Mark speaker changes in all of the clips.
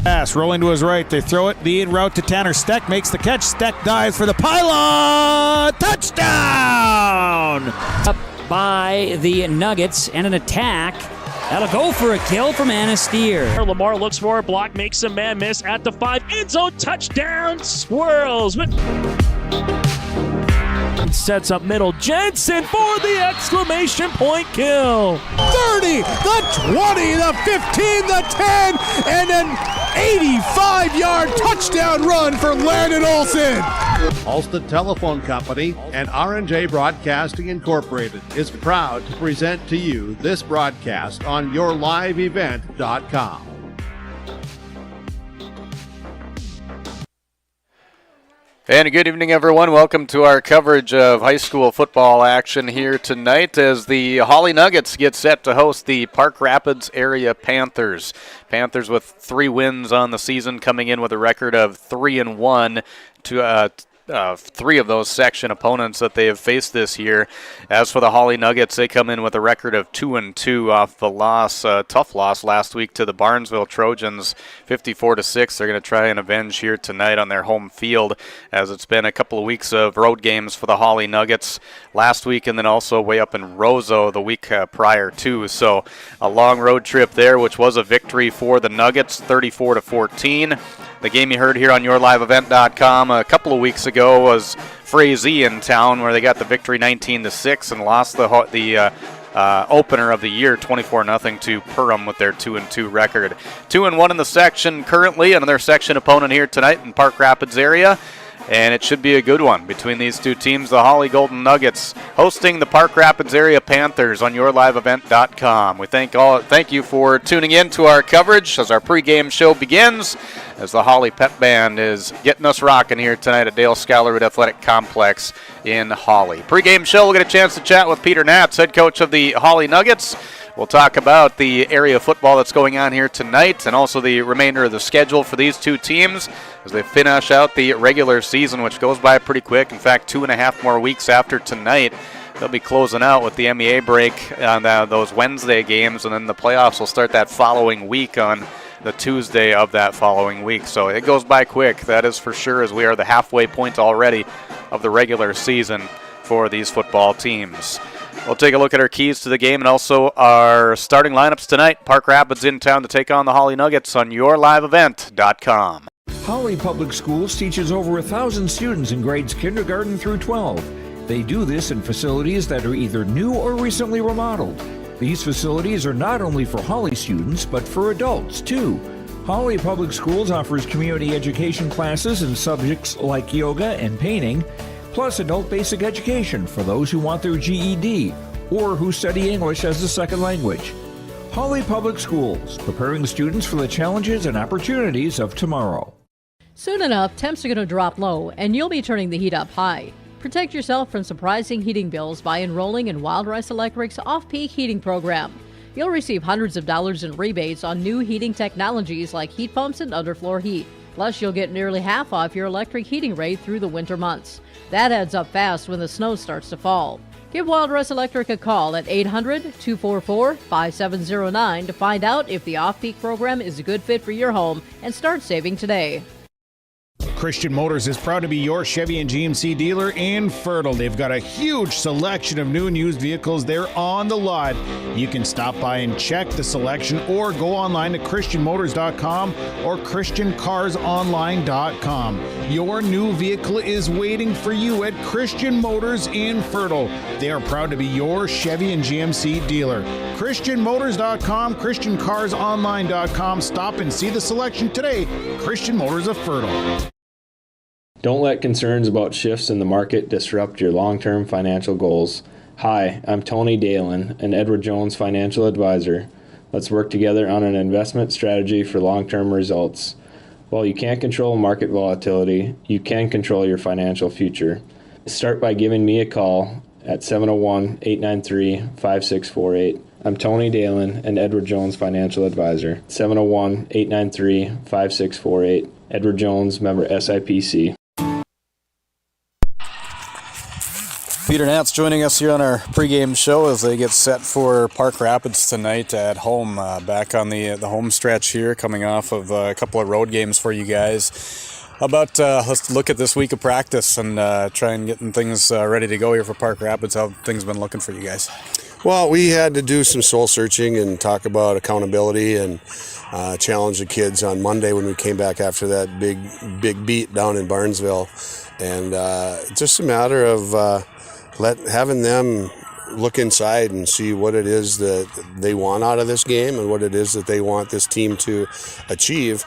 Speaker 1: Pass rolling to his right. They throw it. The in route to Tanner Steck. Makes the catch. Steck dives for the pylon. Touchdown!
Speaker 2: Up by the Nuggets and an attack. That'll go for a kill from Anasteer.
Speaker 3: Lamar looks for a block, makes a man miss at the 5. End zone touchdown. Swirls. Sets up middle. Jensen for the exclamation point kill.
Speaker 1: 30, the 20, the 15, the 10, and an 85-yard touchdown run for Landon Olsen.
Speaker 4: Ulster Telephone Company and R&J Broadcasting Incorporated is proud to present to you this broadcast on yourliveevent.com.
Speaker 5: And good evening, everyone. Welcome to our coverage of high school football action here tonight as the Hawley Nuggets get set to host the Park Rapids area Panthers. Panthers with 3 wins on the season, coming in with a record of 3-1 to 3 of those section opponents that they have faced this year. As for the Hawley Nuggets, they come in with a record of 2-2 off the loss, tough loss last week to the Barnesville Trojans, 54-6. They're going to try and avenge here tonight on their home field, as it's been a couple of weeks of road games for the Hawley Nuggets last week, and then also way up in Roseau the week prior too. So a long road trip there, which was a victory for the Nuggets, 34-14. The game you heard here on yourliveevent.com a couple of weeks ago was Frazee in town, where they got the victory 19-6 and lost the opener of the year 24-0 to Perham with their 2-2 record. 2-1 in the section currently, another section opponent here tonight in Park Rapids area. And it should be a good one between these two teams. The Hawley Golden Nuggets hosting the Park Rapids area Panthers on yourliveevent.com. We thank you for tuning in to our coverage as our pregame show begins, as the Hawley Pep Band is getting us rocking here tonight at Dale Schuylerwood Athletic Complex in Hawley. Pregame show, we'll get a chance to chat with Peter Natz, head coach of the Hawley Nuggets. We'll talk about the area football that's going on here tonight and also the remainder of the schedule for these two teams as they finish out the regular season, which goes by pretty quick. In fact, 2.5 more weeks after tonight, they'll be closing out with the MEA break on those Wednesday games, and then the playoffs will start that following week on the Tuesday of that following week. So it goes by quick, that is for sure, as we are the halfway point already of the regular season for these football teams. We'll take a look at our keys to the game and also our starting lineups tonight. Park Rapids in town to take on the Hawley Nuggets on yourliveevent.com.
Speaker 6: Hawley Public Schools teaches over 1,000 students in grades kindergarten through 12. They do this in facilities that are either new or recently remodeled. These facilities are not only for Hawley students, but for adults too. Hawley Public Schools offers community education classes in subjects like yoga and painting, plus adult basic education for those who want their GED or who study English as a second language. Hawley Public Schools, preparing students for the challenges and opportunities of tomorrow.
Speaker 7: Soon enough, temps are going to drop low, and you'll be turning the heat up high. Protect yourself from surprising heating bills by enrolling in Wild Rice Electric's off-peak heating program. You'll receive hundreds of dollars in rebates on new heating technologies like heat pumps and underfloor heat. Plus, you'll get nearly half off your electric heating rate through the winter months. That adds up fast when the snow starts to fall. Give Wild Rice Electric a call at 800-244-5709 to find out if the off-peak program is a good fit for your home and start saving today.
Speaker 1: Christian Motors is proud to be your Chevy and GMC dealer in Fertile. They've got a huge selection of new and used vehicles there on the lot. You can stop by and check the selection or go online to christianmotors.com or christiancarsonline.com. Your new vehicle is waiting for you at Christian Motors in Fertile. They are proud to be your Chevy and GMC dealer. christianmotors.com, christiancarsonline.com. Stop and see the selection today. Christian Motors of Fertile.
Speaker 8: Don't let concerns about shifts in the market disrupt your long-term financial goals. Hi, I'm Tony Dalen, an Edward Jones financial advisor. Let's work together on an investment strategy for long-term results. While you can't control market volatility, you can control your financial future. Start by giving me a call at 701-893-5648. I'm Tony Dalen, an Edward Jones financial advisor. 701-893-5648. Edward Jones, member SIPC.
Speaker 9: Peter Nance joining us here on our pregame show as they get set for Park Rapids tonight at home. Back on the home stretch here, coming off of a couple of road games for you guys. How about let's look at this week of practice and try and getting things ready to go here for Park Rapids. How have things been looking for you guys?
Speaker 10: Well, we had to do some soul searching and talk about accountability and challenge the kids on Monday when we came back after that big beat down in Barnesville. And just a matter of having them look inside and see what it is that they want out of this game and what it is that they want this team to achieve,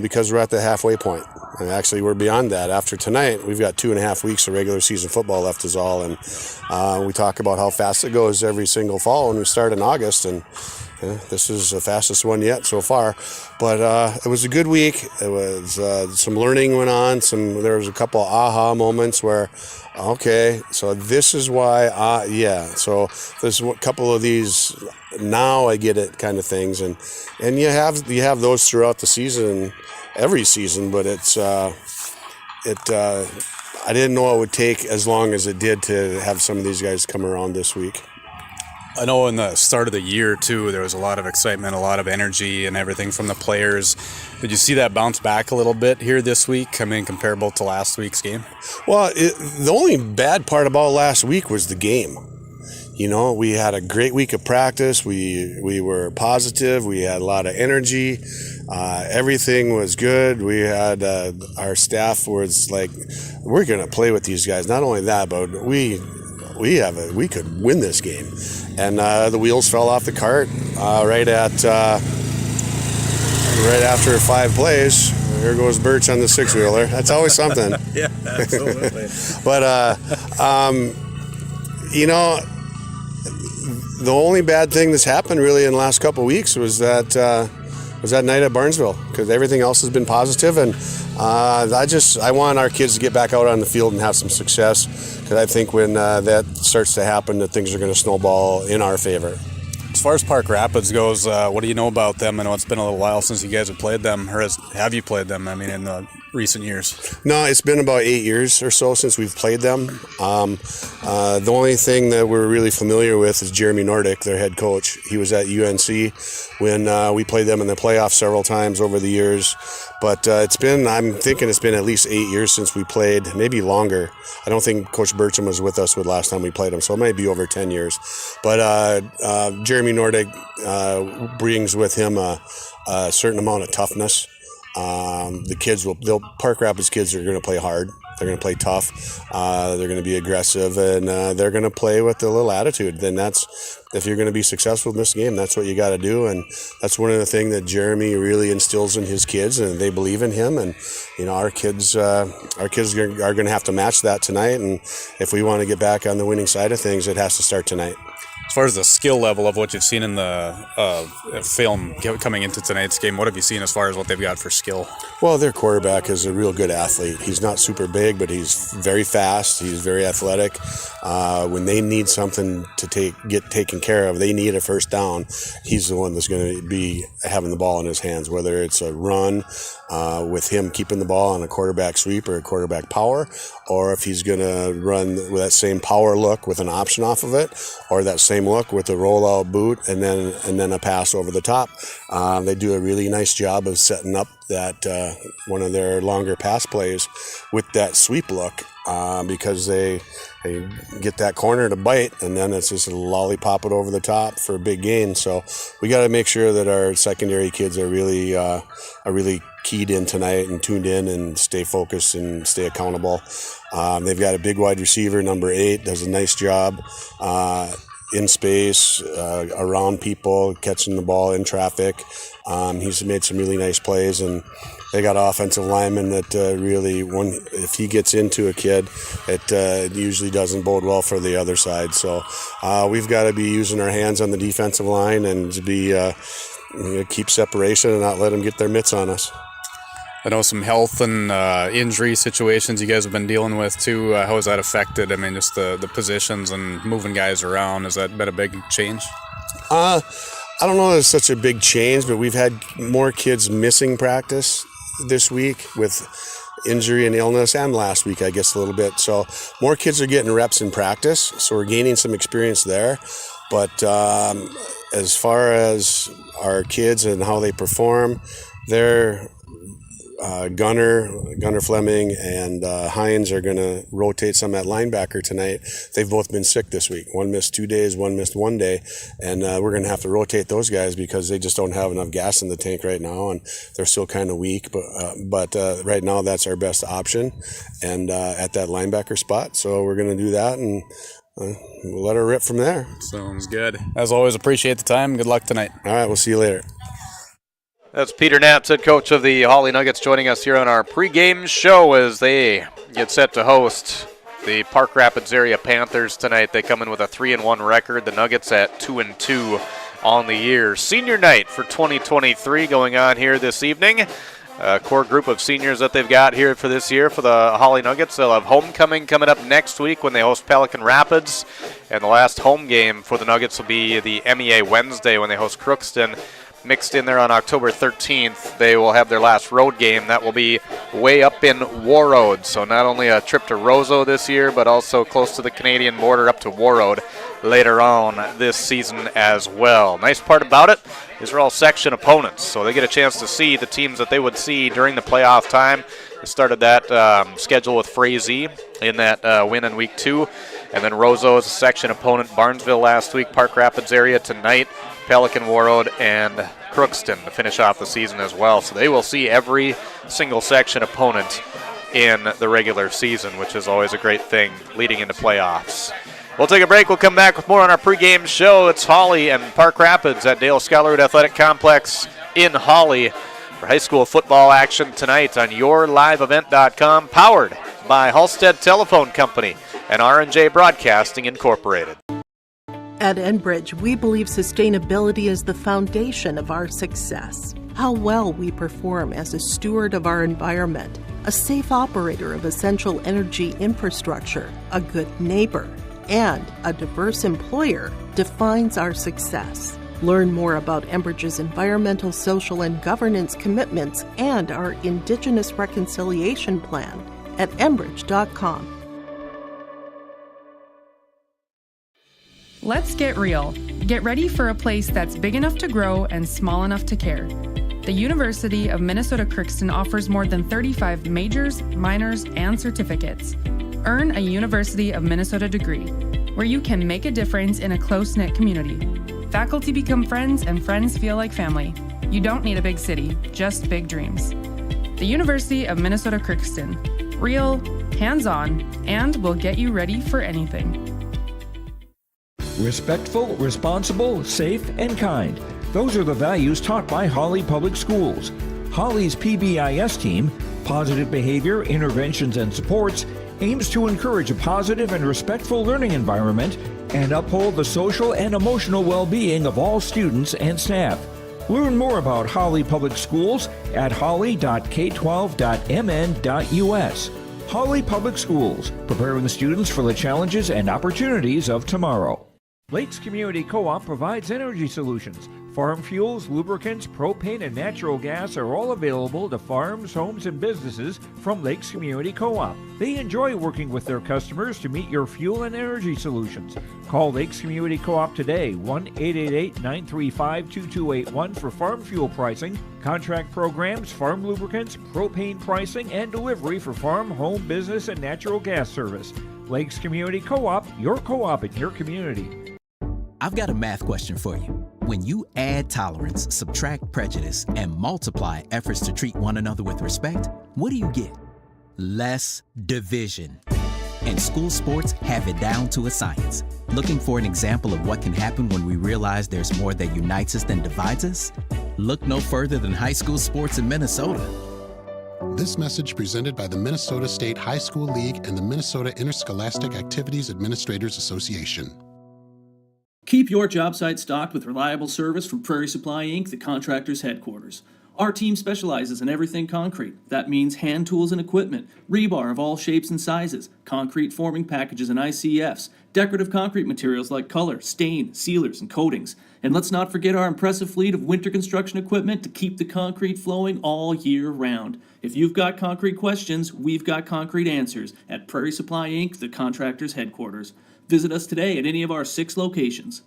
Speaker 10: because we're at the halfway point. And actually, we're beyond that. After tonight, we've got 2.5 weeks of regular season football left is all. And we talk about how fast it goes every single fall when we start in August. And this is the fastest one yet so far. But it was a good week. It was some learning went on. There was a couple of aha moments where, okay, so this is why, so there's a couple of these, now I get it kind of things. And you have those throughout the season, every season, but I didn't know it would take as long as it did to have some of these guys come around this week.
Speaker 9: I know in the start of the year, too, there was a lot of excitement, a lot of energy and everything from the players. Did you see that bounce back a little bit here this week? I mean, comparable to last week's game?
Speaker 10: Well, the only bad part about last week was the game. You know, we had a great week of practice. We were positive. We had a lot of energy. Everything was good. We had our staff was like, we're going to play with these guys. Not only that, but we could win this game. And the wheels fell off the cart right after 5 plays. Here goes Birch on the 6-wheeler. That's always something.
Speaker 9: Yeah, absolutely.
Speaker 10: But you know, the only bad thing that's happened really in the last couple of weeks was that night at Barnesville, because everything else has been positive. And I want our kids to get back out on the field and have some success, because I think when that starts to happen, that things are going to snowball in our favor.
Speaker 9: As far as Park Rapids goes, what do you know about them? I know it's been a little while since you guys have played them, or have you played them, I mean, in the recent years?
Speaker 10: No, it's been about 8 years or so since we've played them. The only thing that we're really familiar with is Jeremy Nordic, their head coach. He was at UNC when we played them in the playoffs several times over the years. But I'm thinking it's been at least 8 years since we played, maybe longer. I don't think Coach Burcham was with us the last time we played him, so it might be over 10 years. But Jeremy Nordic brings with him a certain amount of toughness. The kids Park Rapids kids are going to play hard. They're going to play tough. They're going to be aggressive, and they're going to play with a little attitude. Then if you're going to be successful in this game, that's what you got to do. And that's one of the things that Jeremy really instills in his kids, and they believe in him. And our kids are going to have to match that tonight. And if we want to get back on the winning side of things, it has to start tonight.
Speaker 9: As far as the skill level of what you've seen in the film coming into tonight's game, what have you seen as far as what they've got for skill?
Speaker 10: Well, their quarterback is a real good athlete. He's not super big, but he's very fast. He's very athletic. When they need something to get taken care of, they need a first down, he's the one that's going to be having the ball in his hands, whether it's a run with him keeping the ball on a quarterback sweep or a quarterback power, or if he's going to run with that same power look with an option off of it, or that same look with a rollout boot and then a pass over the top. They do a really nice job of setting up that one of their longer pass plays with that sweep look, because they get that corner to bite, and then it's just a lollipop it over the top for a big gain. So we got to make sure that our secondary kids are really keyed in tonight and tuned in and stay focused and stay accountable. They've got a big wide receiver, number 8, does a nice job in space, around people, catching the ball in traffic. He's made some really nice plays, and they got offensive linemen that really, if he gets into a kid, it usually doesn't bode well for the other side. So we've got to be using our hands on the defensive line and to be keep separation and not let them get their mitts on us.
Speaker 9: I know some health and injury situations you guys have been dealing with too. How has that affected? I mean, just the positions and moving guys around. Has that been a big change?
Speaker 10: I don't know that it's such a big change, but we've had more kids missing practice this week with injury and illness, and last week, I guess, a little bit. So more kids are getting reps in practice, so we're gaining some experience there. But as far as our kids and how they perform, they're Gunner Fleming and Hines are going to rotate some at linebacker tonight. They've both been sick this week. One missed 2 days, one missed 1 day, and we're going to have to rotate those guys because they just don't have enough gas in the tank right now, and they're still kind of weak. But right now, that's our best option, and at that linebacker spot. So we're going to do that, and we'll let her rip from there.
Speaker 9: Sounds good. As always, appreciate the time. Good luck tonight.
Speaker 10: All right, we'll see you later.
Speaker 5: That's Peter Knapp, head coach of the Hawley Nuggets, joining us here on our pregame show as they get set to host the Park Rapids area Panthers tonight. They come in with a 3-1 record. The Nuggets at 2-2 on the year. Senior night for 2023 going on here this evening. A core group of seniors that they've got here for this year for the Hawley Nuggets. They'll have homecoming coming up next week when they host Pelican Rapids. And the last home game for the Nuggets will be the MEA Wednesday when they host Crookston. Mixed in there on October 13th, they will have their last road game. That will be way up in Warroad. So not only a trip to Roseau this year, but also close to the Canadian border up to Warroad later on this season as well. Nice part about it is they're all section opponents, so they get a chance to see the teams that they would see during the playoff time. They started that schedule with Frazee in that win in week 2. And then Roseau is a section opponent. Barnesville last week, Park Rapids area tonight, Pelican, Warroad, and Crookston to finish off the season as well. So they will see every single section opponent in the regular season, which is always a great thing leading into playoffs. We'll take a break. We'll come back with more on our pregame show. It's Hawley and Park Rapids at Dale Scholarwood Athletic Complex in Hawley for high school football action tonight on YourLiveEvent.com, powered by Halstead Telephone Company and R&J Broadcasting Incorporated.
Speaker 11: At Enbridge, we believe sustainability is the foundation of our success. How well we perform as a steward of our environment, a safe operator of essential energy infrastructure, a good neighbor, and a diverse employer defines our success. Learn more about Enbridge's environmental, social, and governance commitments and our Indigenous Reconciliation Plan at Enbridge.com.
Speaker 12: Let's get real. Get ready for a place that's big enough to grow and small enough to care. The University of Minnesota Crookston offers more than 35 majors, minors, and certificates. Earn a University of Minnesota degree, where you can make a difference in a close-knit community. Faculty become friends, and friends feel like family. You don't need a big city, just big dreams. The University of Minnesota Crookston. Real, hands-on, and will get you ready for anything.
Speaker 6: Respectful, responsible, safe, and kind. Those are the values taught by Hawley Public Schools. Hawley's PBIS team, Positive Behavior, Interventions, and Supports, aims to encourage a positive and respectful learning environment and uphold the social and emotional well-being of all students and staff. Learn more about Hawley Public Schools at hawley.k12.mn.us. Hawley Public Schools, preparing students for the challenges and opportunities of tomorrow. Lakes Community Co-op provides energy solutions. Farm fuels, lubricants, propane, and natural gas are all available to farms, homes, and businesses from Lakes Community Co-op. They enjoy working with their customers to meet your fuel and energy solutions. Call Lakes Community Co-op today, 1-888-935-2281 for farm fuel pricing, contract programs, farm lubricants, propane pricing, and delivery for farm, home, business, and natural gas service. Lakes Community Co-op, your co-op in your community.
Speaker 13: I've got a math question for you. When you add tolerance, subtract prejudice, and multiply efforts to treat one another with respect, what do you get? Less division. And school sports have it down to a science. Looking for an example of what can happen when we realize there's more that unites us than divides us? Look no further than high school sports in Minnesota.
Speaker 14: This message presented by the Minnesota State High School League and the Minnesota Interscholastic Activities Administrators Association.
Speaker 15: Keep your job site stocked with reliable service from Prairie Supply, Inc., the contractor's headquarters. Our team specializes in everything concrete. That means hand tools and equipment, rebar of all shapes and sizes, concrete forming packages and ICFs, decorative concrete materials like color, stain, sealers, and coatings, And let's not forget our impressive fleet of winter construction equipment to keep the concrete flowing all year round. If you've got concrete questions, we've got concrete answers at Prairie Supply Inc., the contractor's headquarters. Visit us today at any of our 6 locations.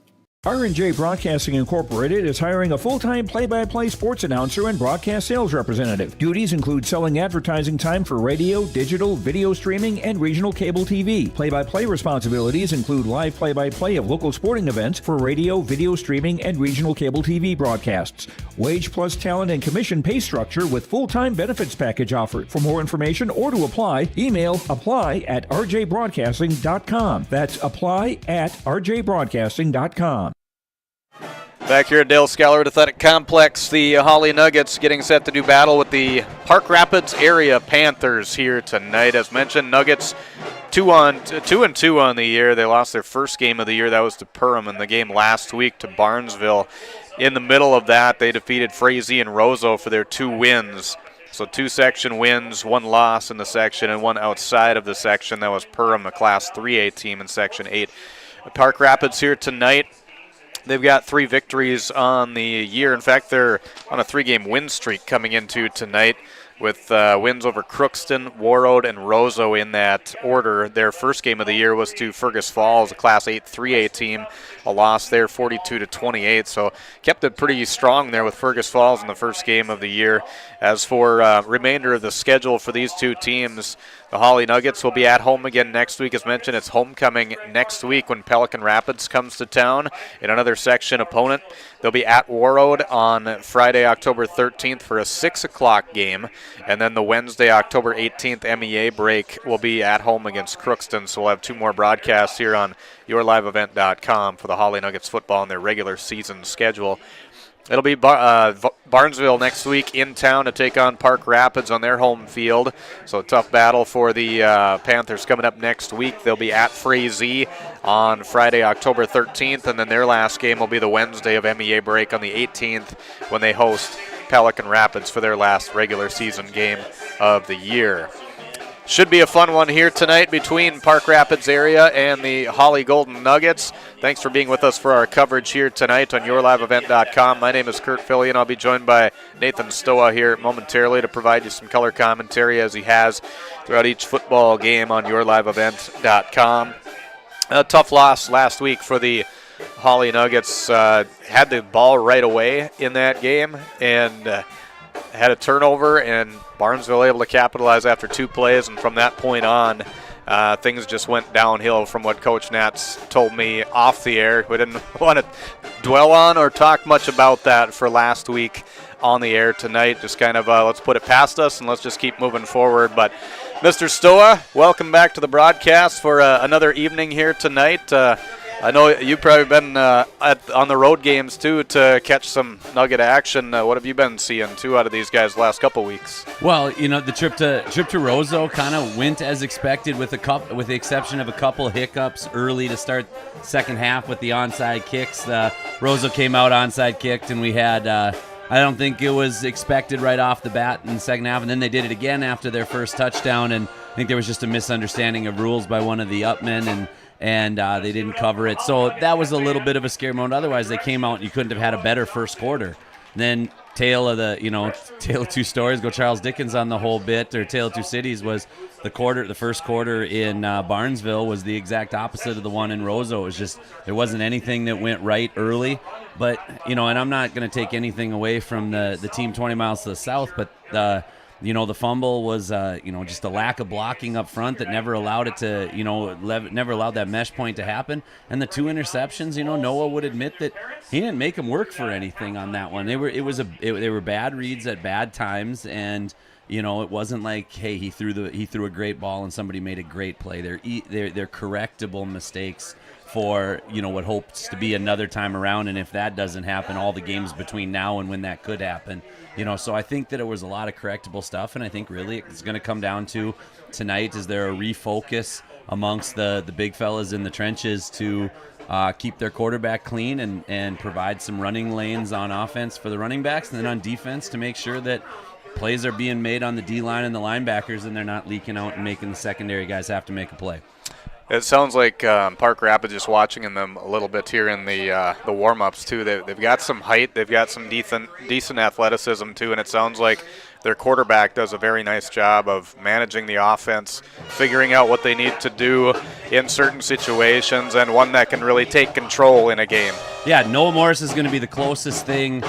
Speaker 6: R&J Broadcasting Incorporated is hiring a full-time play-by-play sports announcer and broadcast sales representative. Duties include selling advertising time for radio, digital, video streaming, and regional cable TV. Play-by-play responsibilities include live play-by-play of local sporting events for radio, video streaming, and regional cable TV broadcasts. Wage plus talent and commission pay structure with full-time benefits package offered. For more information or to apply, email apply@rjbroadcasting.com. That's apply@rjbroadcasting.com.
Speaker 5: Back here at Dale Scallard Athletic Complex, the Hawley Nuggets getting set to do battle with the Park Rapids area Panthers here tonight. As mentioned, Nuggets 2-2 on the year. They lost their first game of the year. That was to Perham, in the game last week to Barnesville. In the middle of that, they defeated Frazee and Roseau for their 2 wins. So 2 section wins, 1 loss in the section, and 1 outside of the section. That was Perham, a Class 3A team in Section 8. Park Rapids here tonight. They've got 3 victories on the year. In fact, they're on a 3-game win streak coming into tonight with wins over Crookston, Warroad, and Roseau in that order. Their first game of the year was to Fergus Falls, a Class 8 3A team. A loss there, 42-28. So kept it pretty strong there with Fergus Falls in the first game of the year. As for remainder of the schedule for these 2 teams, the Hawley Nuggets will be at home again next week. As mentioned, it's homecoming next week when Pelican Rapids comes to town in another section opponent. They'll be at Warroad on Friday, October 13th for a 6 o'clock game. And then the Wednesday, October 18th MEA break will be at home against Crookston. So we'll have 2 more broadcasts here on yourliveevent.com for the Hawley Nuggets football and their regular season schedule. It'll be Barnesville next week in town to take on Park Rapids on their home field. So a tough battle for the Panthers coming up next week. They'll be at Frazee on Friday, October 13th, and then their last game will be the Wednesday of MEA break on the 18th when they host Pelican Rapids for their last regular season game of the year. Should be a fun one here tonight between Park Rapids area and the Hawley Golden Nuggets. Thanks for being with us for our coverage here tonight on yourliveevent.com. My name is Kurt Fillion. I'll be joined by Nathan Stoa here momentarily to provide you some color commentary as he has throughout each football game on yourliveevent.com. A tough loss last week for the Hawley Nuggets. Had the ball right away in that game and had a turnover, and Barnesville able to capitalize after 2 plays, and from that point on, things just went downhill from what Coach Nats told me off the air. We didn't want to dwell on or talk much about that for last week on the air tonight. Just kind of let's put it past us and let's just keep moving forward. But Mr. Stoa, welcome back to the broadcast for another evening here tonight. I know you've probably been on the road games, too, to catch some Nugget action. What have you been seeing, too, out of these guys the last couple weeks?
Speaker 16: Well, you know, the trip to Roseau kind of went as expected with the exception of a couple hiccups early to start second half with the onside kicks. Roseau came out onside kicked, and we had I don't think it was expected right off the bat in the second half, and then they did it again after their first touchdown, and I think there was just a misunderstanding of rules by one of the upmen, and they didn't cover it. So that was a little bit of a scary moment. Otherwise, they came out and you couldn't have had a better first quarter. Then tale of 2 stories, go Charles Dickens on the whole bit, or Tale of 2 Cities was the first quarter in Barnesville was the exact opposite of the one in Roseau. It was just, there wasn't anything that went right early. But, and I'm not going to take anything away from the team 20 miles to the south, but the fumble was, just a lack of blocking up front that never allowed it to, never allowed that mesh point to happen. And the 2 interceptions, Noah would admit that he didn't make them work for anything on that one. They were bad reads at bad times, and it wasn't like, hey, he threw a great ball and somebody made a great play. They're correctable mistakes for what hopes to be another time around, and if that doesn't happen, all the games between now and when that could happen. So I think that it was a lot of correctable stuff, and I think really it's going to come down to tonight, is there a refocus amongst the big fellas in the trenches to keep their quarterback clean and provide some running lanes on offense for the running backs, and then on defense to make sure that plays are being made on the D-line and the linebackers, and they're not leaking out and making the secondary guys have to make a play.
Speaker 5: It sounds like Park Rapids, just watching them a little bit here in the warm-ups too. They've got some height, they've got some decent athleticism too, and it sounds like their quarterback does a very nice job of managing the offense, figuring out what they need to do in certain situations, and one that can really take control in a game.
Speaker 16: Yeah, Noah Morris is going to be the closest thing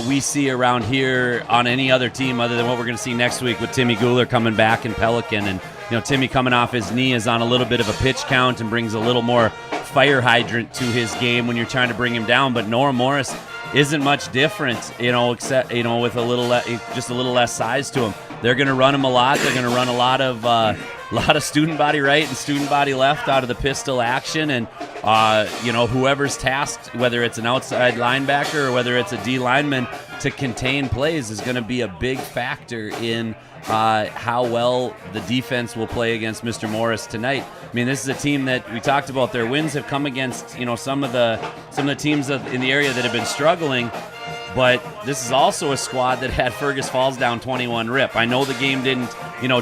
Speaker 16: we see around here on any other team other than what we're going to see next week with Timmy Guler coming back in Pelican. And Timmy coming off his knee is on a little bit of a pitch count and brings a little more fire hydrant to his game when you're trying to bring him down. But Noah Morris isn't much different, except with just a little less size to him. They're going to run him a lot. They're going to run a lot of student body right and student body left out of the pistol action, and whoever's tasked, whether it's an outside linebacker or whether it's a D lineman, to contain plays is going to be a big factor in how well the defense will play against Mr. Morris tonight. I mean, this is a team that we talked about. Their wins have come against some of the teams in the area that have been struggling. But this is also a squad that had Fergus Falls down 21 rip. I know the game didn't,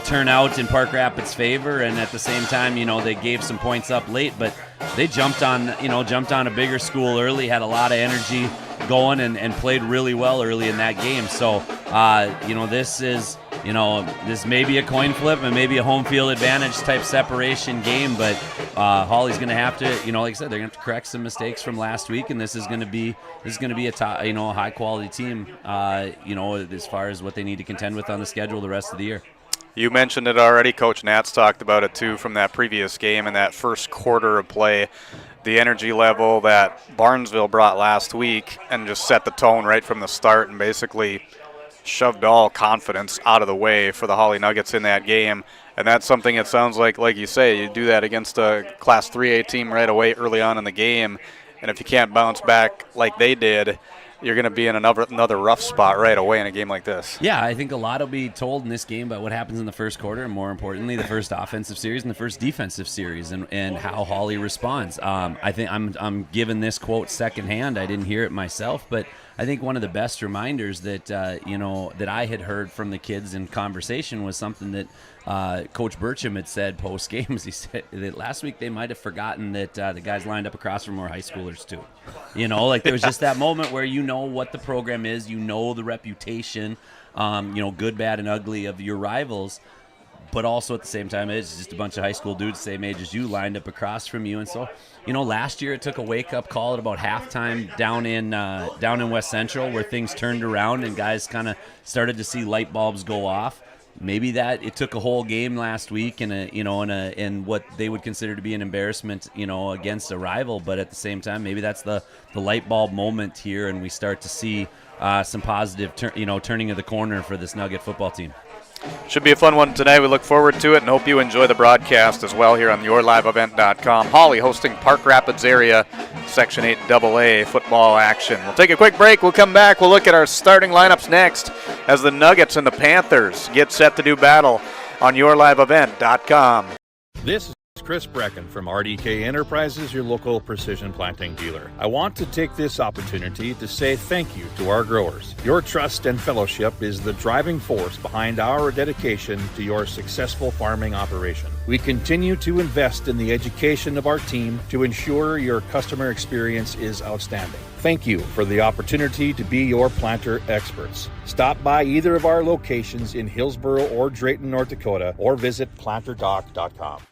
Speaker 16: turn out in Park Rapids' favor, and at the same time, they gave some points up late, but they jumped on a bigger school early, had a lot of energy going, and played really well early in that game. So, this may be a coin flip and maybe a home field advantage type separation game, but Hawley's going to have to, like I said, they're going to have to correct some mistakes from last week, and this is going to be a top, a high quality team, as far as what they need to contend with on the schedule the rest of the year.
Speaker 5: You mentioned it already. Coach Nats talked about it too from that previous game and that first quarter of play. The energy level that Barnesville brought last week and just set the tone right from the start and basically shoved all confidence out of the way for the Hawley Nuggets in that game. And that's something it sounds like you say, you do that against a Class 3A team right away early on in the game. And if you can't bounce back like they did, you're going to be in another rough spot right away in a game like this.
Speaker 16: Yeah, I think a lot will be told in this game about what happens in the first quarter, and more importantly, the first offensive series and the first defensive series, and how Hawley responds. I think I'm giving this quote secondhand. I didn't hear it myself, but I think one of the best reminders that that I had heard from the kids in conversation was something that Coach Burcham had said post games. He said that last week they might have forgotten that the guys lined up across from were high schoolers too. There was just that moment where what the program is, the reputation, good, bad, and ugly of your rivals. But also at the same time, it's just a bunch of high school dudes same age as you lined up across from you. And so, last year it took a wake-up call at about halftime down in West Central where things turned around and guys kind of started to see light bulbs go off. Maybe that it took a whole game last week in what they would consider to be an embarrassment, against a rival. But at the same time, maybe that's the light bulb moment here, and we start to see some positive, turning of the corner for this Nugget football team.
Speaker 5: Should be a fun one tonight. We look forward to it and hope you enjoy the broadcast as well here on yourliveevent.com. Hawley hosting Park Rapids area Section 8 AA football action. We'll take a quick break. We'll come back. We'll look at our starting lineups next as the Nuggets and the Panthers get set to do battle on yourliveevent.com.
Speaker 17: This is Chris Brecken from RDK Enterprises, your local precision planting dealer. I want to take this opportunity to say thank you to our growers. Your trust and fellowship is the driving force behind our dedication to your successful farming operation. We continue to invest in the education of our team to ensure your customer experience is outstanding. Thank you for the opportunity to be your planter experts. Stop by either of our locations in Hillsboro or Drayton, North Dakota, or visit planterdoc.com.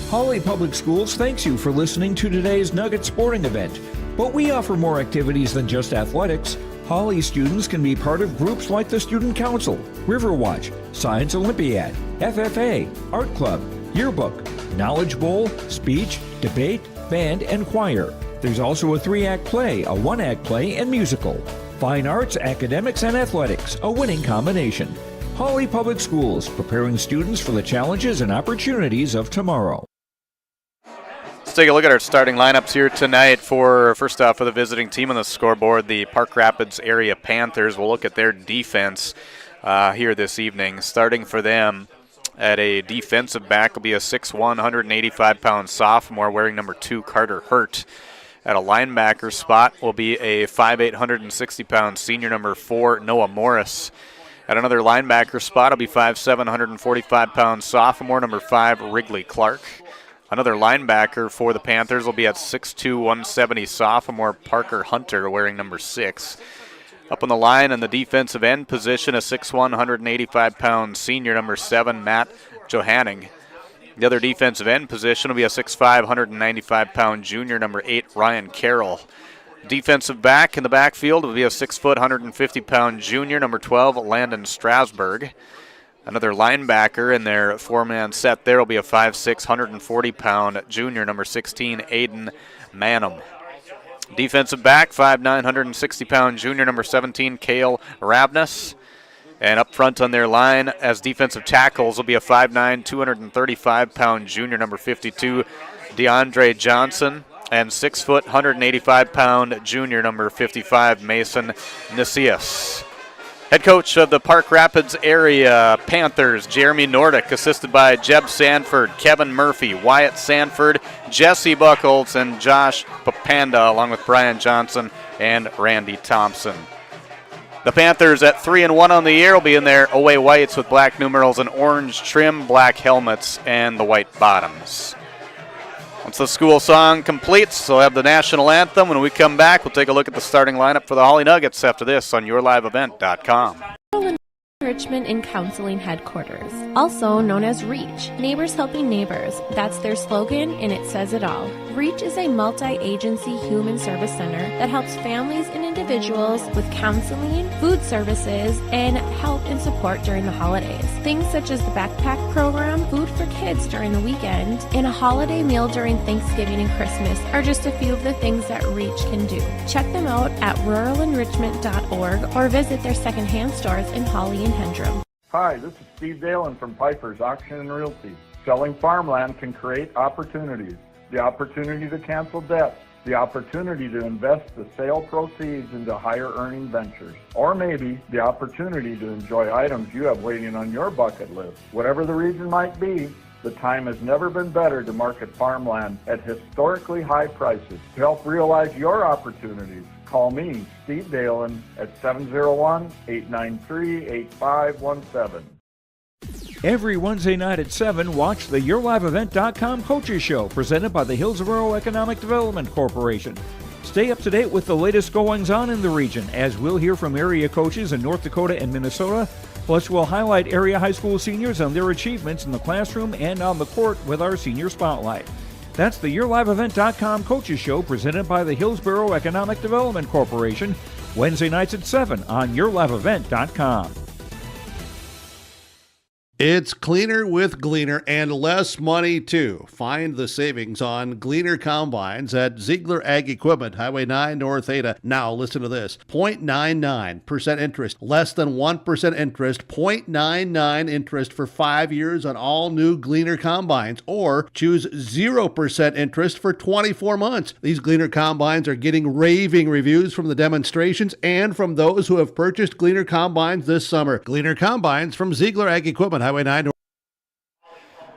Speaker 6: Hawley Public Schools thanks you for listening to today's Nugget sporting event. But we offer more activities than just athletics. Hawley students can be part of groups like the Student Council, Riverwatch, Science Olympiad, FFA, Art Club, Yearbook, Knowledge Bowl, Speech, Debate, Band, and Choir. There's also a 3-act play, a 1-act play, and musical. Fine arts, academics, and athletics, a winning combination. Hawley Public Schools, preparing students for the challenges and opportunities of tomorrow.
Speaker 5: Let's take a look at our starting lineups here tonight first off for the visiting team on the scoreboard, the Park Rapids area Panthers. We'll look at their defense here this evening. Starting for them at a defensive back will be a 6'1", 185-pound sophomore wearing number 2, Carter Hurt. At a linebacker spot will be a 5'8", 160-pound senior number 4, Noah Morris. At another linebacker spot will be 5'7", 145-pound sophomore number 5, Wrigley Clark. Another linebacker for the Panthers will be at 6'2", 170 sophomore Parker Hunter, wearing number 6. Up on the line in the defensive end position, a 6'1", 185-pound senior, number 7, Matt Johanning. The other defensive end position will be a 6'5", 195-pound junior, number 8, Ryan Carroll. Defensive back in the backfield will be a 6 foot, 150-pound junior, number 12, Landon Strasburg. Another linebacker in their four-man set there will be a 5'6", 140-pound junior, number 16, Aiden Manham. Defensive back, 5'9", 160-pound junior, number 17, Cale Ravnus. And up front on their line as defensive tackles will be a 5'9", 235-pound junior, number 52, DeAndre Johnson. And 6 foot, 185-pound junior, number 55, Mason Nicias. Head coach of the Park Rapids area Panthers, Jeremy Nordick, assisted by Jeb Sanford, Kevin Murphy, Wyatt Sanford, Jesse Buchholz, and Josh Papanda, along with Brian Johnson and Randy Thompson. The Panthers at 3-1 on the year will be in their away whites with black numerals and orange trim, black helmets, and the white bottoms. Once the school song completes, we'll have the national anthem. When we come back, we'll take a look at the starting lineup for the Hawley Nuggets after this on YourLiveEvent.com.
Speaker 18: Enrichment and Counseling Headquarters, also known as REACH, Neighbors Helping Neighbors. That's their slogan, and it says it all. REACH is a multi-agency human service center that helps families and individuals with counseling, food services, and help and support during the holidays. Things such as the backpack program, food for kids during the weekend, and a holiday meal during Thanksgiving and Christmas are just a few of the things that REACH can do. Check them out at ruralenrichment.org or visit their secondhand stores in Hawley and Hendrum.
Speaker 19: Hi, this is Steve Dalen from Piper's Auction and Realty. Selling farmland can create opportunities. The opportunity to cancel debt, the opportunity to invest the sale proceeds into higher earning ventures, or maybe the opportunity to enjoy items you have waiting on your bucket list. Whatever the reason might be, the time has never been better to market farmland at historically high prices. To help realize your opportunities, call me, Steve Dalen, at 701-893-8517.
Speaker 6: Every Wednesday night at 7, watch the YourLiveEvent.com Coaches Show, presented by the Hillsborough Economic Development Corporation. Stay up to date with the latest goings-on in the region, as we'll hear from area coaches in North Dakota and Minnesota. Plus, we'll highlight area high school seniors and their achievements in the classroom and on the court with our Senior Spotlight. That's the YourLiveEvent.com Coaches Show, presented by the Hillsborough Economic Development Corporation, Wednesday nights at 7 on YourLiveEvent.com.
Speaker 4: It's cleaner with Gleaner and less money, too. Find the savings on Gleaner combines at Ziegler Ag Equipment, Highway 9, North Ada. Now, listen to this. 0.99% interest, less than 1% interest, 0.99 interest for 5 years on all new Gleaner combines, or choose 0% interest for 24 months. These Gleaner combines are getting raving reviews from the demonstrations and from those who have purchased Gleaner combines this summer. Gleaner combines from Ziegler Ag Equipment, Highway 9.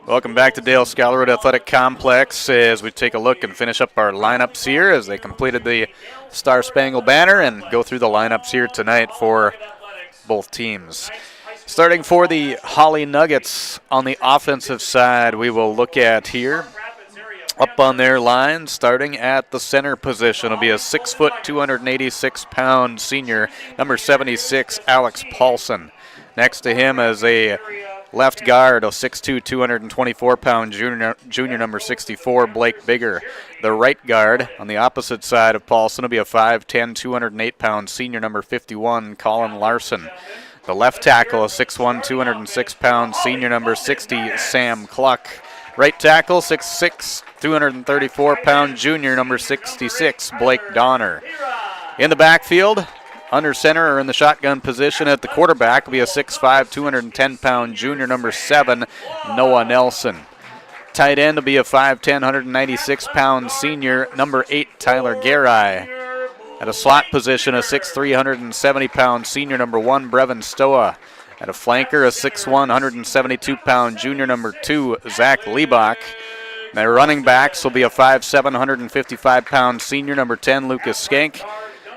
Speaker 5: Welcome back to Dale Scholar Road Athletic Complex as we take a look and finish up our lineups here as they completed the Star Spangled Banner and go through the lineups here tonight for both teams. Starting for the Hawley Nuggets on the offensive side, we will look at here. Up on their line, starting at the center position, will be a 6 foot, 286-pound senior, number 76, Alex Paulson. Next to him is a left guard, a 6'2", 224-pound junior number 64, Blake Bigger. The right guard on the opposite side of Paulson will be a 5'10", 208-pound senior number 51, Colin Larson. The left tackle, a 6'1", 206-pound senior number 60, Sam Cluck. Right tackle, 6'6", 234-pound junior number 66, Blake Donner. In the backfield, under center or in the shotgun position at the quarterback will be a 6'5", 210-pound junior number 7, Noah Nelson. Tight end will be a 5'10", 196-pound senior number 8, Tyler Garai. At a slot position, a 6'3", 170-pound senior number 1, Brevin Stoa. At a flanker, a 6'1", 172-pound junior number 2, Zach Liebach. Their running backs will be a 5'7", 155-pound senior number 10, Lucas Skank.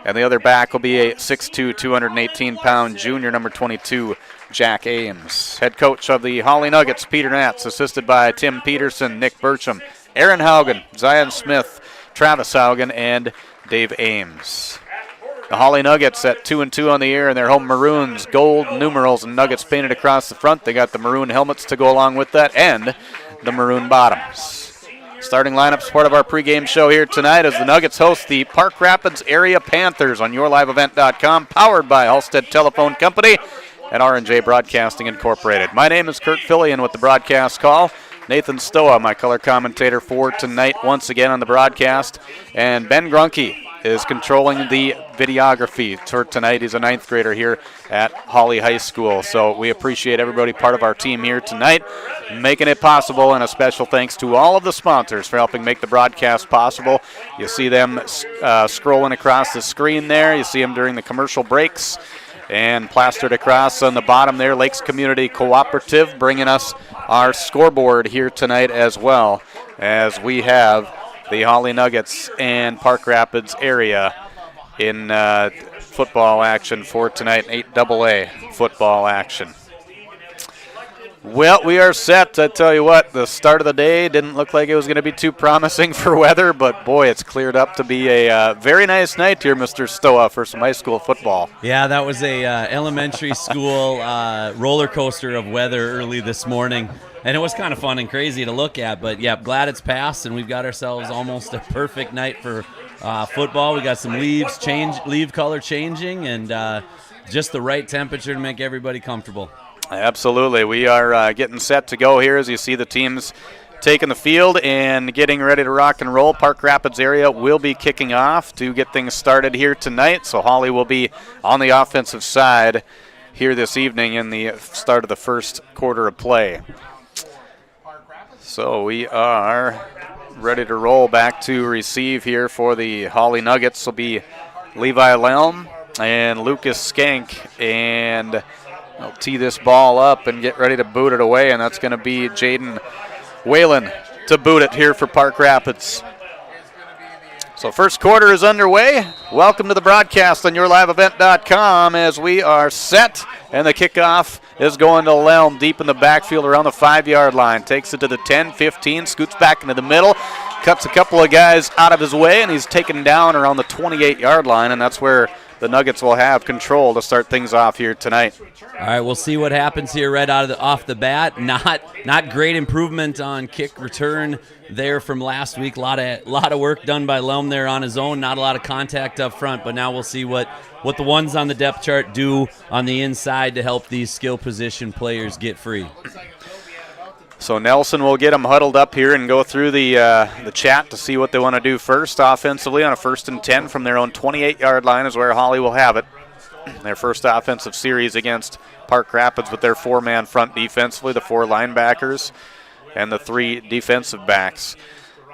Speaker 5: And the other back will be a 6'2", 218-pound junior number 22, Jack Ames. Head coach of the Hawley Nuggets, Peter Natz, assisted by Tim Peterson, Nick Burcham, Aaron Haugen, Zion Smith, Travis Haugen, and Dave Ames. The Hawley Nuggets at 2-2 on the year in their home maroons, gold numerals and Nuggets painted across the front. They got the maroon helmets to go along with that and the maroon bottoms. Starting lineups, part of our pregame show here tonight as the Nuggets host the Park Rapids Area Panthers on yourliveevent.com, powered by Halstead Telephone Company and R&J Broadcasting Incorporated. My name is Kurt Fillion with the broadcast call. Nathan Stoa, my color commentator for tonight, once again on the broadcast. And Ben Grunke is controlling the videography for tonight. He's a 9th grader here at Hawley High School. So we appreciate everybody part of our team here tonight, making it possible, and a special thanks to all of the sponsors for helping make the broadcast possible. You see them scrolling across the screen there. You see them during the commercial breaks. And plastered across on the bottom there, Lakes Community Cooperative, bringing us our scoreboard here tonight as well, as we have the Hawley Nuggets and Park Rapids area in football action for tonight, 8AA football action. Well, we are set. I tell you what, the start of the day didn't look like it was going to be too promising for weather, but boy, it's cleared up to be a very nice night here, Mr. Stoa, for some high school football.
Speaker 16: Yeah, that was a elementary school roller coaster of weather early this morning, and it was kind of fun and crazy to look at. But yeah, glad it's passed, and we've got ourselves almost a perfect night for football. We got some leaf color changing, and just the right temperature to make everybody comfortable.
Speaker 5: Absolutely. We are getting set to go here as you see the teams taking the field and getting ready to rock and roll. Park Rapids area will be kicking off to get things started here tonight. So Hawley will be on the offensive side here this evening in the start of the first quarter of play. So we are ready to roll. Back to receive here for the Hawley Nuggets will be Levi Lelm and Lucas Skank, and I'll tee this ball up and get ready to boot it away, and that's going to be Jaden Whalen to boot it here for Park Rapids. So first quarter is underway. Welcome to the broadcast on yourliveevent.com as we are set, and the kickoff is going to Lelm deep in the backfield around the 5-yard line. Takes it to the 10, 15, scoots back into the middle, cuts a couple of guys out of his way, and he's taken down around the 28-yard line, and that's where the Nuggets will have control to start things off here tonight.
Speaker 16: All right, we'll see what happens here right off the bat. Not great improvement on kick return there from last week. A lot of work done by Lelm there on his own. Not a lot of contact up front, but now we'll see what the ones on the depth chart do on the inside to help these skill position players get free.
Speaker 5: So Nelson will get them huddled up here and go through the chat to see what they want to do first offensively on a 1st and 10 from their own 28-yard line is where Hawley will have it. Their first offensive series against Park Rapids with their 4-man front defensively, the 4 linebackers and the 3 defensive backs.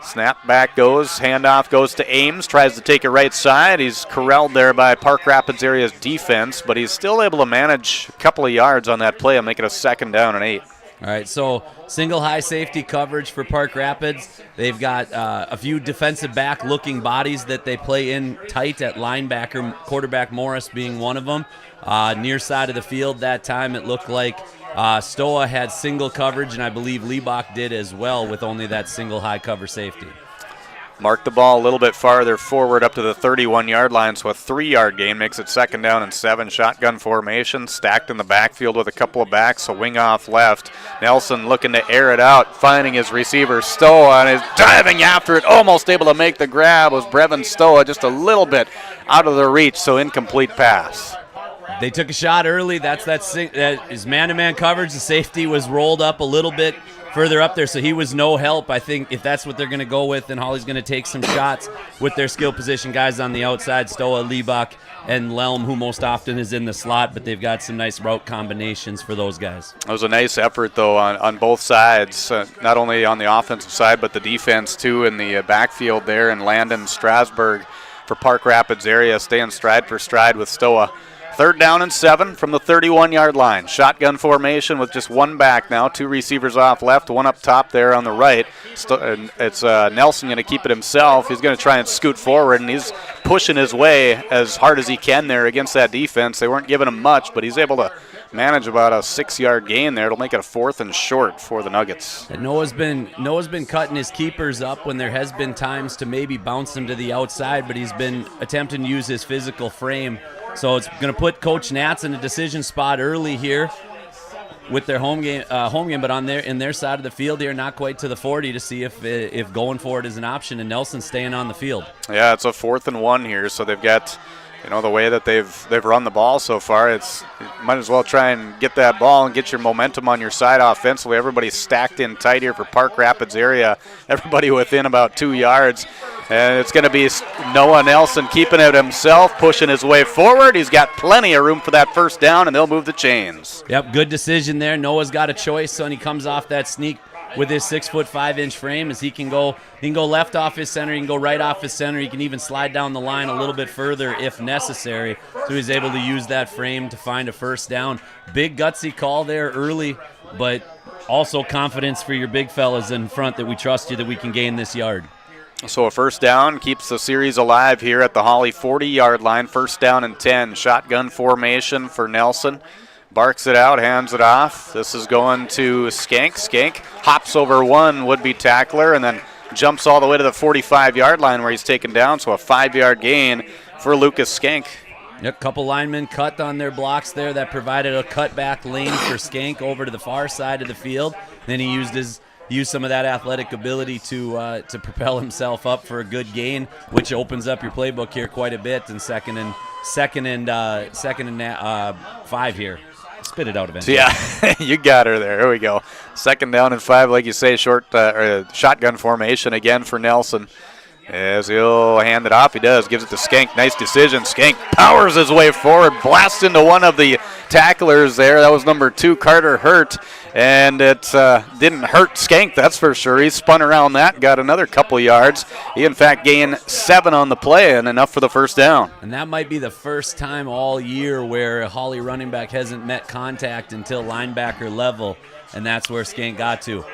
Speaker 5: Snap back goes, handoff goes to Ames, tries to take it right side. He's corralled there by Park Rapids area's defense, but he's still able to manage a couple of yards on that play and make it a 2nd down and 8.
Speaker 16: All right, so single high safety coverage for Park Rapids. They've got a few defensive back looking bodies that they play in tight at linebacker, quarterback Morris being one of them. Near side of the field that time, it looked like Stoa had single coverage, and I believe Liebach did as well with only that single high cover safety.
Speaker 5: Mark the ball a little bit farther forward up to the 31-yard line, so a 3-yard gain makes it 2nd down and 7. Shotgun formation, stacked in the backfield with a couple of backs, so wing off left. Nelson looking to air it out, finding his receiver Stoa, and is diving after it, almost able to make the grab was Brevin Stoa, just a little bit out of the reach, so incomplete pass.
Speaker 16: They took a shot early. That is man-to-man coverage. The safety was rolled up a little bit further up there, so he was no help. I think if that's what they're going to go with, then Hawley's going to take some shots with their skill position guys on the outside, Stoa, Liebach, and Lelm, who most often is in the slot, but they've got some nice route combinations for those guys.
Speaker 5: It was a nice effort, though, on both sides, not only on the offensive side, but the defense, too, in the backfield there, and Landon Strasburg for Park Rapids area, staying stride for stride with Stoa. 3rd down and 7 from the 31-yard line. Shotgun formation with just 1 back now. 2 receivers off left, 1 up top there on the right. It's Nelson going to keep it himself. He's going to try and scoot forward, and he's pushing his way as hard as he can there against that defense. They weren't giving him much, but he's able to manage about a 6-yard gain there. It'll make it a 4th and short for the Nuggets.
Speaker 16: And Noah's been cutting his keepers up when there has been times to maybe bounce them to the outside, but he's been attempting to use his physical frame. So it's going to put Coach Nats in a decision spot early here with their home game, but in their side of the field here, not quite to the 40 to see if going for it is an option, and Nelson staying on the field.
Speaker 5: Yeah, it's a 4th and 1 here, so they've got, the way that they've run the ball so far, you might as well try and get that ball and get your momentum on your side offensively. Everybody's stacked in tight here for Park Rapids area. Everybody within about 2 yards. And it's going to be Noah Nelson keeping it himself, pushing his way forward. He's got plenty of room for that first down, and they'll move the chains.
Speaker 16: Yep, good decision there. Noah's got a choice, so he comes off that sneak with his 6'5" frame, as he can go left off his center, he can go right off his center, he can even slide down the line a little bit further if necessary. So he's able to use that frame to find a first down. Big gutsy call there early, but also confidence for your big fellas in front that we trust you that we can gain this yard.
Speaker 5: So a first down keeps the series alive here at the Hawley 40-yard line. First down and 10. Shotgun formation for Nelson. Barks it out, hands it off. This is going to Skank. Skank hops over one would-be tackler and then jumps all the way to the 45-yard line where he's taken down. So a 5-yard gain for Lucas Skank.
Speaker 16: A couple linemen cut on their blocks there. That provided a cutback lane for Skank over to the far side of the field. Then he used some of that athletic ability to propel himself up for a good gain, which opens up your playbook here quite a bit in second and 5 here. Spit it out eventually.
Speaker 5: Yeah, you got her there. There we go. 2nd down and 5, like you say, shotgun formation again for Nelson. As he'll hand it off, he does. Gives it to Skank. Nice decision. Skank powers his way forward, blasts into one of the tacklers there. That was number 2, Carter Hurt. And it didn't hurt Skank, that's for sure. He spun around that, got another couple yards. He, in fact, gained 7 on the play and enough for the first down.
Speaker 16: And that might be the first time all year where a Hawley running back hasn't met contact until linebacker level, and that's where Skank got to.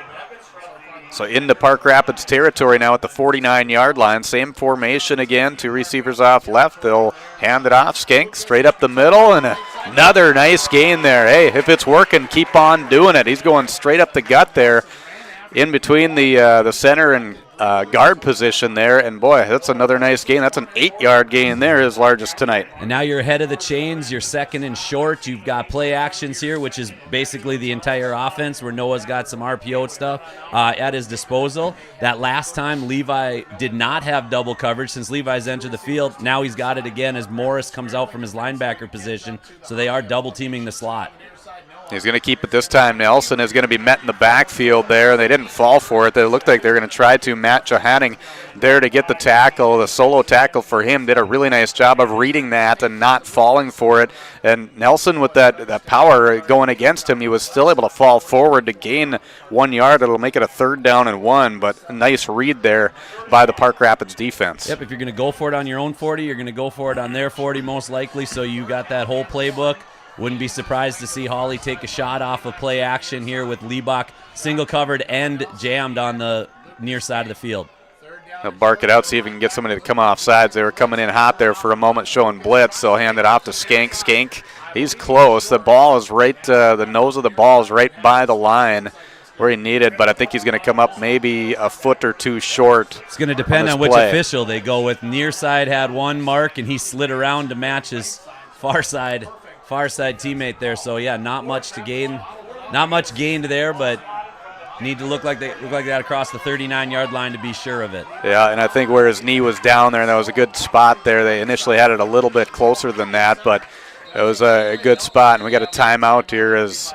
Speaker 5: So into Park Rapids territory now at the 49-yard line. Same formation again. 2 receivers off left. They'll hand it off. Skank straight up the middle, and another nice gain there. Hey, if it's working, keep on doing it. He's going straight up the gut there in between the center and guard position there. And, boy, that's another nice gain. That's an 8-yard gain there, his largest tonight.
Speaker 16: And now you're ahead of the chains. You're 2nd and short. You've got play actions here, which is basically the entire offense where Noah's got some RPO stuff at his disposal. That last time Levi did not have double coverage since Levi's entered the field. Now he's got it again as Morris comes out from his linebacker position. So they are double teaming the slot.
Speaker 5: He's going to keep it this time. Nelson is going to be met in the backfield there. They didn't fall for it. It looked like they were going to try to. Matt Johanning there to get the tackle. The solo tackle for him did a really nice job of reading that and not falling for it. And Nelson, with that power going against him, he was still able to fall forward to gain 1 yard. It'll make it a 3rd down and 1, but a nice read there by the Park Rapids defense.
Speaker 16: Yep, if you're going to go for it on your own 40, you're going to go for it on their 40 most likely, so you got that whole playbook. Wouldn't be surprised to see Hawley take a shot off of play action here with Liebach single covered and jammed on the near side of the field.
Speaker 5: They'll bark it out, see if he can get somebody to come off sides. They were coming in hot there for a moment, showing blitz. They'll hand it off to Skank. Skank, he's close. The ball is right, the nose of the ball is right by the line where he needed, but I think he's going to come up maybe a foot or 2 short.
Speaker 16: It's going to depend on which official they go with. Near side had one mark, and he slid around to match his far side teammate there. So yeah, not much gained there, but need to look like that across the 39-yard line to be sure of it.
Speaker 5: Yeah, and I think where his knee was down there, and that was a good spot there. They initially had it a little bit closer than that, but it was a good spot. And we got a timeout here as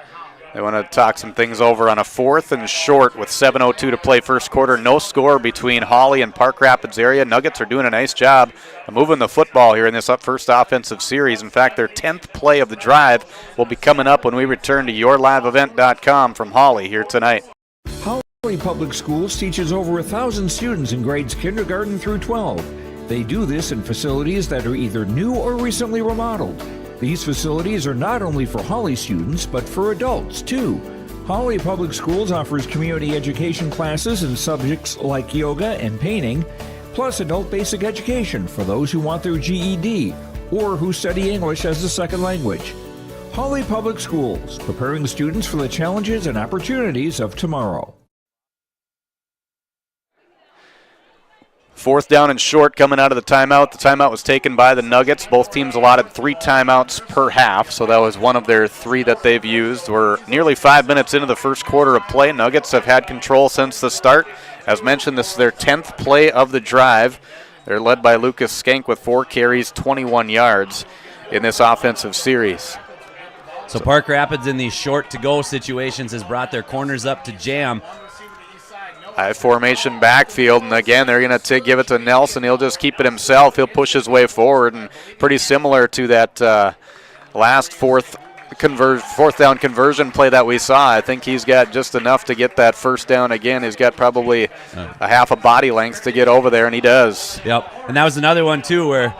Speaker 5: they want to talk some things over on a 4th and short with 7:02 to play first quarter. No score between Hawley and Park Rapids area. Nuggets are doing a nice job of moving the football here in this first offensive series. In fact, their 10th play of the drive will be coming up when we return to yourliveevent.com from Hawley here tonight.
Speaker 6: Hawley Public Schools teaches over 1,000 students in grades kindergarten through 12. They do this in facilities that are either new or recently remodeled. These facilities are not only for Hawley students, but for adults, too. Hawley Public Schools offers community education classes in subjects like yoga and painting, plus adult basic education for those who want their GED or who study English as a second language. Hawley Public Schools, preparing students for the challenges and opportunities of tomorrow.
Speaker 5: 4th down and short coming out of the timeout. The timeout was taken by the Nuggets. Both teams allotted 3 timeouts per half, so that was one of their 3 that they've used. We're nearly 5 minutes into the first quarter of play. Nuggets have had control since the start. As mentioned, this is their 10th play of the drive. They're led by Lucas Skank with 4 carries, 21 yards in this offensive series.
Speaker 16: So Park Rapids in these short-to-go situations has brought their corners up to jam.
Speaker 5: High formation backfield, and again, they're going to give it to Nelson. He'll just keep it himself. He'll push his way forward, and pretty similar to that last fourth down conversion play that we saw. I think he's got just enough to get that first down again. He's got probably a half a body length to get over there, and he does.
Speaker 16: Yep, and that was another one, too, where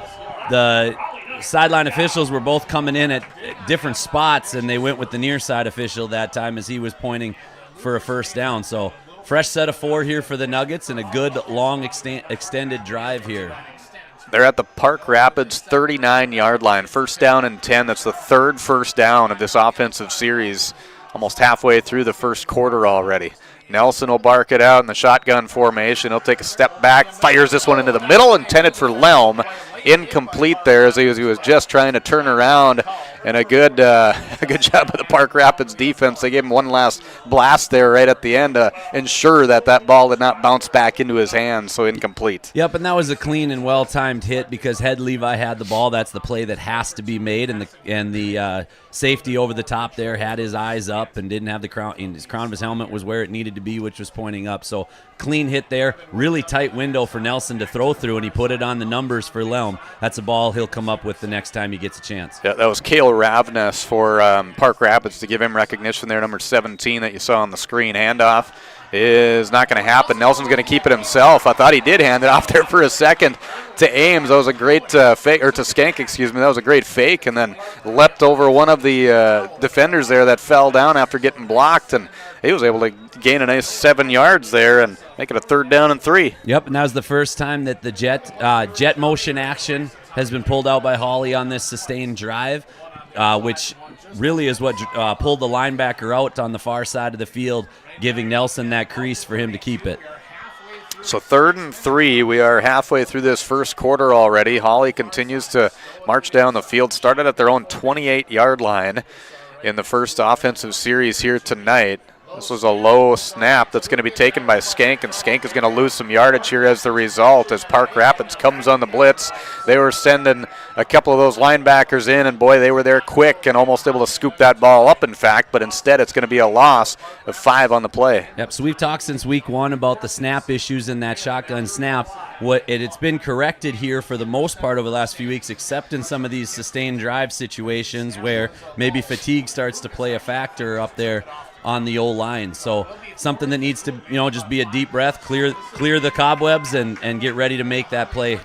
Speaker 16: the sideline officials were both coming in at different spots, and they went with the near side official that time as he was pointing for a first down. So fresh set of 4 here for the Nuggets and a good long extended drive here.
Speaker 5: They're at the Park Rapids 39-yard line. First down and 10. That's the 3rd first down of this offensive series, almost halfway through the first quarter already. Nelson will bark it out in the shotgun formation. He'll take a step back, fires this one into the middle, intended for Lelm. Incomplete there as he was just trying to turn around, and a good job of the Park Rapids defense. They gave him one last blast there right at the end to ensure that ball did not bounce back into his hands, so incomplete.
Speaker 16: Yep, and that was a clean and well-timed hit because Head Levi had the ball. That's the play that has to be made, and the safety over the top there had his eyes up and didn't have the crown. His crown of his helmet was where it needed to be, which was pointing up. So clean hit there, really tight window for Nelson to throw through, and he put it on the numbers for Lelm. That's a ball he'll come up with the next time he gets a chance.
Speaker 5: Yeah, that was Cale Ravness for Park Rapids to give him recognition there, number 17 that you saw on the screen. Handoff is not going to happen. Nelson's going to keep it himself. I thought he did hand it off there for a second to Ames. That was a great fake, or to Skank, excuse me. That was a great fake, and then leapt over one of the defenders there that fell down after getting blocked, and he was able to gain a nice 7 yards there and make it a 3rd down and 3.
Speaker 16: Yep, and that was the first time that the jet motion action has been pulled out by Hawley on this sustained drive, which really is what pulled the linebacker out on the far side of the field, giving Nelson that crease for him to keep it.
Speaker 5: So 3rd and 3. We are halfway through this first quarter already. Hawley continues to march down the field. Started at their own 28-yard line in the first offensive series here tonight. This was a low snap that's going to be taken by Skank, and Skank is going to lose some yardage here as the result as Park Rapids comes on the blitz. They were sending a couple of those linebackers in, and boy, they were there quick and almost able to scoop that ball up, in fact, but instead it's going to be a loss of 5 on the play.
Speaker 16: Yep, so we've talked since week 1 about the snap issues in that shotgun snap. It's been corrected here for the most part over the last few weeks, except in some of these sustained drive situations where maybe fatigue starts to play a factor up there on the O-line. So something that needs to, just be a deep breath, clear the cobwebs, and get ready to make that play.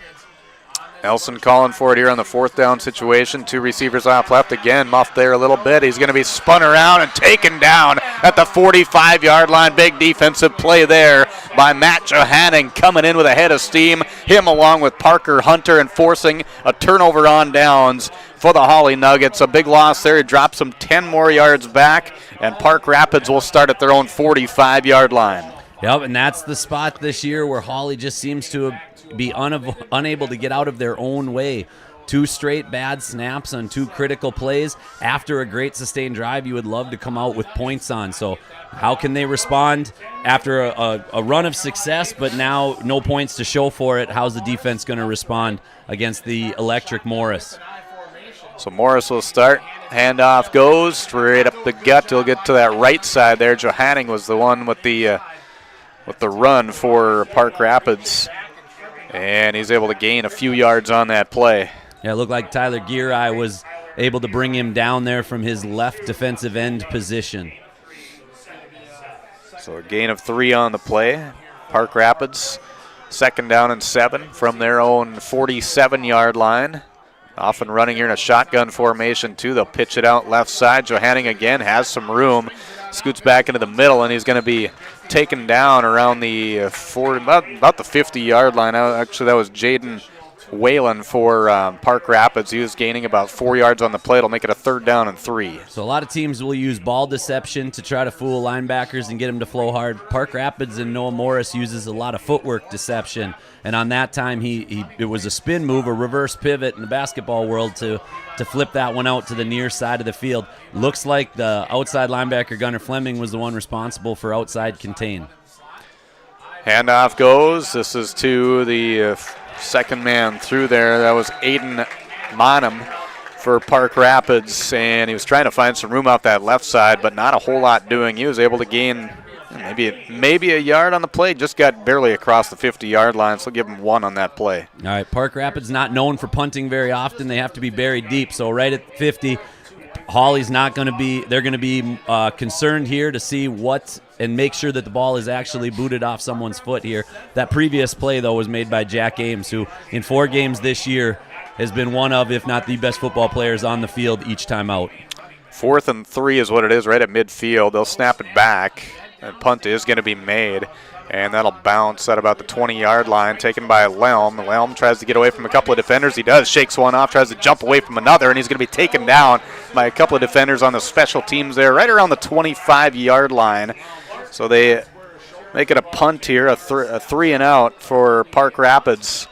Speaker 5: Nelson calling for it here on the 4th down situation. 2 receivers off left. Again, muffed there a little bit. He's going to be spun around and taken down at the 45-yard line. Big defensive play there by Matt Johanning, coming in with a head of steam. Him along with Parker Hunter, enforcing a turnover on downs for the Hawley Nuggets. A big loss there. He drops them 10 more yards back, and Park Rapids will start at their own 45-yard line.
Speaker 16: Yep, and that's the spot this year where Hawley just seems to be unable to get out of their own way. 2 straight bad snaps on 2 critical plays. After a great sustained drive, you would love to come out with points on. So how can they respond after a run of success, but now no points to show for it? How's the defense going to respond against the electric Morris?
Speaker 5: So Morris will start. Handoff goes straight up the gut. He'll get to that right side there. Johanning was the one with the run for Park Rapids, and he's able to gain a few yards on that play.
Speaker 16: Yeah, it looked like Tyler Girai was able to bring him down there from his left defensive end position.
Speaker 5: So a gain of 3 on the play. Park Rapids, 2nd down and 7 from their own 47-yard line. Off and running here in a shotgun formation, too. They'll pitch it out left side. Johanning again has some room. Scoots back into the middle, and he's going to be taken down around the about the 50-yard line. Actually, that was Jaden Whalen for Park Rapids. He was gaining about 4 yards on the play. It'll make it a 3rd down and 3.
Speaker 16: So a lot of teams will use ball deception to try to fool linebackers and get them to flow hard. Park Rapids and Noah Morris uses a lot of footwork deception. And on that time, it was a spin move, a reverse pivot in the basketball world to flip that one out to the near side of the field. Looks like the outside linebacker, Gunnar Fleming, was the one responsible for outside contain.
Speaker 5: Handoff goes. This is to the second man through there. That was Aiden Monham for Park Rapids, and he was trying to find some room off that left side, but not a whole lot doing. He was able to gain maybe a yard on the play. Just got barely across the 50-yard line, so give him 1 on that play. All
Speaker 16: right, Park Rapids not known for punting very often. They have to be buried deep, so right at 50, Hawley's not going to be – they're going to be concerned here to see what – and make sure that the ball is actually booted off someone's foot here. That previous play, though, was made by Jack Ames, who in 4 games this year has been one of, if not the best football players on the field each time out.
Speaker 5: 4th and 3 is what it is right at midfield. They'll snap it back, and punt is going to be made, and that'll bounce at about the 20-yard line, taken by Lelm. Lelm tries to get away from a couple of defenders. He does, shakes one off, tries to jump away from another, and he's going to be taken down by a couple of defenders on the special teams there, right around the 25-yard line. So they make it a punt here, a 3-and-out for Park Rapids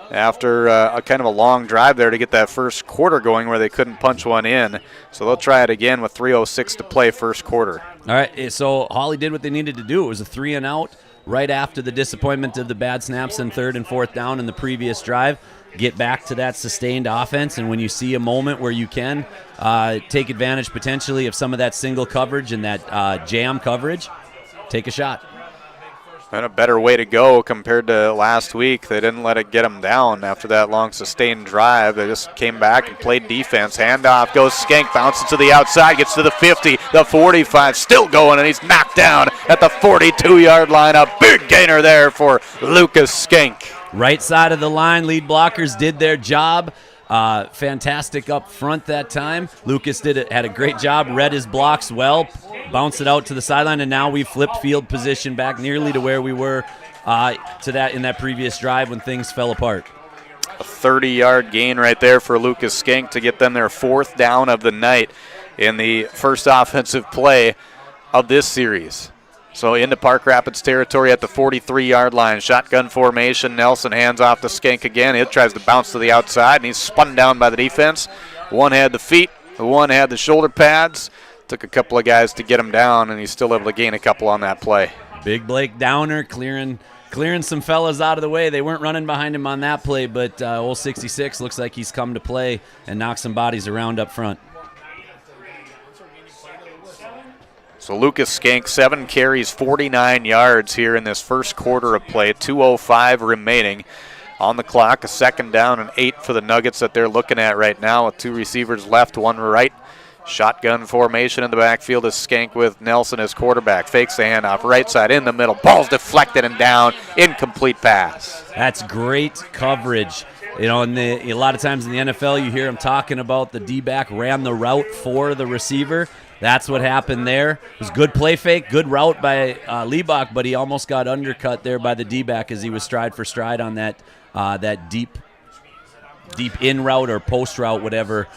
Speaker 5: after a kind of a long drive there to get that first quarter going where they couldn't punch one in. So they'll try it again with 3:06 to play first quarter.
Speaker 16: All right, so Hawley did what they needed to do. It was a 3-and-out right after the disappointment of the bad snaps in 3rd and 4th down in the previous drive. Get back to that sustained offense, and when you see a moment where you can take advantage potentially of some of that single coverage and that jam coverage, take a shot.
Speaker 5: And a better way to go compared to last week. They didn't let it get them down after that long sustained drive. They just came back and played defense. Handoff goes Skank, bounces to the outside, gets to the 50, the 45, still going, and he's knocked down at the 42-yard line. A big gainer there for Lucas Skank.
Speaker 16: Right side of the line, lead blockers did their job. Fantastic up front that time. Lucas had a great job, read his blocks well, bounced it out to the sideline, and now we flipped field position back nearly to where we were in that previous drive when things fell apart.
Speaker 5: A 30-yard gain right there for Lucas Skank to get them their 4th down of the night in the first offensive play of this series. So into Park Rapids territory at the 43-yard line. Shotgun formation. Nelson hands off to Skank again. It tries to bounce to the outside, and he's spun down by the defense. One had the feet. The one had the shoulder pads. Took a couple of guys to get him down, and he's still able to gain a couple on that play.
Speaker 16: Big Blake Downer clearing some fellas out of the way. They weren't running behind him on that play, but old 66 looks like he's come to play and knock some bodies around up front.
Speaker 5: So Lucas Skank, 7 carries, 49 yards here in this first quarter of play. 2:05 remaining on the clock. A 2nd down and 8 for the Nuggets that they're looking at right now with 2 receivers left, 1 right. Shotgun formation in the backfield is Skank with Nelson as quarterback. Fakes the handoff, right side in the middle. Ball's deflected and down. Incomplete pass.
Speaker 16: That's great coverage. You know, a lot of times in the NFL you hear them talking about the D-back ran the route for the receiver. That's what happened there. It was good play fake, good route by Liebach, but he almost got undercut there by the D-back as he was stride for stride on that deep in route or post route, whatever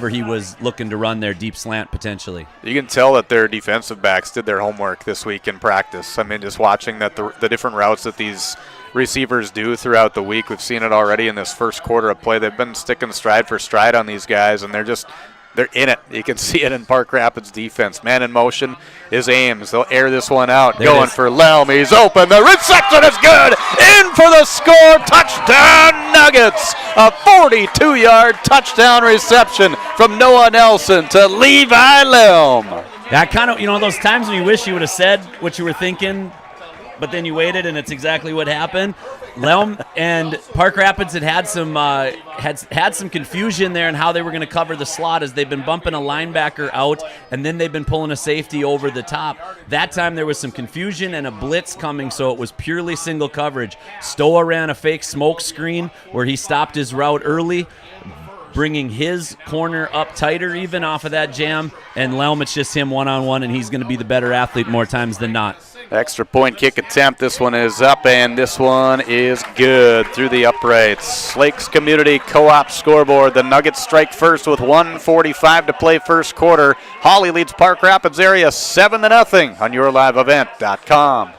Speaker 16: he was looking to run there, deep slant potentially.
Speaker 5: You can tell that their defensive backs did their homework this week in practice. I mean, just watching that the different routes that these receivers do throughout the week. We've seen it already in this first quarter of play. They've been sticking stride for stride on these guys, and they're in it. You can see it in Park Rapids defense. Man in motion is Ames. They'll air this one out. Going for Lelm. He's open. The reception is good. In for the score. Touchdown Nuggets. A 42-yard touchdown reception from Noah Nelson to Levi Lelm.
Speaker 16: That kind of, those times when you wish you would have said what you were thinking, but then you waited, and it's exactly what happened. Lelm and Park Rapids had some confusion there in how they were going to cover the slot as they've been bumping a linebacker out, and then they've been pulling a safety over the top. That time there was some confusion and a blitz coming, so it was purely single coverage. Stoa ran a fake smoke screen where he stopped his route early, bringing his corner up tighter even off of that jam, and Lelm, it's just him one-on-one, and he's going to be the better athlete more times than not.
Speaker 5: Extra point kick attempt. This one is up, and this one is good through the uprights. Lakes Community Co-op scoreboard. The Nuggets strike first with 1:45 to play first quarter. Hawley leads Park Rapids area 7-0 on YourLiveEvent.com.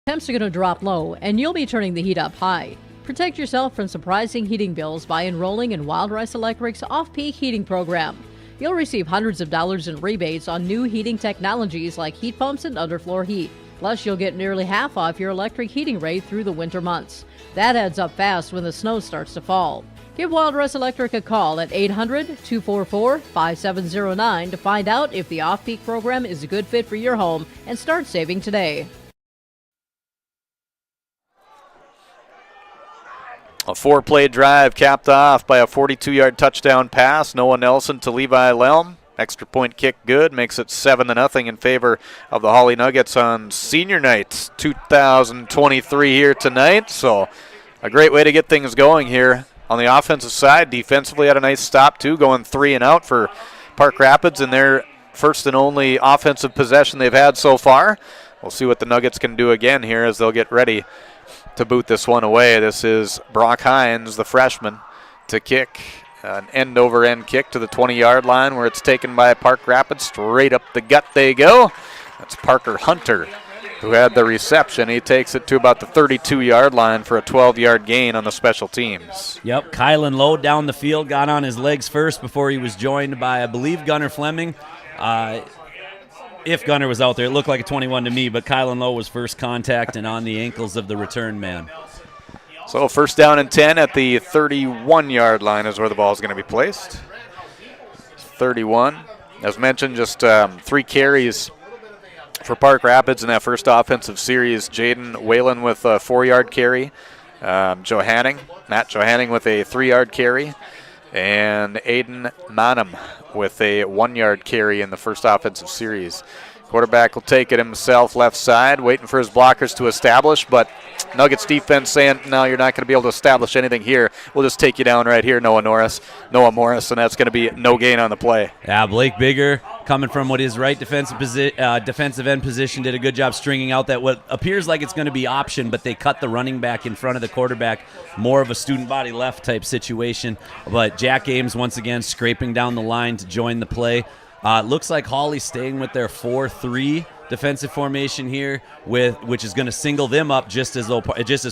Speaker 7: Temps are going to drop low, and you'll be turning the heat up high. Protect yourself from surprising heating bills by enrolling in Wild Rice Electric's off-peak heating program. You'll receive hundreds of dollars in rebates on new heating technologies like heat pumps and underfloor heat. Plus, you'll get nearly half off your electric heating rate through the winter months. That adds up fast when the snow starts to fall. Give Wild Rice Electric a call at 800-244-5709 to find out if the off-peak program is a good fit for your home and start saving today.
Speaker 5: A 4-play drive capped off by a 42-yard touchdown pass. Noah Nelson to Levi Lelm. Extra point kick good, makes it 7-0 in favor of the Hawley Nuggets on senior night 2023 here tonight. So a great way to get things going here on the offensive side. Defensively had a nice stop too, going 3 and out for Park Rapids in their first and only offensive possession they've had so far. We'll see what the Nuggets can do again here as they'll get ready to boot this one away. This is Brock Hines, the freshman, to kick. An end-over-end kick to the 20-yard line where it's taken by Park Rapids. Straight up the gut they go. That's Parker Hunter who had the reception. He takes it to about the 32-yard line for a 12-yard gain on the special teams.
Speaker 16: Yep, Kylan Lowe down the field, got on his legs first before he was joined by, I believe, Gunnar Fleming. If Gunnar was out there, it looked like a 21 to me, but Kylan Lowe was first contact and on the ankles of the return man.
Speaker 5: So first down and 10 at the 31-yard line is where the ball is going to be placed. 31. As mentioned, just 3 carries for Park Rapids in that first offensive series. Jaden Whalen with a 4-yard carry. Matt Johanning with a 3-yard carry. And Aiden Manham with a 1-yard carry in the first offensive series. Quarterback will take it himself left side, waiting for his blockers to establish, but Nuggets defense saying, no, you're not going to be able to establish anything here. We'll just take you down right here, Noah Morris, and that's going to be no gain on the play.
Speaker 16: Yeah, Blake Bigger coming from what his right defensive end position did a good job stringing out that what appears like it's going to be option, but they cut the running back in front of the quarterback, more of a student body left type situation. But Jack Ames once again scraping down the line to join the play. Looks like Hawley staying with their 4-3 defensive formation here, which is going to single them up just as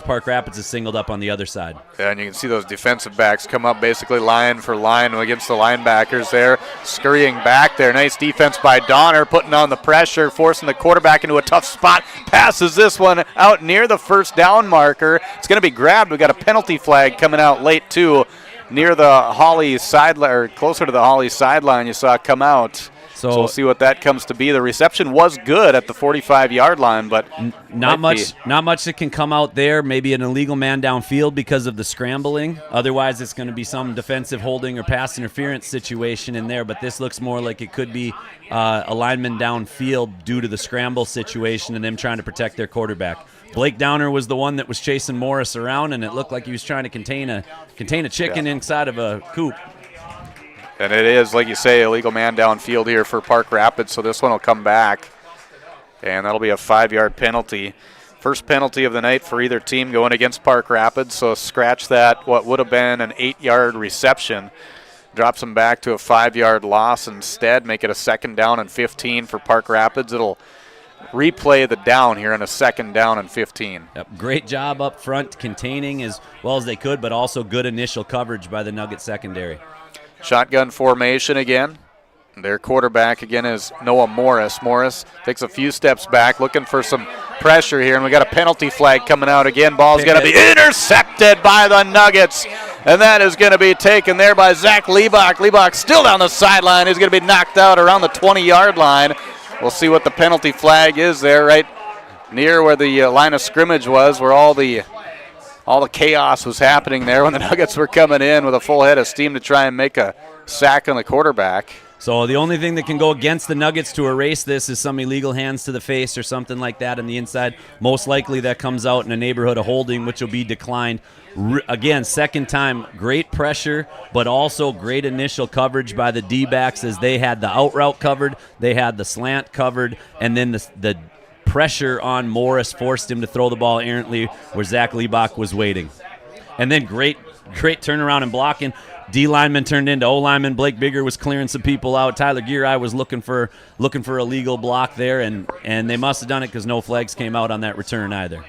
Speaker 16: Park Rapids is singled up on the other side.
Speaker 5: Yeah, and you can see those defensive backs come up basically line for line against the linebackers there, scurrying back there. Nice defense by Donner, putting on the pressure, forcing the quarterback into a tough spot. Passes this one out near the first down marker. It's going to be grabbed. We got a penalty flag coming out late too. Near the Hawley sideline, or closer to the Hawley sideline, you saw it come out. So we'll see what that comes to be. The reception was good at the 45-yard line, but
Speaker 16: not much that can come out there. Maybe an illegal man downfield because of the scrambling. Otherwise, it's going to be some defensive holding or pass interference situation in there. But this looks more like it could be a lineman downfield due to the scramble situation and them trying to protect their quarterback. Blake Downer was the one that was chasing Morris around, and it looked like he was trying to contain a chicken inside of a coop.
Speaker 5: And it is, like you say, illegal man downfield here for Park Rapids, so this one will come back. And that'll be a 5-yard penalty. First penalty of the night for either team going against Park Rapids, so scratch that, what would have been an 8-yard reception. Drops them back to a 5-yard loss instead, make it a 2nd down and 15 for Park Rapids. It'll replay the down here on a 2nd down and 15.
Speaker 16: Yep, great job up front containing as well as they could, but also good initial coverage by the Nugget secondary.
Speaker 5: Shotgun formation again. Their quarterback again is Noah Morris. Morris takes a few steps back, looking for some pressure here, and we got a penalty flag coming out again. Ball's going to be intercepted by the Nuggets, and that is going to be taken there by Zach Liebach. Liebach still down the sideline. He's going to be knocked out around the 20-yard line. We'll see what the penalty flag is there, right near where the line of scrimmage was, where all the chaos was happening there when the Nuggets were coming in with a full head of steam to try and make a sack on the quarterback.
Speaker 16: So the only thing that can go against the Nuggets to erase this is some illegal hands to the face or something like that on the inside. Most likely that comes out in a neighborhood of holding, which will be declined. Again, second time, great pressure, but also great initial coverage by the D-backs as they had the out route covered, they had the slant covered, and then the pressure on Morris forced him to throw the ball errantly where Zach Liebach was waiting. And then great turnaround and blocking. D lineman turned into O lineman. Blake Bigger was clearing some people out. Tyler Geary was looking for a legal block there, and they must have done it because no flags came out on that return either.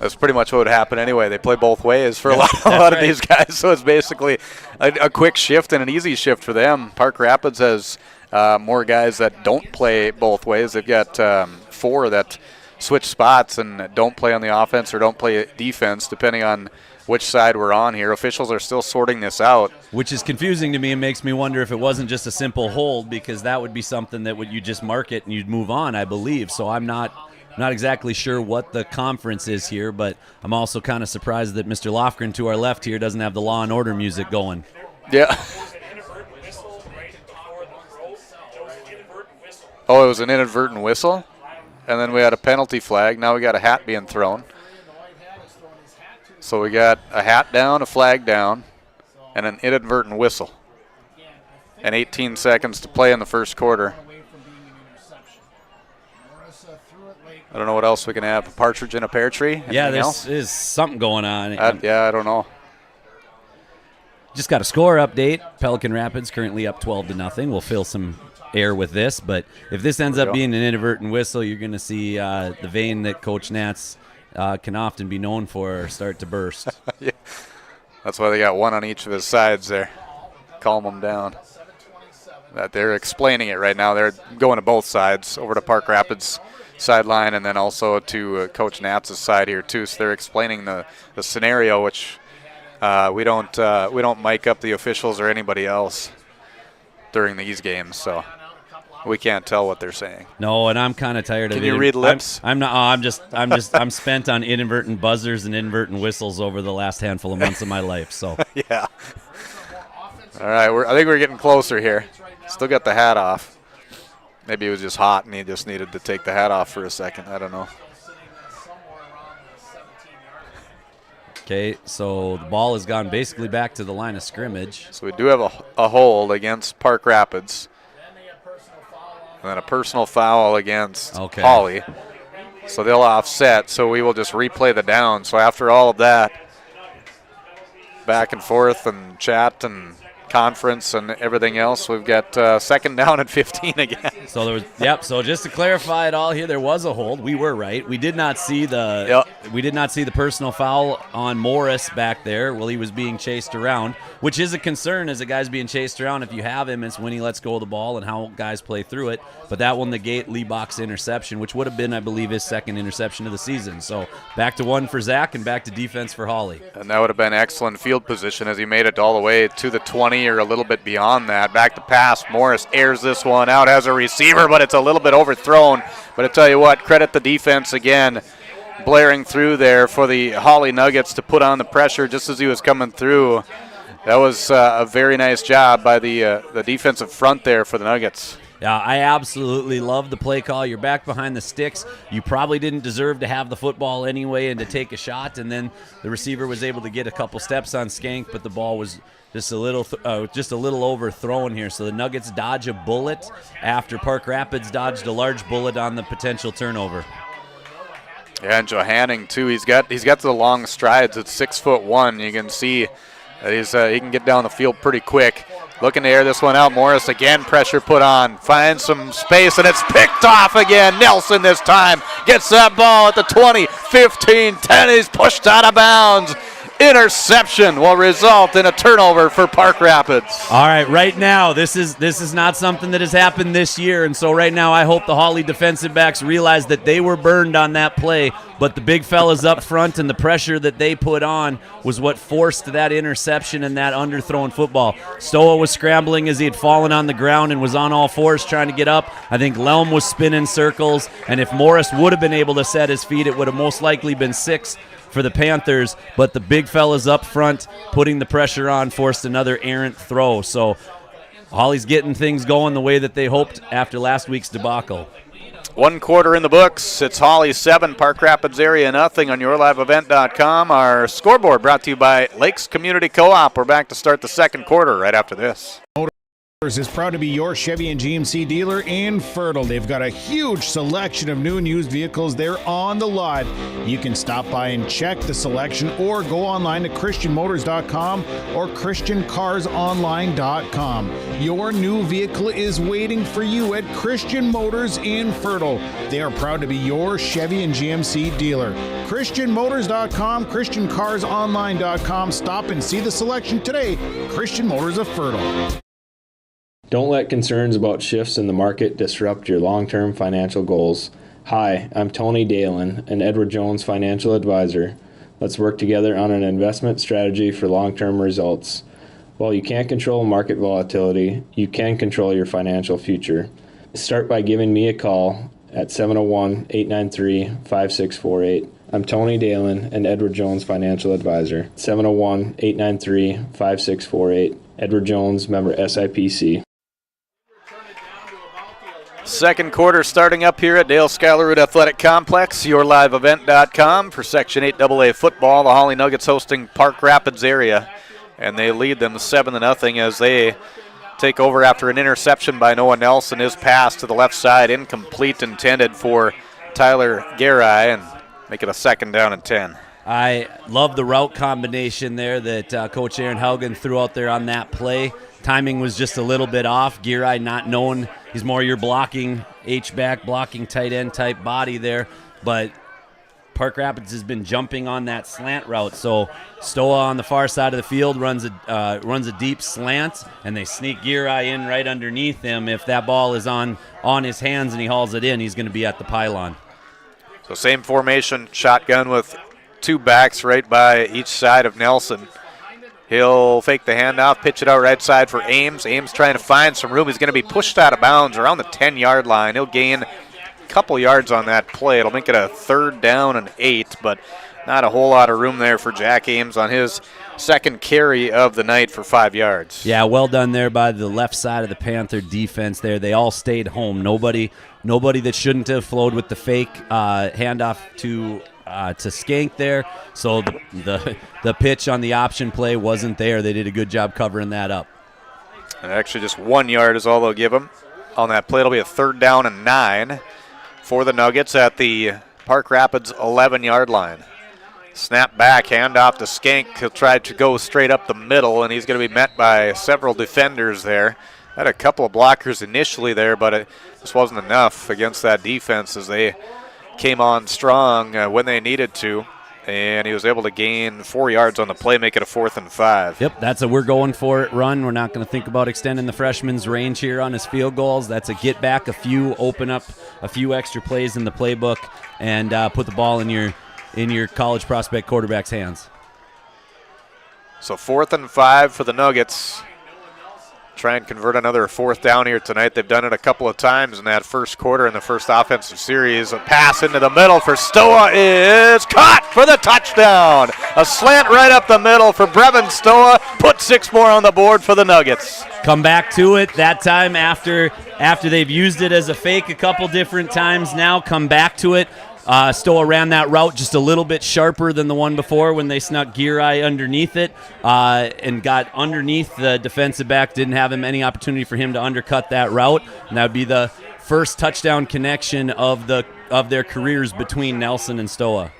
Speaker 5: That's pretty much what would happen anyway. They play both ways for a lot of these guys, so it's basically a quick shift and an easy shift for them. Park Rapids has more guys that don't play both ways. They've got 4 that switch spots and don't play on the offense or don't play defense, depending on which side we're on here. Officials are still sorting this out.
Speaker 16: Which is confusing to me and makes me wonder if it wasn't just a simple hold, because that would be something that you just mark it and you'd move on, I believe. So I'm not exactly sure what the conference is here, but I'm also kind of surprised that Mr. Lofgren to our left here doesn't have the Law and Order music going.
Speaker 5: Yeah. Oh, it was an inadvertent whistle? And then we had a penalty flag. Now we got a hat being thrown. So we got a hat down, a flag down, and an inadvertent whistle. And 18 seconds to play in the first quarter. I don't know what else we can have. A partridge in a pear tree? Anything
Speaker 16: this is something going on.
Speaker 5: I don't know.
Speaker 16: Just got a score update. Pelican Rapids currently up 12-0. We'll fill some air with this, but if this ends up being an inadvertent whistle, you're going to see the vein that Coach Nats can often be known for start to burst.
Speaker 5: Yeah. That's why they got one on each of his sides there. Calm them down. That they're explaining it right now. They're going to both sides, over to Park Rapids sideline and then also to Coach Nats' side here too. So they're explaining the scenario, which we don't mic up the officials or anybody else during these games, so we can't tell what they're saying.
Speaker 16: No, and I'm kind of tired of it.
Speaker 5: Can you read lips?
Speaker 16: I'm spent on inadvertent buzzers and inadvertent whistles over the last handful of months of my life. So
Speaker 5: yeah. All right, I think we're getting closer here. Still got the hat off. Maybe it was just hot and he just needed to take the hat off for a second. I don't know.
Speaker 16: Okay, so the ball has gone basically back to the line of scrimmage.
Speaker 5: So we do have a hold against Park Rapids. And then a personal foul against Hawley. So they'll offset, so we will just replay the down. So after all of that, back and forth and chat and conference and everything else, we've got second down at 15 again.
Speaker 16: So there was, so just to clarify it all here, there was a hold. We were right. We did not see the personal foul on Morris back there while he was being chased around, which is a concern as a guy's being chased around. If you have him, it's when he lets go of the ball and how guys play through it. But that will negate Liebach's interception, which would have been, I believe, his second interception of the season. So back to 1 for Zach and back to defense for Hawley.
Speaker 5: And that would have been excellent field position as he made it all the way to the 20 or a little bit beyond that. Back to pass. Morris airs this one out as a receiver, but it's a little bit overthrown. But I tell you what, credit the defense again, blaring through there for the Hawley Nuggets to put on the pressure just as he was coming through. That was a very nice job by the defensive front there for the Nuggets.
Speaker 16: Yeah, I absolutely love the play call. You're back behind the sticks. You probably didn't deserve to have the football anyway and to take a shot, and then the receiver was able to get a couple steps on Skank, but the ball was just a little overthrown here. So the Nuggets dodge a bullet after Park Rapids dodged a large bullet on the potential turnover.
Speaker 5: Yeah, and Johanning too. He's got the long strides at 6'1". You can see that he can get down the field pretty quick. Looking to air this one out. Morris again, pressure put on. Finds some space, and it's picked off again. Nelson this time gets that ball at the 20, 15, 10. He's pushed out of bounds. Interception will result in a turnover for Park Rapids.
Speaker 16: All right, right now, this is not something that has happened this year, and so right now I hope the Hawley defensive backs realize that they were burned on that play, but the big fellas up front and the pressure that they put on was what forced that interception and that underthrown football. Stoa was scrambling as he had fallen on the ground and was on all fours trying to get up. I think Lelm was spinning circles, and if Morris would have been able to set his feet, it would have most likely been 6 for the Panthers, but the big fellas up front putting the pressure on forced another errant throw. So Hawley's getting things going the way that they hoped after last week's debacle.
Speaker 5: 1 quarter in the books. It's Hawley 7, Park Rapids area nothing on yourliveevent.com. Our scoreboard brought to you by Lakes Community Co-op. We're back to start the second quarter right after this.
Speaker 1: is proud to be your Chevy and GMC dealer in Fertile. They've got a huge selection of new and used vehicles there on the lot. You can stop by and check the selection or go online to christianmotors.com or christiancarsonline.com. Your new vehicle is waiting for you at Christian Motors in Fertile. They are proud to be your Chevy and GMC dealer. christianmotors.com, christiancarsonline.com. Stop and see the selection today. Christian Motors of Fertile.
Speaker 8: Don't let concerns about shifts in the market disrupt your long-term financial goals. Hi, I'm Tony Dalen, an Edward Jones financial advisor. Let's work together on an investment strategy for long-term results. While you can't control market volatility, you can control your financial future. Start by giving me a call at 701-893-5648. I'm Tony Dalen, an Edward Jones financial advisor. 701-893-5648. Edward Jones, member SIPC.
Speaker 5: Second quarter starting up here at Dale Schuyler Athletic Complex, yourliveevent.com for Section 8 AA football. The Hawley Nuggets hosting Park Rapids area, and they lead them 7-0 as they take over after an interception by Noah Nelson. His pass to the left side, incomplete, intended for Tyler Garai, and make it a 2nd down and 10.
Speaker 16: I love the route combination there that Coach Aaron Haugen threw out there on that play. Timing was just a little bit off. Girai not known. He's more your blocking H-back, blocking tight end type body there. But Park Rapids has been jumping on that slant route. So Stoa on the far side of the field runs a deep slant, and they sneak Girai in right underneath him. If that ball is on his hands and he hauls it in, he's going to be at the pylon.
Speaker 5: So same formation, shotgun with 2 backs right by each side of Nelson. He'll fake the handoff, pitch it out right side for Ames. Ames trying to find some room. He's going to be pushed out of bounds around the 10-yard line. He'll gain a couple yards on that play. It'll make it a 3rd down and 8, but not a whole lot of room there for Jack Ames on his 2nd carry of the night for 5 yards.
Speaker 16: Yeah, well done there by the left side of the Panther defense there. They all stayed home. Nobody that shouldn't have flowed with the fake handoff to Skank there. So the pitch on the option play wasn't there. They did a good job covering that up.
Speaker 5: And actually just 1 yard is all they'll give him on that play. It'll be a 3rd down and 9 for the Nuggets at the Park Rapids 11-yard line. Snap back, handoff to Skank. He'll try to go straight up the middle, and he's going to be met by several defenders there. Had a couple of blockers initially there, but it just wasn't enough against that defense as they came on strong when they needed to, and he was able to gain 4 yards on the play, make it a 4th and 5.
Speaker 16: Yep, that's a we're going for it run. We're not going to think about extending the freshman's range here on his field goals. That's a get back, open up a few extra plays in the playbook, and put the ball in your college prospect quarterback's hands.
Speaker 5: So 4th and 5 for the Nuggets. Try and convert another 4th down here tonight. They've done it a couple of times in that first quarter in the first offensive series. A pass into the middle for Stoa is caught for the touchdown. A slant right up the middle for Brevin Stoa. Put 6 more on the board for the Nuggets.
Speaker 16: Come back to it that time after they've used it as a fake a couple different times now. Come back to it. Stoa ran that route just a little bit sharper than the one before when they snuck Girai underneath it and got underneath the defensive back. Didn't have any opportunity for him to undercut that route. And that would be the first touchdown connection of their careers between Nelson and Stoa.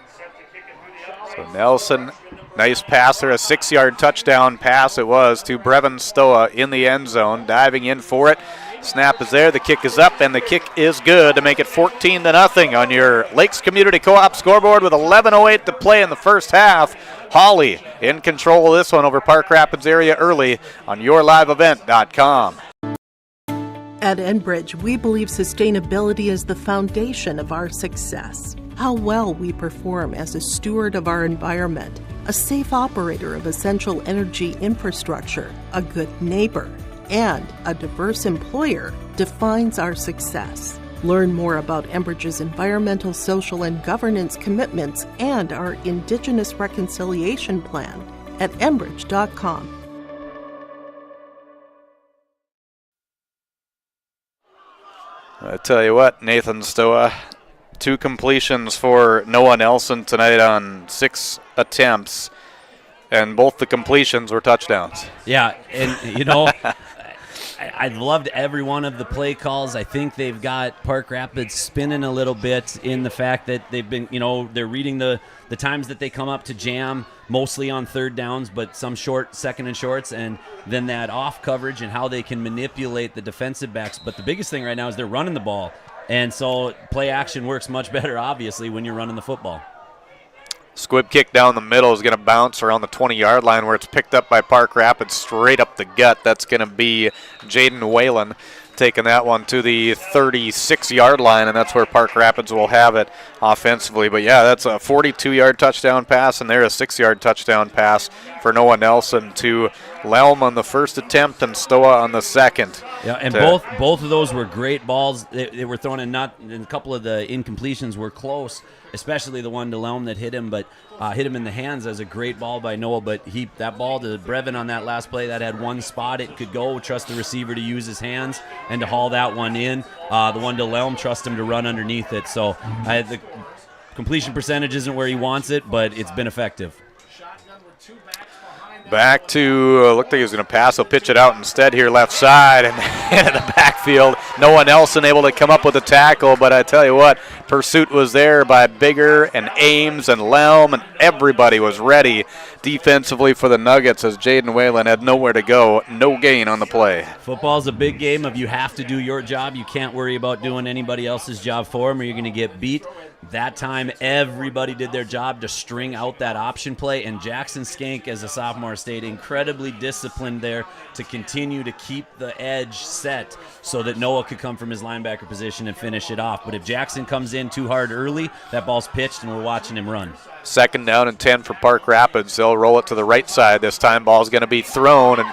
Speaker 5: So Nelson, nice passer, a 6-yard touchdown pass it was to Brevin Stoa in the end zone, diving in for it. Snap is there, the kick is up, and the kick is good to make it 14-0 on your Lakes Community Co-op scoreboard with 11:08 to play in the first half. Hawley in control of this one over Park Rapids area early on yourliveevent.com.
Speaker 11: At Enbridge, we believe sustainability is the foundation of our success. How well we perform as a steward of our environment, a safe operator of essential energy infrastructure, a good neighbor, and a diverse employer defines our success. Learn more about Enbridge's environmental, social, and governance commitments and our Indigenous Reconciliation Plan at enbridge.com.
Speaker 5: I tell you what, Nathan Stoa, 2 completions for Noah Nelson tonight on 6 attempts, and both the completions were touchdowns.
Speaker 16: Yeah, and I loved every one of the play calls. I think they've got Park Rapids spinning a little bit in the fact that they've been, they're reading the times that they come up to jam, mostly on third downs, but some short second and shorts, and then that off coverage and how they can manipulate the defensive backs. But the biggest thing right now is they're running the ball. And so play action works much better, obviously, when you're running the football.
Speaker 5: Squib kick down the middle is going to bounce around the 20-yard line where it's picked up by Park Rapids straight up the gut. That's going to be Jaden Whalen taking that one to the 36-yard line, and that's where Park Rapids will have it offensively. But, yeah, that's a 42-yard touchdown pass, and there a 6-yard touchdown pass for Noah Nelson to Lelm on the first attempt and Stoa on the second.
Speaker 16: Yeah, and both of those were great balls. They were thrown in, and a couple of the incompletions were close, especially the one to Lelm that hit him, but hit him in the hands as a great ball by Noah. But that ball to Brevin on that last play, that had one spot it could go. Trust the receiver to use his hands and to haul that one in. The one to Lelm, trust him to run underneath it. So the completion percentage isn't where he wants it, but it's been effective.
Speaker 5: Back to, looked like he was going to pass. He'll pitch it out instead here left side. And in the backfield, Noah Nelson able to come up with a tackle. But I tell you what, pursuit was there by Bigger and Ames and Lelm. And everybody was ready defensively for the Nuggets as Jaden Whalen had nowhere to go. No gain on the play.
Speaker 16: Football's a big game of you have to do your job. You can't worry about doing anybody else's job for them or you're going to get beat. That time, everybody did their job to string out that option play, and Jackson Skank, as a sophomore, stayed incredibly disciplined there to continue to keep the edge set so that Noah could come from his linebacker position and finish it off. But if Jackson comes in too hard early, that ball's pitched, and we're watching him run.
Speaker 5: 2nd down and 10 for Park Rapids. They'll roll it to the right side this time. Ball's going to be thrown, and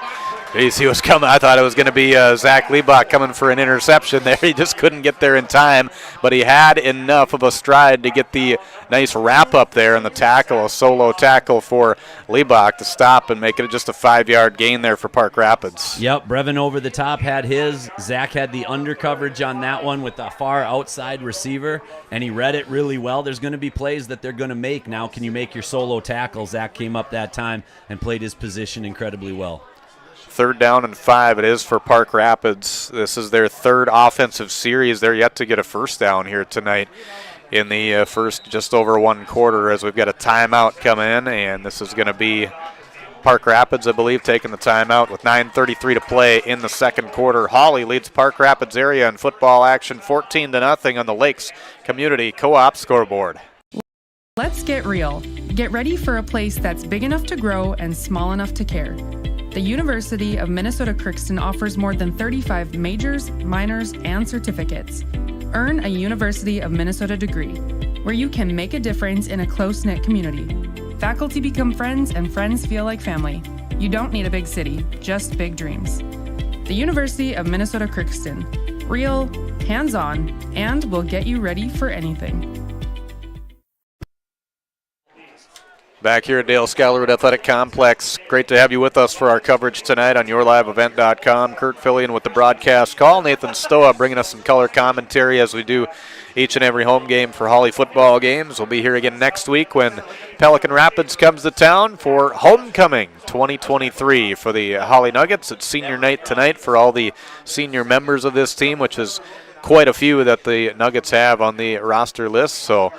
Speaker 5: he was coming. I thought it was going to be Zach Liebach coming for an interception there. He just couldn't get there in time, but he had enough of a stride to get the nice wrap up there in the tackle, a solo tackle for Liebach to stop and make it just a 5-yard gain there for Park Rapids.
Speaker 16: Yep, Brevin over the top had his. Zach had the under coverage on that one with the far outside receiver, and he read it really well. There's going to be plays that they're going to make. Now, can you make your solo tackle? Zach came up that time and played his position incredibly well.
Speaker 5: 3rd down and 5 it is for Park Rapids. This is their 3rd offensive series. They're yet to get a first down here tonight in the first just over 1 quarter as we've got a timeout coming in, and this is going to be Park Rapids, I believe, taking the timeout with 9:33 to play in the 2nd quarter. Hawley leads Park Rapids area in football action 14-0 on the Lakes Community Co-op scoreboard.
Speaker 12: Let's get real. Get ready for a place that's big enough to grow and small enough to care. The University of Minnesota Crookston offers more than 35 majors, minors, and certificates. Earn a University of Minnesota degree, where you can make a difference in a close-knit community. Faculty become friends, and friends feel like family. You don't need a big city, just big dreams. The University of Minnesota Crookston. Real, hands-on, and will get you ready for anything.
Speaker 5: Back here at Dale Scalarwood Athletic Complex. Great to have you with us for our coverage tonight on YourLiveEvent.com. Kurt Fillion with the broadcast call. Nathan Stoa bringing us some color commentary as we do each and every home game for Hawley football games. We'll be here again next week when Pelican Rapids comes to town for Homecoming 2023 for the Hawley Nuggets. It's senior night tonight for all the senior members of this team, which is quite a few that the Nuggets have on the roster list. So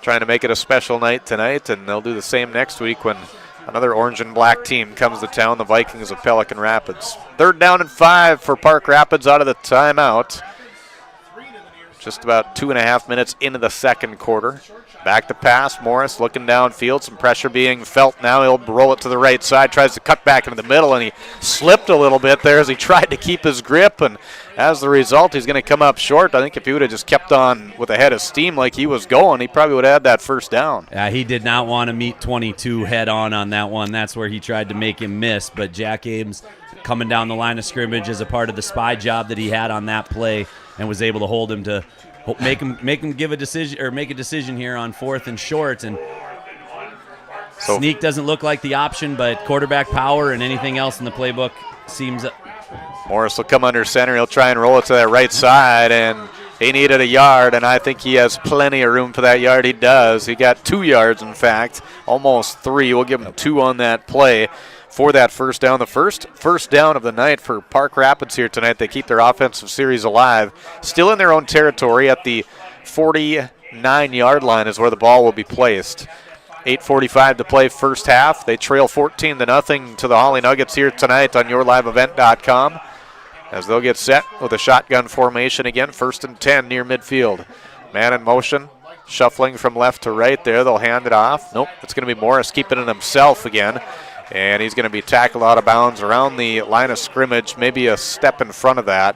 Speaker 5: trying to make it a special night tonight, and they'll do the same next week when another orange and black team comes to town, the Vikings of Pelican Rapids. 3rd down and 5 for Park Rapids out of the timeout. Just about 2.5 minutes into the 2nd quarter. Back to pass, Morris looking downfield, some pressure being felt now. He'll roll it to the right side, tries to cut back into the middle, and he slipped a little bit there as he tried to keep his grip, and as the result, he's going to come up short. I think if he would have just kept on with a head of steam like he was going, he probably would have had that first down.
Speaker 16: Yeah, he did not want to meet 22 head on that one. That's where he tried to make him miss, but Jack Ames coming down the line of scrimmage as a part of the spy job that he had on that play and was able to hold him to make him give a decision or make a decision here on 4th and short. And so sneak doesn't look like the option, but quarterback power and anything else in the playbook seems.
Speaker 5: Morris will come under center. He'll try and roll it to that right side, and he needed a yard, and I think he has plenty of room for that yard. He does. He got 2 yards, in fact, almost 3. We'll give him 2 on that play for that first down. The first down of the night for Park Rapids here tonight. They keep their offensive series alive. Still in their own territory at the 49-yard line is where the ball will be placed. 8:45 to play first half. They trail 14-0 to the Hawley Nuggets here tonight on yourliveevent.com as they'll get set with a shotgun formation again. 1st and 10 near midfield. Man in motion, shuffling from left to right there. They'll hand it off. Nope, it's going to be Morris keeping it himself again. And he's going to be tackled out of bounds around the line of scrimmage, maybe a step in front of that.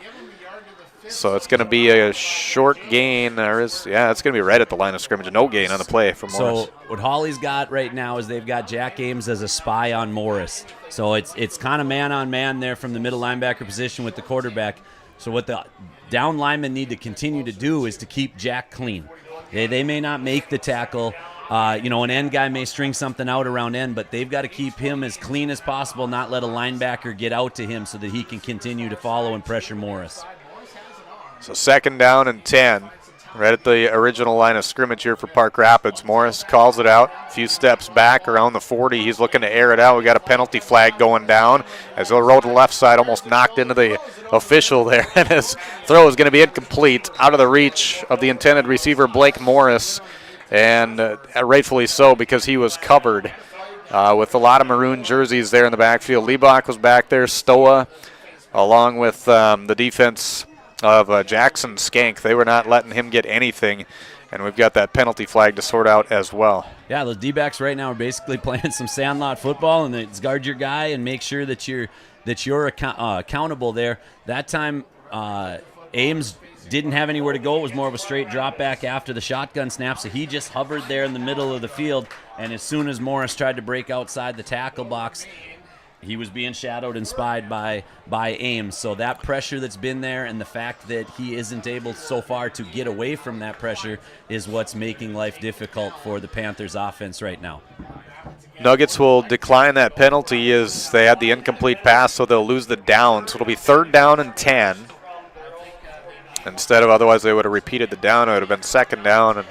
Speaker 5: So it's going to be a short gain. It's going to be right at the line of scrimmage. No gain on the play for Morris.
Speaker 16: So what Hawley's got right now is they've got Jack Ames as a spy on Morris. So it's kind of man-on-man there from the middle linebacker position with the quarterback. So what the down linemen need to continue to do is to keep Jack clean. They may not make the tackle. An end guy may string something out around end, but they've got to keep him as clean as possible, not let a linebacker get out to him so that he can continue to follow and pressure Morris.
Speaker 5: So 2nd down and 10, right at the original line of scrimmage here for Park Rapids. Morris calls it out, a few steps back around the 40. He's looking to air it out. We got a penalty flag going down as he'll roll to the left side, almost knocked into the official there, and his throw is going to be incomplete, out of the reach of the intended receiver, Blake Morris, and rightfully so because he was covered with a lot of maroon jerseys there in the backfield. Liebach was back there, Stoa, along with the defense of Jackson Skank. They were not letting him get anything, and we've got that penalty flag to sort out as well.
Speaker 16: Yeah, those D-backs right now are basically playing some sandlot football, and it's guard your guy and make sure that you're accountable there. That time, Ames didn't have anywhere to go. It was more of a straight drop back after the shotgun snap, so he just hovered there in the middle of the field, and as soon as Morris tried to break outside the tackle box, he was being shadowed and spied by Ames. So that pressure that's been there and the fact that he isn't able so far to get away from that pressure is what's making life difficult for the Panthers offense right now.
Speaker 5: Nuggets will decline that penalty as they had the incomplete pass, so they'll lose the down. So it'll be 3rd down and 10. Instead of, otherwise they would have repeated the down. It would have been 2nd down and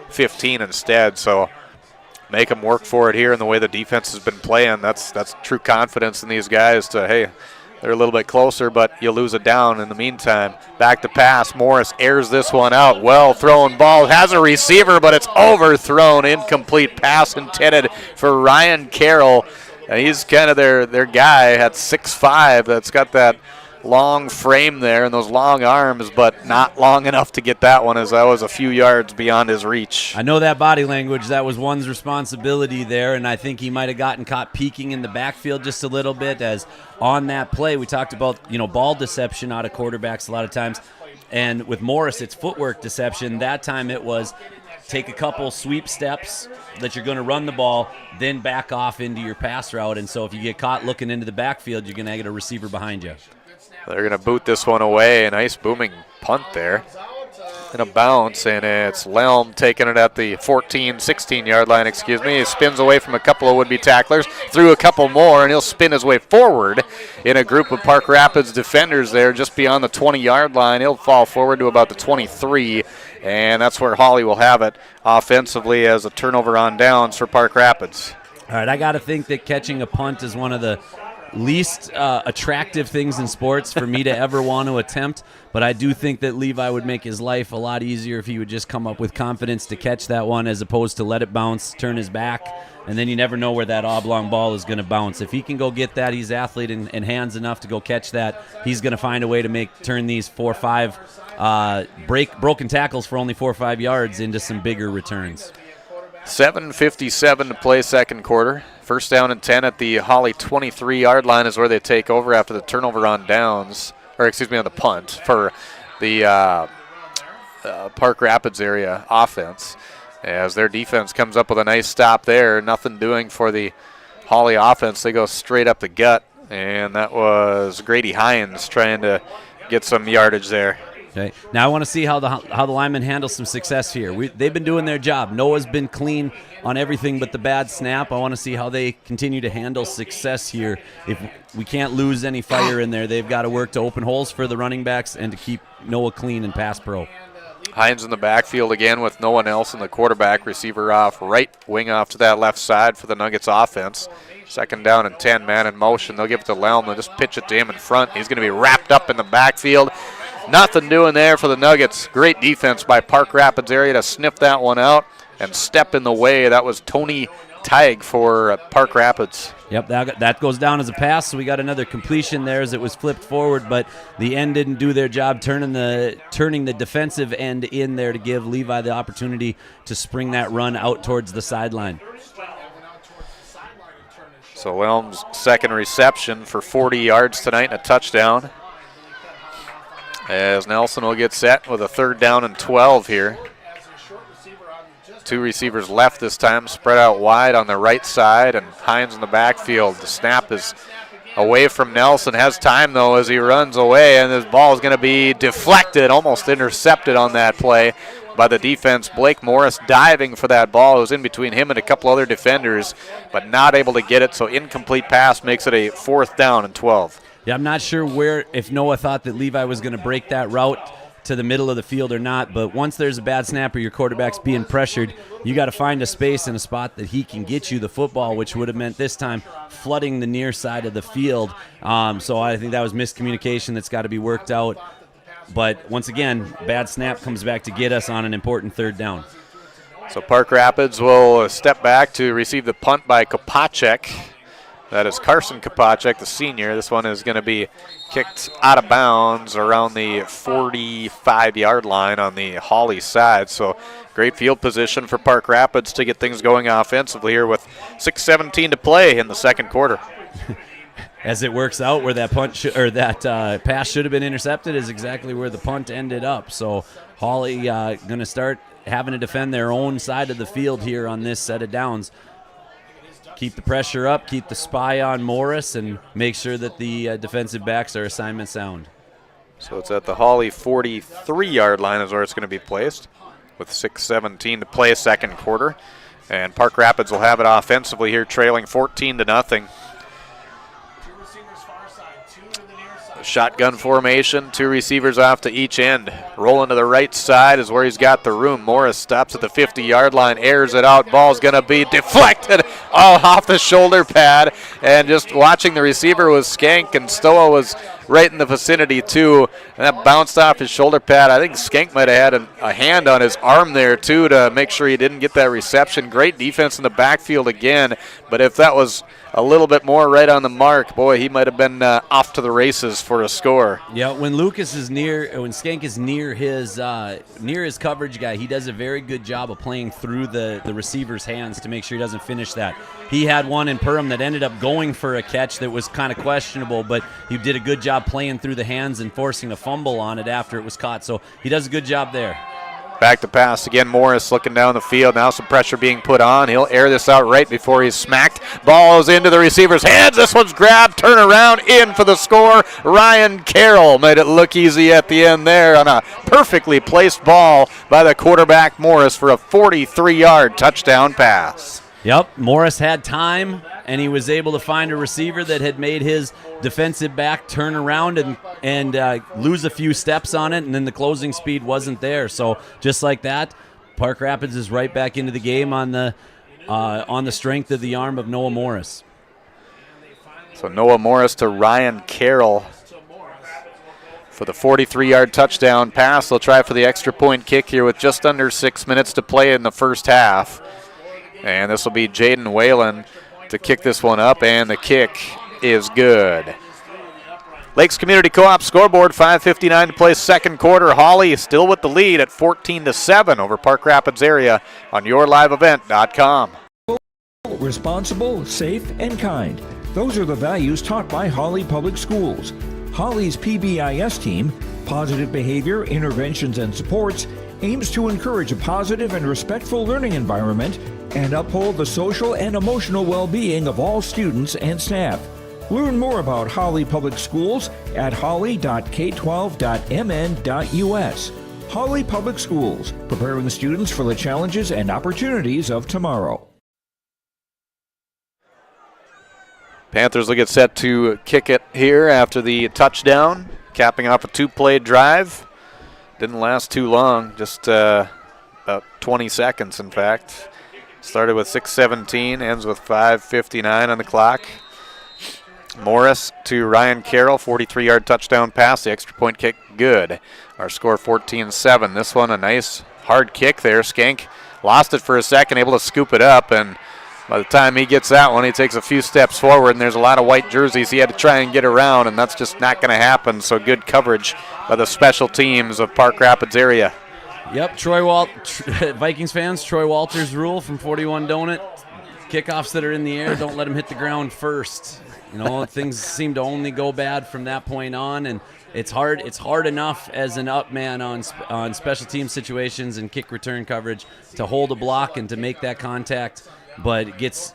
Speaker 5: 15 instead. So make them work for it here in the way the defense has been playing. That's true confidence in these guys to, hey, they're a little bit closer, but you lose a down in the meantime. Back to pass. Morris airs this one out. Well thrown ball. Has a receiver, but it's overthrown. Incomplete pass intended for Ryan Carroll. He's kind of their guy at 6'5", that's got that long frame there and those long arms, but not long enough to get that one, as that was a few yards beyond his reach.
Speaker 16: I know that body language, that was one's responsibility there, and I think he might have gotten caught peeking in the backfield just a little bit, as on that play we talked about, ball deception out of quarterbacks a lot of times, and with Morris it's footwork deception. That time it was take a couple sweep steps that you're going to run the ball, then back off into your pass route, and so if you get caught looking into the backfield, you're going to get a receiver behind you.
Speaker 5: They're going to boot this one away. A nice booming punt there. And a bounce, and it's Lelm taking it at the 16-yard line, He spins away from a couple of would-be tacklers, through a couple more, and he'll spin his way forward in a group of Park Rapids defenders there just beyond the 20-yard line. He'll fall forward to about the 23, and that's where Hawley will have it offensively as a turnover on downs for Park Rapids.
Speaker 16: All right, I got to think that catching a punt is one of the least attractive things in sports for me to ever want to attempt, but I do think that Levi would make his life a lot easier if he would just come up with confidence to catch that one as opposed to let it bounce, turn his back, and then you never know where that oblong ball is going to bounce. If he can go get that, he's athlete and hands enough to go catch that, he's going to find a way to turn these 4 or 5 broken tackles for only 4 or 5 yards into some bigger returns.
Speaker 5: 7:57 to play second quarter. 1st down and 10 at the Hawley 23-yard line is where they take over after the turnover on downs, on the punt for the Park Rapids area offense. As their defense comes up with a nice stop there, nothing doing for the Hawley offense. They go straight up the gut, and that was Grady Hines trying to get some yardage there.
Speaker 16: Okay. Now I want to see how the linemen handle some success here. They've been doing their job. Noah's been clean on everything but the bad snap. I want to see how they continue to handle success here. If we can't lose any fire in there, they've got to work to open holes for the running backs and to keep Noah clean and pass pro.
Speaker 5: Hines in the backfield again with no one else in the quarterback. Receiver off right, wing off to that left side for the Nuggets offense. 2nd down and 10, man in motion. They'll give it to Lelm. They'll just pitch it to him in front. He's going to be wrapped up in the backfield. Nothing doing there for the Nuggets. Great defense by Park Rapids area to sniff that one out and step in the way. That was Tony Teig for Park Rapids.
Speaker 16: Yep, that goes down as a pass, so we got another completion there as it was flipped forward, but the end didn't do their job turning the defensive end in there to give Levi the opportunity to spring that run out towards the sideline.
Speaker 5: So Lelm's 2nd reception for 40 yards tonight and a touchdown. As Nelson will get set with a 3rd down and 12 here. 2 receivers left this time, spread out wide on the right side, and Hines in the backfield. The snap is away from Nelson. Has time, though, as he runs away, and this ball is going to be deflected, almost intercepted on that play by the defense. Blake Morris diving for that ball. It was in between him and a couple other defenders, but not able to get it, so incomplete pass makes it a 4th down and 12.
Speaker 16: Yeah, I'm not sure if Noah thought that Levi was going to break that route to the middle of the field or not, but once there's a bad snap or your quarterback's being pressured, you got to find a space and a spot that he can get you the football, which would have meant this time flooding the near side of the field. So I think that was miscommunication that's got to be worked out. But once again, bad snap comes back to get us on an important 3rd down.
Speaker 5: So Park Rapids will step back to receive the punt by Kopacek. That is Carson Kopacek, the senior. This one is going to be kicked out of bounds around the 45-yard line on the Hawley side. So great field position for Park Rapids to get things going offensively here with 6:17 to play in the 2nd quarter.
Speaker 16: As it works out, where that pass should have been intercepted is exactly where the punt ended up. So Hawley going to start having to defend their own side of the field here on this set of downs. Keep the pressure up, keep the spy on Morris, and make sure that the defensive backs are assignment sound.
Speaker 5: So it's at the Hawley 43-yard line is where it's going to be placed with 6:17 to play 2nd quarter. And Park Rapids will have it offensively here, trailing 14-0. Shotgun formation, 2 receivers off to each end. Rolling to the right side is where he's got the room. Morris stops at the 50-yard line, airs it out. Ball's going to be deflected off the shoulder pad. And just watching the receiver was Skank, and Stoa was right in the vicinity too. And that bounced off his shoulder pad. I think Skank might have had a hand on his arm there too to make sure he didn't get that reception. Great defense in the backfield again. But if that was a little bit more right on the mark, boy, he might have been off to the races for a score.
Speaker 16: Yeah, when Skank is near his coverage guy, he does a very good job of playing through the receiver's hands to make sure he doesn't finish that. He had one in Perham that ended up going for a catch that was kind of questionable, but he did a good job playing through the hands and forcing a fumble on it after it was caught. So he does a good job there.
Speaker 5: Back to pass again. Morris looking down the field. Now some pressure being put on. He'll air this out right before he's smacked. Ball's into the receiver's hands. This one's grabbed. Turn around. In for the score. Ryan Carroll made it look easy at the end there on a perfectly placed ball by the quarterback Morris for a 43-yard touchdown pass.
Speaker 16: Yep, Morris had time, and he was able to find a receiver that had made his defensive back turn around and lose a few steps on it, and then the closing speed wasn't there. So just like that, Park Rapids is right back into the game on the strength of the arm of Noah Morris.
Speaker 5: So Noah Morris to Ryan Carroll for the 43-yard touchdown pass. They'll try for the extra point kick here with just under 6 minutes to play in the first half. And this will be Jaden Whalen to kick this one up, and the kick is good. Lakes Community Co-op scoreboard, 5:59 to play 2nd quarter. Hawley still with the lead at 14-7 over Park Rapids area on yourliveevent.com.
Speaker 6: Responsible, safe, and kind. Those are the values taught by Hawley Public Schools. Hawley's PBIS team, Positive Behavior, Interventions, and Supports, aims to encourage a positive and respectful learning environment and uphold the social and emotional well-being of all students and staff. Learn more about Hawley Public Schools at hawley.k12.mn.us. Hawley Public Schools, preparing students for the challenges and opportunities of tomorrow.
Speaker 5: Panthers will get set to kick it here after the touchdown, capping off a 2-play drive. Didn't last too long, just about 20 seconds, in fact. Started with 6:17, ends with 5:59 on the clock. Morris to Ryan Carroll, 43-yard touchdown pass. The extra point kick, good. Our score 14-7. This one, a nice hard kick there. Skank lost it for a second, able to scoop it up, and by the time he gets that one, he takes a few steps forward, and there's a lot of white jerseys he had to try and get around, and that's just not going to happen. So good coverage by the special teams of Park Rapids area.
Speaker 16: Yep, Vikings fans, Troy Walters' rule from 41 Donut. Kickoffs that are in the air, don't let them hit the ground first. You know, things seem to only go bad from that point on, and it's hard enough as an up man on special team situations and kick return coverage to hold a block and to make that contact, but it gets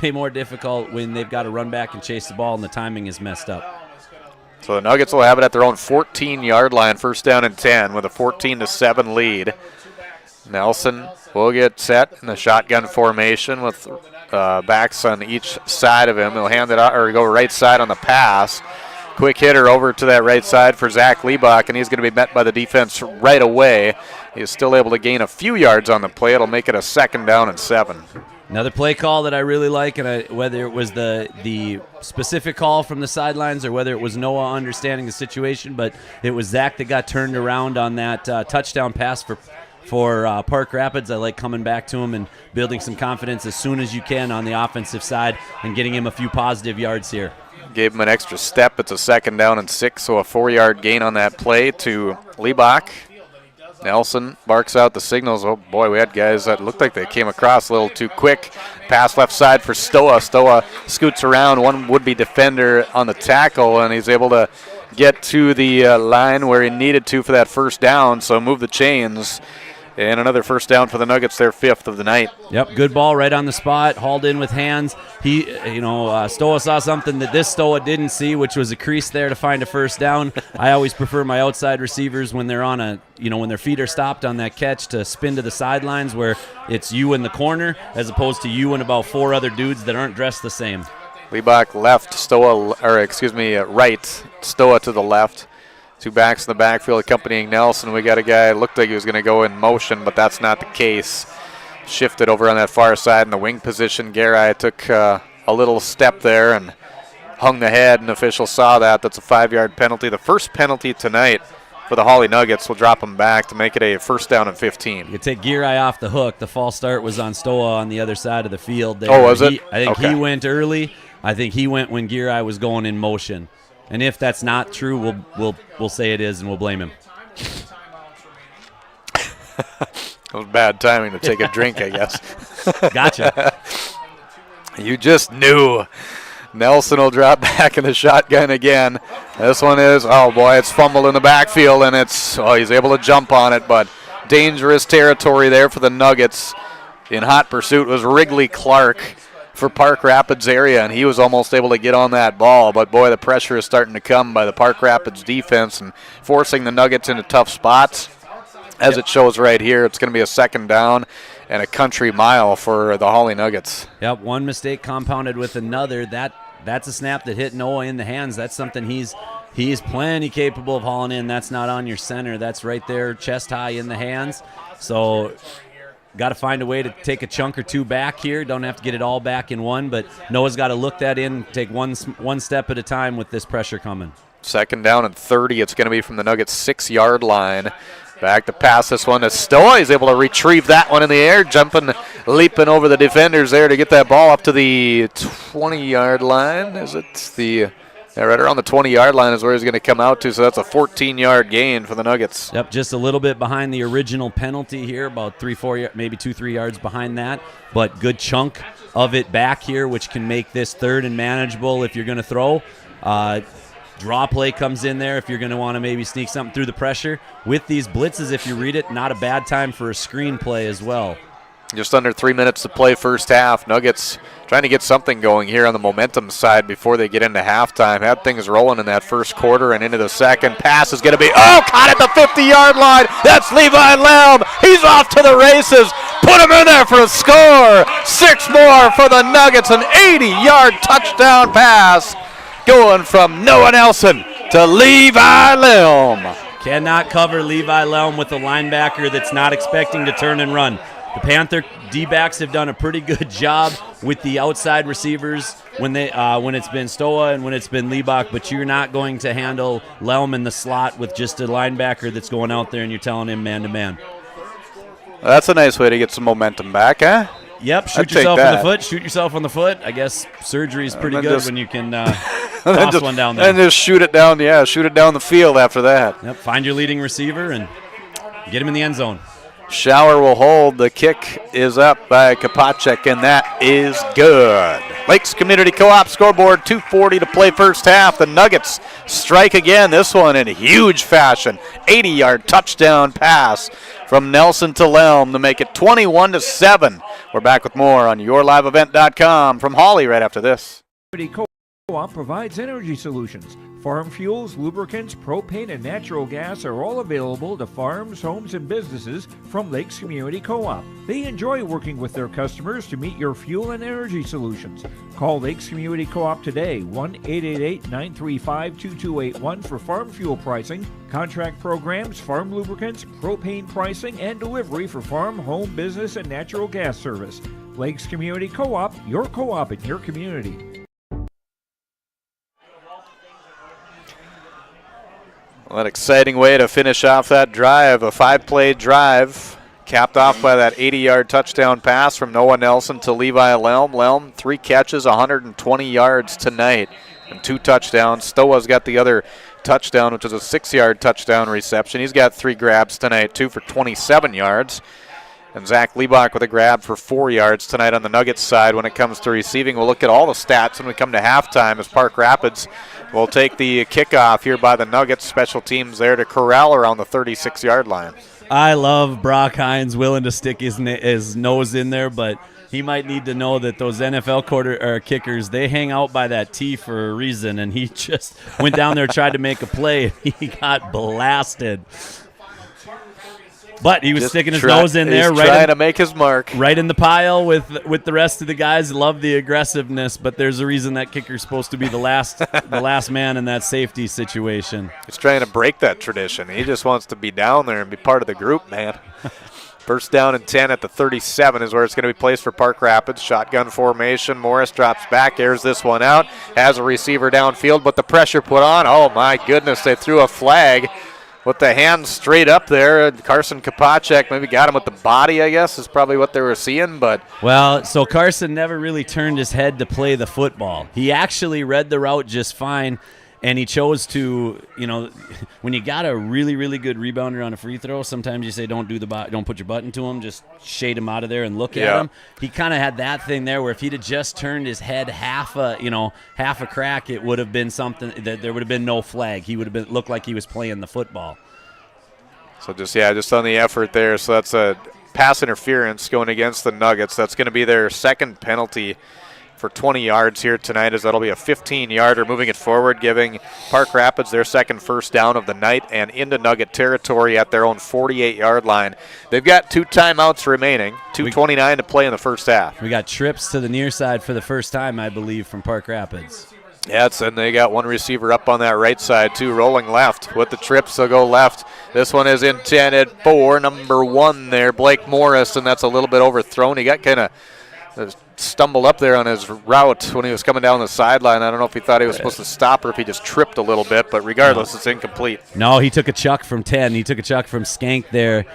Speaker 16: way more difficult when they've got to run back and chase the ball and the timing is messed up.
Speaker 5: So the Nuggets will have it at their own 14-yard line, first down and 10 with a 14-7 lead. Nelson will get set in the shotgun formation with backs on each side of him. He'll hand it out or go right side on the pass. Quick hitter over to that right side for Zach Liebach, and he's going to be met by the defense right away. He's still able to gain a few yards on the play. It'll make it a 2nd down and 7.
Speaker 16: Another play call that I really like, and whether it was the specific call from the sidelines or whether it was Noah understanding the situation, but it was Zach that got turned around on that touchdown pass for Park Rapids. I like coming back to him and building some confidence as soon as you can on the offensive side and getting him a few positive yards here.
Speaker 5: Gave him an extra step. It's a 2nd down and 6, so a 4-yard gain on that play to Liebach. Nelson barks out the signals. Oh, boy, we had guys that looked like they came across a little too quick. Pass left side for Stoa. Stoa scoots around one would-be defender on the tackle, and he's able to get to the line where he needed to for that first down, so move the chains. And another first down for the Nuggets, their 5th of the night.
Speaker 16: Yep, good ball right on the spot, hauled in with hands. Stoa saw something that this Stoa didn't see, which was a crease there to find a first down. I always prefer my outside receivers when they're when their feet are stopped on that catch to spin to the sidelines where it's you in the corner as opposed to you and about 4 other dudes that aren't dressed the same.
Speaker 5: Liebach left, right, Stoa to the left. 2 backs in the backfield accompanying Nelson. We got a guy, looked like he was going to go in motion, but that's not the case. Shifted over on that far side in the wing position. Garai took a little step there and hung the head, and officials saw that. That's a 5-yard penalty. The first penalty tonight for the Hawley Nuggets will drop them back to make it a 1st down and 15.
Speaker 16: You take Girai off the hook. The false start was on Stoa on the other side of the field there.
Speaker 5: Oh, was it?
Speaker 16: I think
Speaker 5: okay.
Speaker 16: He went early. I think he went when Girai was going in motion. And if that's not true, we'll say it is, and we'll blame him.
Speaker 5: It was bad timing to take a drink, I guess.
Speaker 16: Gotcha.
Speaker 5: You just knew. Nelson will drop back in the shotgun again. This one is, oh boy, it's fumbled in the backfield, and he's able to jump on it, but dangerous territory there for the Nuggets. In hot pursuit was Wrigley Clark for Park Rapids area, and he was almost able to get on that ball, but boy, the pressure is starting to come by the Park Rapids defense and forcing the Nuggets into tough spots. As it shows right here, it's going to be a 2nd down and a country mile for the Hawley Nuggets.
Speaker 16: Yep, one mistake compounded with another. That's a snap that hit Noah in the hands. That's something he's plenty capable of hauling in. That's not on your center. That's right there, chest high in the hands. So got to find a way to take a chunk or 2 back here. Don't have to get it all back in one, but Noah's got to look that in, take one step at a time with this pressure coming.
Speaker 5: 2nd down and 30. It's going to be from the Nuggets' 6-yard line. Back to pass this one to Stoa. He's able to retrieve that one in the air, leaping over the defenders there to get that ball up to the 20-yard line. Right around the 20-yard line is where he's going to come out to, so that's a 14-yard gain for the Nuggets.
Speaker 16: Yep, just a little bit behind the original penalty here, about 3-4, maybe 2-3 yards behind that, but good chunk of it back here, which can make this 3rd and manageable if you're going to throw. Draw play comes in there if you're going to want to maybe sneak something through the pressure. With these blitzes, if you read it, not a bad time for a screen play as well.
Speaker 5: Just under 3 minutes to play first half. Nuggets trying to get something going here on the momentum side before they get into halftime. Had things rolling in that first quarter and into the second. Pass is going to be, caught at the 50-yard line. That's Levi Lamb. He's off to the races. Put him in there for a score. 6 more for the Nuggets. An 80-yard touchdown pass going from Noah Nelson to Levi Lamb.
Speaker 16: Cannot cover Levi Lelm with a linebacker that's not expecting to turn and run. The Panther D-backs have done a pretty good job with the outside receivers when it's been Stoa and when it's been Liebach, but you're not going to handle Lelm in the slot with just a linebacker that's going out there and you're telling him man-to-man.
Speaker 5: Well, that's a nice way to get some momentum back, huh?
Speaker 16: Yep, shoot yourself on the foot. Shoot yourself on the foot. I guess surgery is pretty good when you can toss one down there.
Speaker 5: And just shoot it down, shoot it down the field after that.
Speaker 16: Yep, find your leading receiver and get him in the end zone.
Speaker 5: Shower will hold. The kick is up by Kopacek, and that is good. Lakes Community Co-op scoreboard, 2:40 to play first half. The Nuggets strike again, this one in huge fashion. 80-yard touchdown pass from Nelson to Lelm to make it 21-7. We're back with more on YourLiveEvent.com from Hawley right after this.
Speaker 6: Co-op provides energy solutions. Farm fuels, lubricants, propane, and natural gas are all available to farms, homes, and businesses from Lakes Community Co-op. They enjoy working with their customers to meet your fuel and energy solutions. Call Lakes Community Co-op today, 1-888-935-2281 for farm fuel pricing, contract programs, farm lubricants, propane pricing, and delivery for farm, home, business, and natural gas service. Lakes Community Co-op, your co-op in your community.
Speaker 5: Well, an exciting way to finish off that drive, a 5-play drive, capped off by that 80-yard touchdown pass from Noah Nelson to Levi Lelm. Lelm, 3 catches, 120 yards tonight, and 2 touchdowns. Stoa's got the other touchdown, which is a 6-yard touchdown reception. He's got 3 grabs tonight, 2 for 27 yards. And Zach Liebach with a grab for 4 yards tonight on the Nuggets side when it comes to receiving. We'll look at all the stats when we come to halftime as Park Rapids will take the kickoff here by the Nuggets. Special teams there to corral around the 36-yard line.
Speaker 16: I love Brock Hines willing to stick his nose in there, but he might need to know that those NFL kickers, they hang out by that tee for a reason, and he just went down there, tried to make a play, and he got blasted. But he was sticking his nose in there,
Speaker 5: trying to make his mark,
Speaker 16: right in the pile with the rest of the guys. Love the aggressiveness, but there's a reason that kicker's supposed to be the last man in that safety situation.
Speaker 5: He's trying to break that tradition. He just wants to be down there and be part of the group, man. First down and 10 at the 37 is where it's going to be placed for Park Rapids. Shotgun formation. Morris drops back, airs this one out, has a receiver downfield, but the pressure put on. Oh my goodness! They threw a flag. With the hands straight up there, Carson Kopacek maybe got him with the body, I guess, is probably what they were seeing. But
Speaker 16: well, so Carson never really turned his head to play the football. He actually read the route just fine, and he chose to, when you got a really, really good rebounder on a free throw, sometimes you say don't put your butt into him, just shade him out of there and look at him. He kind of had that thing there where if he'd have just turned his head half a crack, it would have been something that there would have been no flag. He would have looked like he was playing the football.
Speaker 5: So just on the effort there. So that's a pass interference going against the Nuggets. That's going to be their second penalty for 20 yards here tonight, as that'll be a 15-yarder moving it forward, giving Park Rapids their second first down of the night and into Nugget territory at their own 48-yard line. They've got 2 timeouts remaining, 2:29 to play in the first half.
Speaker 16: We got trips to the near side for the first time, I believe, from Park Rapids.
Speaker 5: Yeah, and they got one receiver up on that right side, too, rolling left. With the trips, they'll go left. This one is intended for number 1 there, Blake Morris, and that's a little bit overthrown. He got kind of stumbled up there on his route when he was coming down the sideline. I don't know if he thought he was supposed to stop or if he just tripped a little bit, but regardless, it's incomplete.
Speaker 16: No, he took a chuck from 10. He took a chuck from Skank there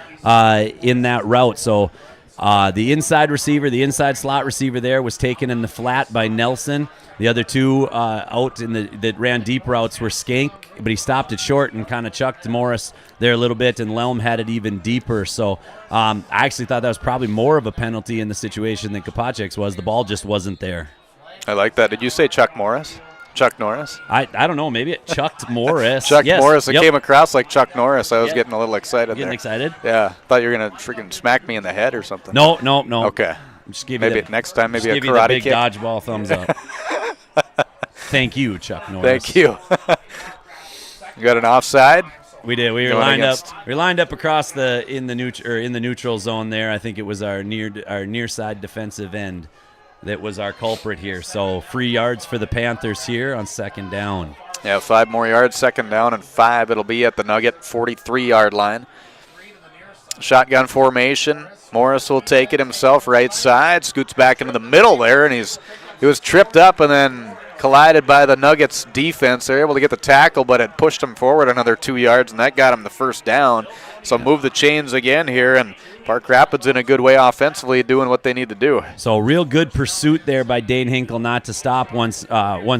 Speaker 16: in that route. So the inside receiver, the inside slot receiver there was taken in the flat by Nelson. The other 2 out that ran deep routes were Skank, but he stopped it short and kind of chucked Morris there a little bit, and Lelm had it even deeper. So I actually thought that was probably more of a penalty in the situation than Kopacek's was. The ball just wasn't there.
Speaker 5: I like that. Did you say Chuck Morris? Chuck Norris?
Speaker 16: I don't know. Maybe it chucked Morris.
Speaker 5: Morris. It came across like Chuck Norris. I was getting a little excited
Speaker 16: Getting excited?
Speaker 5: Yeah. Thought you were going to freaking smack me in the head or something.
Speaker 16: No.
Speaker 5: Okay.
Speaker 16: Just give
Speaker 5: maybe
Speaker 16: you
Speaker 5: next time, maybe a
Speaker 16: give
Speaker 5: karate
Speaker 16: you the big
Speaker 5: kick.
Speaker 16: dodgeball thumbs up. Thank you, Chuck Norris.
Speaker 5: Thank you. You got an offside?
Speaker 16: We did. We were lined up. We lined up across in the neutral zone there. I think it was our near side defensive end that was our culprit here. So free yards for the Panthers here on second down.
Speaker 5: Yeah, 5 more yards, 2nd down and 5. It'll be at the Nugget 43-yard line. Shotgun formation. Morris will take it himself right side. Scoots back into the middle there, and he was tripped up and then collided by the Nuggets defense. They're able to get the tackle, but it pushed him forward another 2 yards, and that got him the 1st down. So move the chains again here, and Park Rapids in a good way offensively doing what they need to do.
Speaker 16: So real good pursuit there by Dane Hinkle not to stop once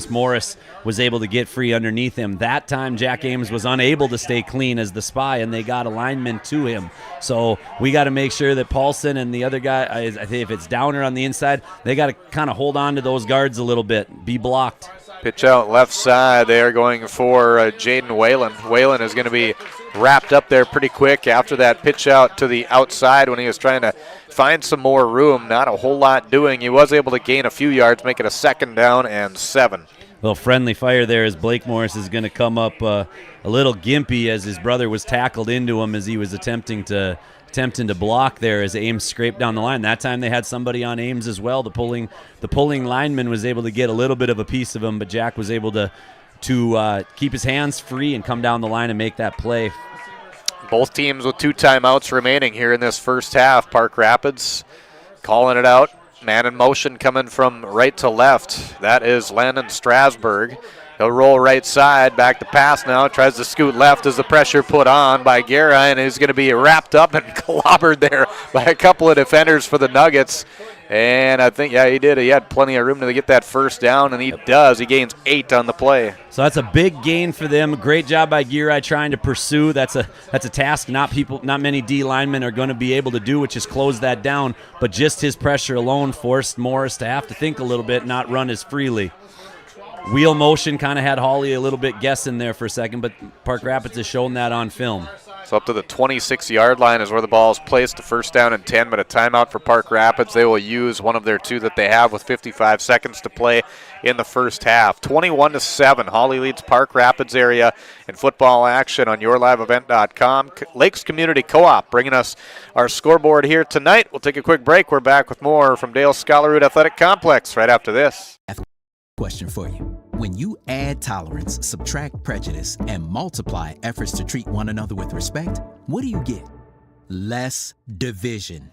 Speaker 16: Morris was able to get free underneath him. That time Jack Ames was unable to stay clean as the spy, and they got a lineman to him. So we got to make sure that Paulson and the other guy, I think if it's Downer on the inside, they got to kind of hold on to those guards a little bit, be blocked.
Speaker 5: Pitch out left side. They are going for Jaden Whalen. Whalen is going to be wrapped up there pretty quick after that pitch out to the outside when he was trying to find some more room. Not a whole lot doing. He was able to gain a few yards, make it a 2nd down and 7.
Speaker 16: Little friendly fire there as Blake Morris is going to come up a little gimpy as his brother was tackled into him as he was attempting to block there as Ames scraped down the line. That time they had somebody on Ames as well. The pulling lineman was able to get a little bit of a piece of him, but Jack was able to keep his hands free and come down the line and make that play.
Speaker 5: Both teams with 2 timeouts remaining here in this first half. Park Rapids calling it out. Man in motion coming from right to left. That is Landon Strasburg. He'll roll right side, back to pass now, tries to scoot left as the pressure put on by Guerra, and he's going to be wrapped up and clobbered there by a couple of defenders for the Nuggets. And I think, yeah, he did. He had plenty of room to get that 1st down, and he does. He gains 8 on the play.
Speaker 16: So that's a big gain for them. Great job by Guerra trying to pursue. That's a task not many D linemen are going to be able to do, which is close that down. But just his pressure alone forced Morris to have to think a little bit, not run as freely. Wheel motion kind of had Hawley a little bit guessing there for a second, but Park Rapids has shown that on film.
Speaker 5: So up to the 26-yard line is where the ball is placed, a 1st down and 10, but a timeout for Park Rapids. They will use one of their 2 that they have with 55 seconds to play in the first half. 21-7, Hawley leads Park Rapids area in football action on yourliveevent.com. Lakes Community Co-op bringing us our scoreboard here tonight. We'll take a quick break. We're back with more from Dale Scholarroot Athletic Complex right after this.
Speaker 13: Question for you. When you add tolerance, subtract prejudice, and multiply efforts to treat one another with respect, what do you get? Less division.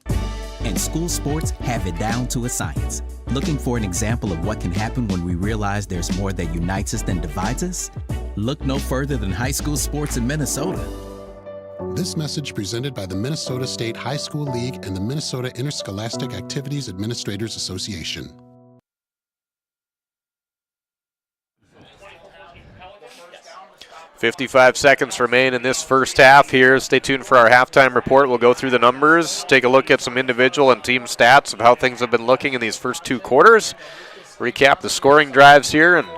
Speaker 13: And school sports have it down to a science. Looking for an example of what can happen when we realize there's more that unites us than divides us? Look no further than high school sports in Minnesota.
Speaker 14: This message presented by the Minnesota State High School League and the Minnesota Interscholastic Activities Administrators Association.
Speaker 5: 55 seconds remain in this first half here. Stay tuned for our halftime report. We'll go through the numbers, take a look at some individual and team stats of how things have been looking in these first 2 quarters. Recap the scoring drives here and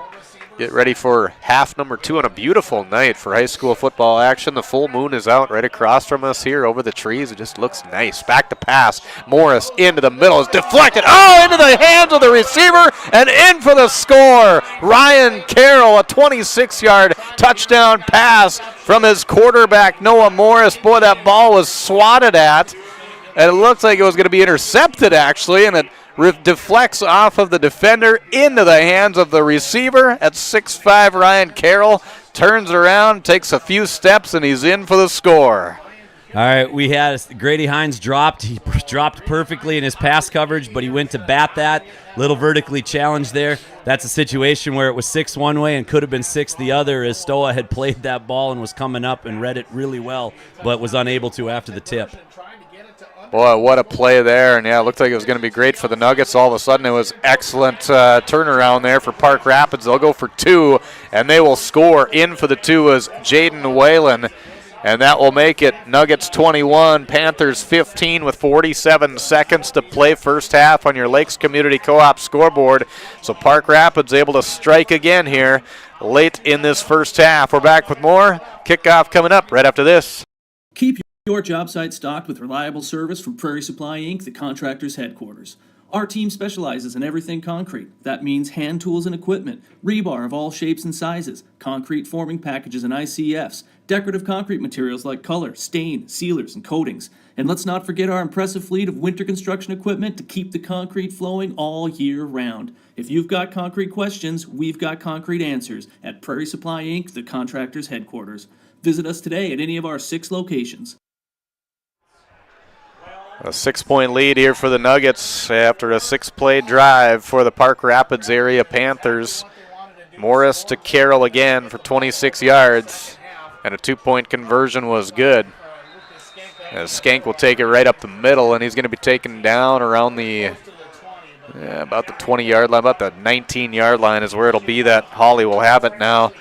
Speaker 5: get ready for half number 2 on a beautiful night for high school football action. The full moon is out right across from us here over the trees. It just looks nice. Back to pass. Morris into the middle is deflected. Oh, into the hands of the receiver and in for the score. Ryan Carroll, a 26-yard touchdown pass from his quarterback, Noah Morris. Boy, that ball was swatted at, and it looks like it was going to be intercepted, actually, and it deflects off of the defender into the hands of the receiver at 6'5". Ryan Carroll turns around, takes a few steps, and he's in for the score.
Speaker 16: All right, we had Grady Hines dropped. He dropped perfectly in his pass coverage, but he went to bat that. Little vertically challenged there. That's a situation where it was 6 one way and could have been 6 the other, as Stoa had played that ball and was coming up and read it really well, but was unable to after the tip.
Speaker 5: Boy, what a play there. And, yeah, it looked like it was going to be great for the Nuggets. All of a sudden, it was excellent turnaround there for Park Rapids. They'll go for 2, and they will score. In for the 2 is Jaden Whalen. And that will make it Nuggets 21, Panthers 15 with 47 seconds to play first half on your Lakes Community Co-op scoreboard. So Park Rapids able to strike again here late in this first half. We're back with more. Kickoff coming up right after this.
Speaker 15: Keep your job site stocked with reliable service from Prairie Supply Inc., the contractor's headquarters. Our team specializes in everything concrete. That means hand tools and equipment, rebar of all shapes and sizes, concrete forming packages and ICFs, decorative concrete materials like color, stain, sealers, and coatings. And let's not forget our impressive fleet of winter construction equipment to keep the concrete flowing all year round. If you've got concrete questions, we've got concrete answers at Prairie Supply Inc., the contractor's headquarters. Visit us today at any of our 6 locations.
Speaker 5: A 6-point lead here for the Nuggets after a 6-play drive for the Park Rapids area Panthers. Morris to Carroll again for 26 yards, and a 2-point conversion was good. As Skank will take it right up the middle, and he's going to be taken down around the about the 20-yard line, about the 19-yard line is where it'll be that Hawley will have it now.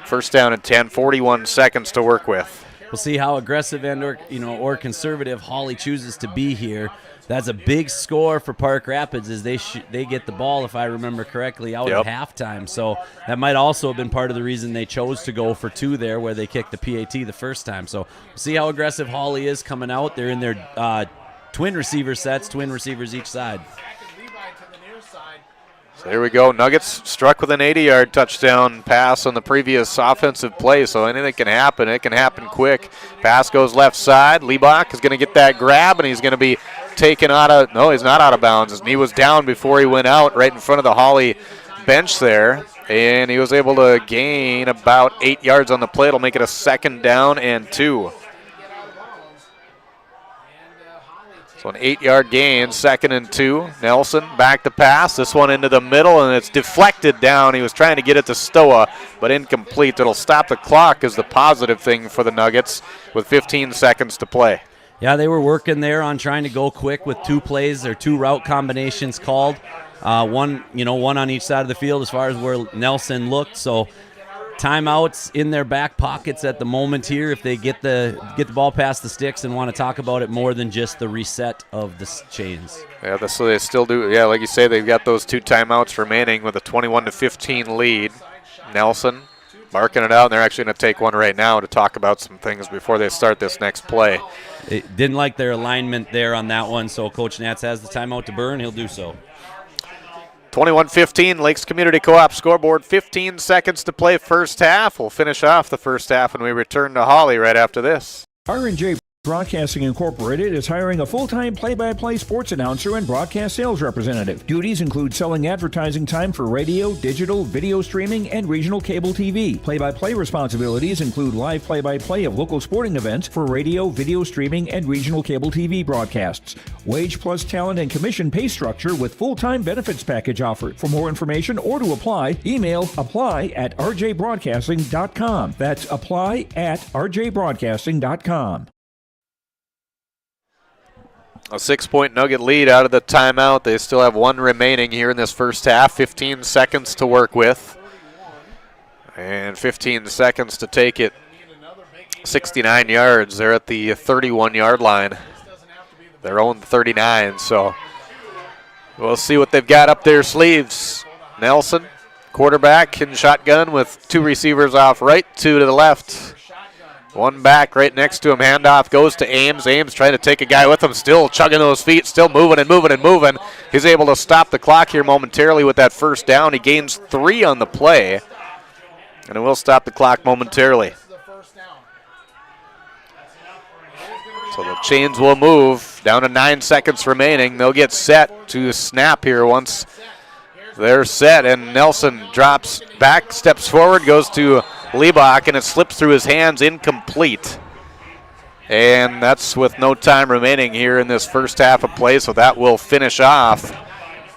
Speaker 5: First down and 10, 41 seconds to work with.
Speaker 16: We'll see how aggressive and or conservative Hawley chooses to be here. That's a big score for Park Rapids as they get the ball, if I remember correctly, out at halftime. So that might also have been part of the reason they chose to go for 2 there, where they kicked the PAT the first time. So we'll see how aggressive Hawley is coming out. They're in their twin receiver sets, twin receivers each side.
Speaker 5: So here we go. Nuggets struck with an 80-yard touchdown pass on the previous offensive play, so anything can happen. It can happen quick. Pass goes left side. Liebach is going to get that grab, and he's going to be taken out of – no, he's not out of bounds. His knee was down before he went out right in front of the Hawley bench there, and he was able to gain about 8 yards on the play. It'll make it a 2nd down and 2. So an 8-yard gain, 2nd and 2. Nelson back to pass. This one into the middle, and it's deflected down. He was trying to get it to Stoa, but incomplete. It'll stop the clock is the positive thing for the Nuggets with 15 seconds to play.
Speaker 16: Yeah, they were working there on trying to go quick with 2 plays or 2 route combinations called. One on each side of the field as far as where Nelson looked. So timeouts in their back pockets at the moment here if they get the ball past the sticks and want to talk about it more than just the reset of the chains.
Speaker 5: Yeah, so they still do. Yeah, like you say, they've got those 2 timeouts remaining with a 21-15 lead. Nelson marking it out, and they're actually going to take one right now to talk about some things before they start this next play.
Speaker 16: It didn't like their alignment there on that one, so Coach Nats has the timeout to burn. He'll do so.
Speaker 5: 21-15, Lakes Community Co-op scoreboard. 15 seconds to play first half. We'll finish off the first half when we return to Hawley right after this.
Speaker 6: R&J Broadcasting Incorporated is hiring a full-time play-by-play sports announcer and broadcast sales representative. Duties include selling advertising time for radio, digital, video streaming, and regional cable TV. Play-by-play responsibilities include live play-by-play of local sporting events for radio, video streaming, and regional cable TV broadcasts. Wage plus talent and commission pay structure with full-time benefits package offered. For more information or to apply, email apply@rjbroadcasting.com. That's apply@rjbroadcasting.com.
Speaker 5: A 6-point Nugget lead out of the timeout. They still have 1 remaining here in this first half. 15 seconds to work with. And 15 seconds to take it 69 yards. They're at the 31-yard line. Their own 39, so we'll see what they've got up their sleeves. Nelson, quarterback in shotgun with 2 receivers off right, 2 to the left. 1 back right next to him. Handoff goes to Ames. Ames trying to take a guy with him, still chugging those feet, still moving and moving and moving. He's able to stop the clock here momentarily with that first down. He gains 3 on the play, and it will stop the clock momentarily. So the chains will move. Down to 9 seconds remaining. They'll get set to snap here once they're set, and Nelson drops back, steps forward, goes to Liebach, and it slips through his hands, incomplete. And that's with no time remaining here in this first half of play, so that will finish off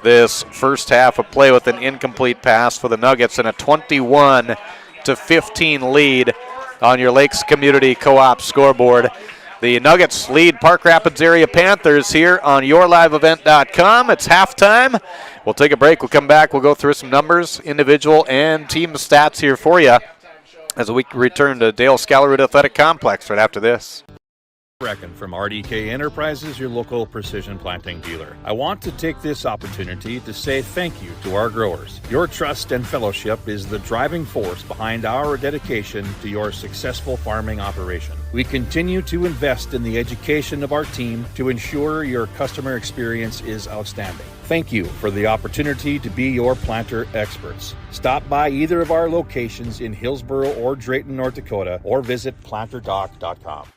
Speaker 5: this first half of play with an incomplete pass for the Nuggets and a 21-15 lead on your Lakes Community Co-op scoreboard. The Nuggets lead Park Rapids area Panthers here on yourliveevent.com. It's halftime. We'll take a break. We'll come back. We'll go through some numbers, individual and team stats here for you as we return to Dale Scallerud Athletic Complex right after this.
Speaker 17: Brecken from RDK Enterprises, your local precision planting dealer. I want to take this opportunity to say thank you to our growers. Your trust and fellowship is the driving force behind our dedication to your successful farming operation. We continue to invest in the education of our team to ensure your customer experience is outstanding. Thank you for the opportunity to be your planter experts. Stop by either of our locations in Hillsboro or Drayton, North Dakota, or visit planterdoc.com.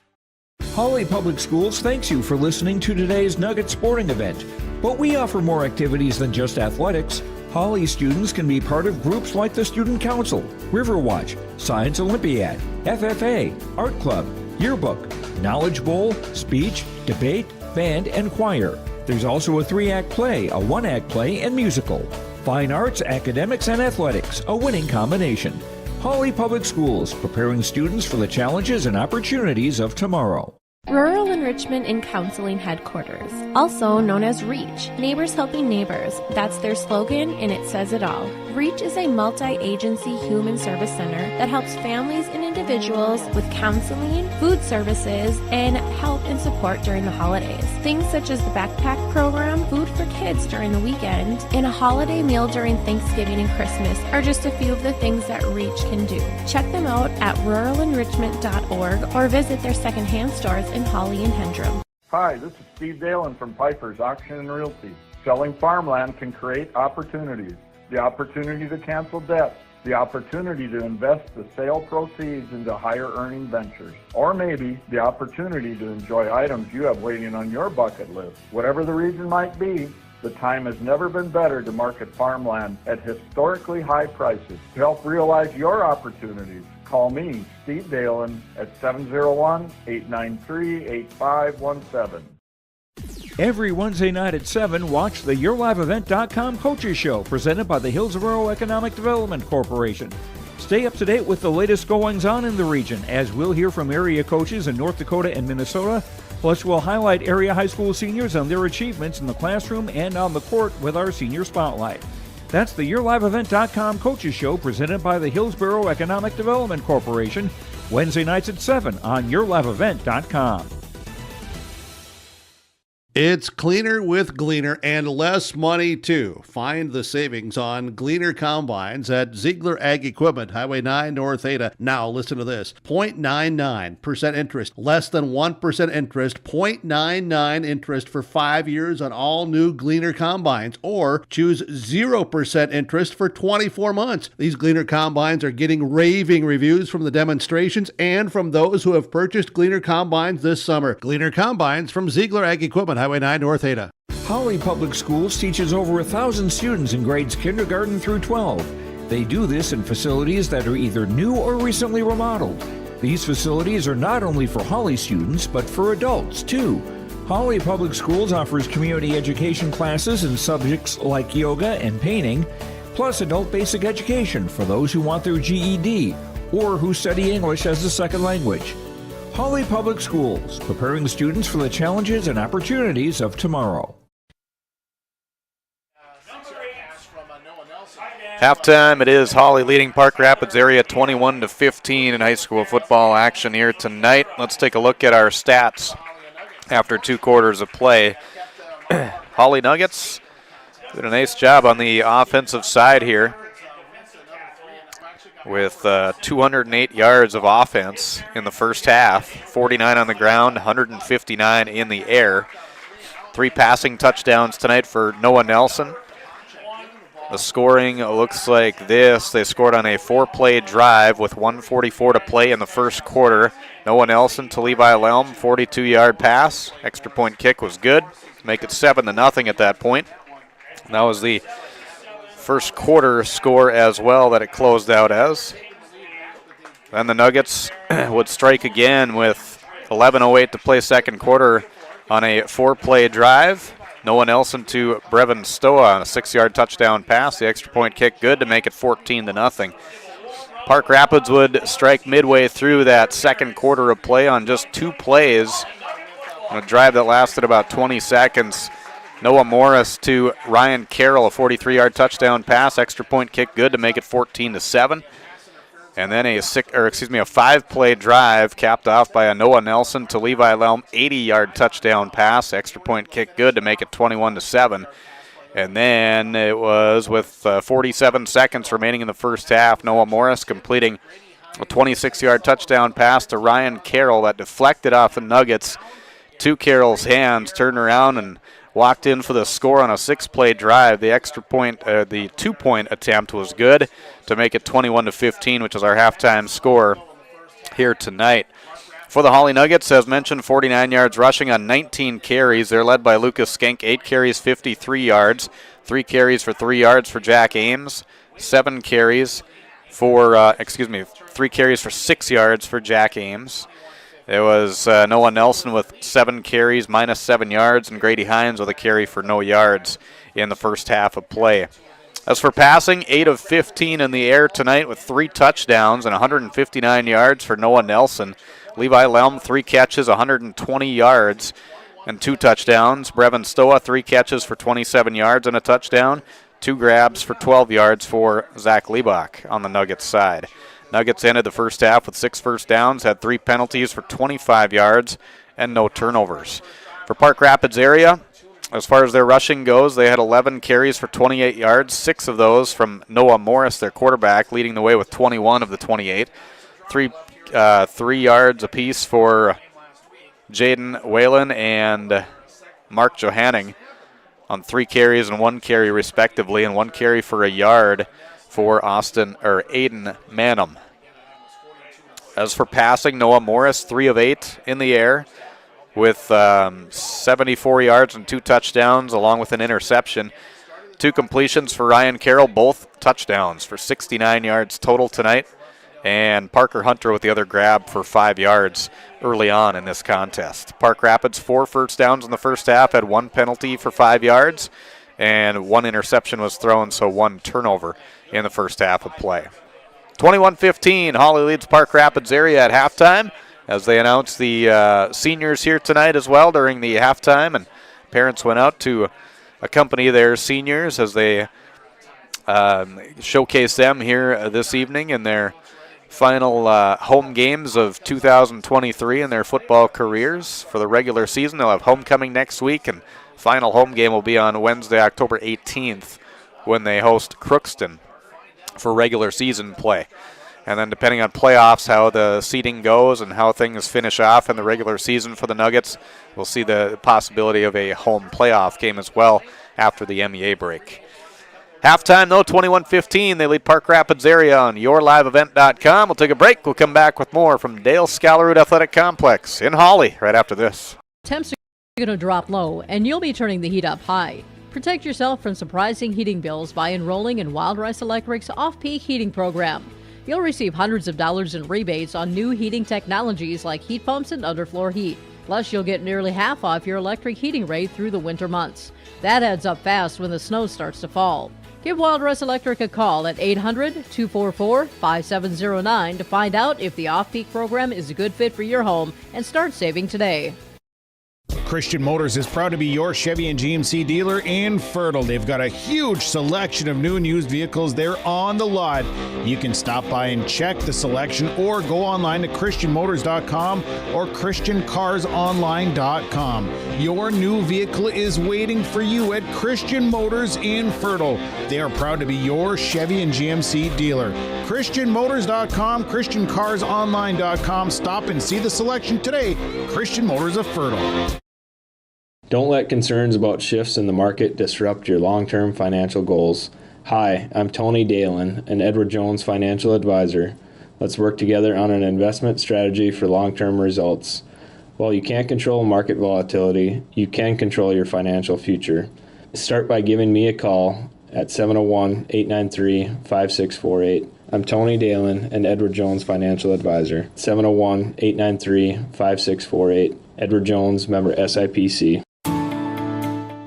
Speaker 6: Hawley Public Schools thanks you for listening to today's Nugget sporting event. But we offer more activities than just athletics. Hawley students can be part of groups like the Student Council, Riverwatch, Science Olympiad, FFA, Art Club, Yearbook, Knowledge Bowl, Speech, Debate, Band, and Choir. There's also a 3-act play, a 1-act play, and musical. Fine arts, academics, and athletics, a winning combination. Hawley Public Schools, preparing students for the challenges and opportunities of tomorrow.
Speaker 18: Rural Enrichment and Counseling Headquarters, also known as REACH, Neighbors Helping Neighbors. That's their slogan, and it says it all. REACH is a multi-agency human service center that helps families and individuals with counseling, food services, and help and support during the holidays. Things such as the backpack program, food for kids during the weekend, and a holiday meal during Thanksgiving and Christmas are just a few of the things that REACH can do. Check them out at ruralenrichment.org or visit their secondhand stores in Hawley and Hendrum.
Speaker 19: Hi, this is Steve Dalen from Piper's Auction and Realty. Selling farmland can create opportunities. The opportunity to cancel debt, the opportunity to invest the sale proceeds into higher earning ventures, or maybe the opportunity to enjoy items you have waiting on your bucket list. Whatever the reason might be, the time has never been better to market farmland at historically high prices. To help realize your opportunities, call me, Steve Dalen, at 701-893-8517.
Speaker 6: Every Wednesday night at 7, watch the YourLiveEvent.com Coaches Show, presented by the Hillsboro Economic Development Corporation. Stay up to date with the latest goings-on in the region, as we'll hear from area coaches in North Dakota and Minnesota. Plus, we'll highlight area high school seniors and their achievements in the classroom and on the court with our Senior Spotlight. That's the YourLiveEvent.com Coaches Show, presented by the Hillsboro Economic Development Corporation, Wednesday nights at 7 on YourLiveEvent.com.
Speaker 4: It's cleaner with Gleaner and less money, too. Find the savings on Gleaner combines at Ziegler Ag Equipment, Highway 9 North Ada. Now, listen to this. 0.99% interest, less than 1% interest, 0.99 interest for 5 years on all new Gleaner combines, or choose 0% interest for 24 months. These Gleaner combines are getting raving reviews from the demonstrations and from those who have purchased Gleaner combines this summer. Gleaner combines from Ziegler Ag Equipment, Highway 9 North Ada.
Speaker 6: Hawley Public Schools teaches over 1,000 students in grades kindergarten through 12. They do this in facilities that are either new or recently remodeled. These facilities are not only for Hawley students, but for adults, too. Hawley Public Schools offers community education classes in subjects like yoga and painting, plus adult basic education for those who want their GED or who study English as a second language. Hawley Public Schools, preparing students for the challenges and opportunities of tomorrow.
Speaker 5: Halftime, it is Hawley leading Park Rapids area 21-15 in high school football action here tonight. Let's take a look at our stats after 2 quarters of play. Hawley Nuggets did a nice job on the offensive side here, with 208 yards of offense in the first half, 49 on the ground, 159 in the air. 3 passing touchdowns tonight for Noah Nelson. The scoring looks like this. They scored on a 4-play drive with 1:44 to play in the first quarter. Noah Nelson to Levi Lelm, 42-yard pass. Extra point kick was good. Make it 7-0 at that point. That was the first quarter score as well that it closed out as. Then the Nuggets would strike again with 11:08 to play second quarter on a 4-play drive. Noah Nelson to Brevin Stoa on a 6-yard touchdown pass. The extra point kick good to make it 14-0. Park Rapids would strike midway through that second quarter of play on just 2 plays on a drive that lasted about 20 seconds. Noah Morris to Ryan Carroll, a 43-yard touchdown pass. Extra point kick good to make it 14-7. And then a 5-play drive capped off by a Noah Nelson to Levi Lelm 80-yard touchdown pass. Extra point kick good to make it 21-7. And then it was with 47 seconds remaining in the first half, Noah Morris completing a 26-yard touchdown pass to Ryan Carroll that deflected off the Nuggets to Carroll's hands, turned around and walked in for the score on a 6-play drive. The extra point, the 2-point attempt was good to make it 21-15, which is our halftime score here tonight. For the Hawley Nuggets, as mentioned, 49 yards rushing on 19 carries. They're led by Lucas Skank, 8 carries, 53 yards. 3 carries for 3 yards for Jack Ames. 3 carries for 6 yards for Jack Ames. There was Noah Nelson with 7 carries, minus 7 yards, and Grady Hines with a carry for no yards in the first half of play. As for passing, 8 of 15 in the air tonight with 3 touchdowns and 159 yards for Noah Nelson. Levi Lelm, 3 catches, 120 yards and 2 touchdowns. Brevin Stoa, 3 catches for 27 yards and a touchdown. 2 grabs for 12 yards for Zach Liebach on the Nuggets side. Nuggets ended the first half with 6 first downs, had 3 penalties for 25 yards and no turnovers. For Park Rapids area, as far as their rushing goes, they had 11 carries for 28 yards, 6 of those from Noah Morris, their quarterback, leading the way with 21 of the 28. 3 yards apiece for Jaden Whalen and Mark Johanning on 3 carries and 1 carry respectively, and 1 carry for a yard for Aiden Manum. As for passing, Noah Morris, 3 of 8 in the air with 74 yards and 2 touchdowns along with an interception. 2 completions for Ryan Carroll, both touchdowns for 69 yards total tonight. And Parker Hunter with the other grab for 5 yards early on in this contest. Park Rapids, 4 first downs in the first half, had 1 penalty for 5 yards, and 1 interception was thrown, so 1 turnover in the first half of play. 21-15, Hawley leads Park Rapids area at halftime as they announced the seniors here tonight as well during the halftime, and parents went out to accompany their seniors as they showcase them here this evening in their final home games of 2023 in their football careers. For the regular season, they'll have homecoming next week, and final home game will be on Wednesday, October 18th, when they host Crookston for regular season play. And then depending on playoffs, how the seeding goes and how things finish off in the regular season for the Nuggets, we'll see the possibility of a home playoff game as well after the MEA break. Halftime, though, 21-15. They lead Park Rapids area on yourliveevent.com. We'll take a break. We'll come back with more from Dale Scalaroot Athletic Complex in Hawley right after this.
Speaker 7: Temps are going to drop low, and you'll be turning the heat up high. Protect yourself from surprising heating bills by enrolling in Wild Rice Electric's off-peak heating program. You'll receive hundreds of dollars in rebates on new heating technologies like heat pumps and underfloor heat. Plus, you'll get nearly half off your electric heating rate through the winter months. That adds up fast when the snow starts to fall. Give Wild Rice Electric a call at 800-244-5709 to find out if the off-peak program is a good fit for your home and start saving today.
Speaker 1: Christian Motors is proud to be your Chevy and GMC dealer in Fertile. They've got a huge selection of new and used vehicles there on the lot. You can stop by and check the selection or go online to christianmotors.com or christiancarsonline.com. Your new vehicle is waiting for you at Christian Motors in Fertile. They are proud to be your Chevy and GMC dealer. christianmotors.com, christiancarsonline.com. Stop and see the selection today. Christian Motors of Fertile.
Speaker 8: Don't let concerns about shifts in the market disrupt your long-term financial goals. Hi, I'm Tony Dalen, an Edward Jones financial advisor. Let's work together on an investment strategy for long-term results. While you can't control market volatility, you can control your financial future. Start by giving me a call at 701-893-5648. I'm Tony Dalen, an Edward Jones financial advisor. 701-893-5648. Edward Jones, member SIPC.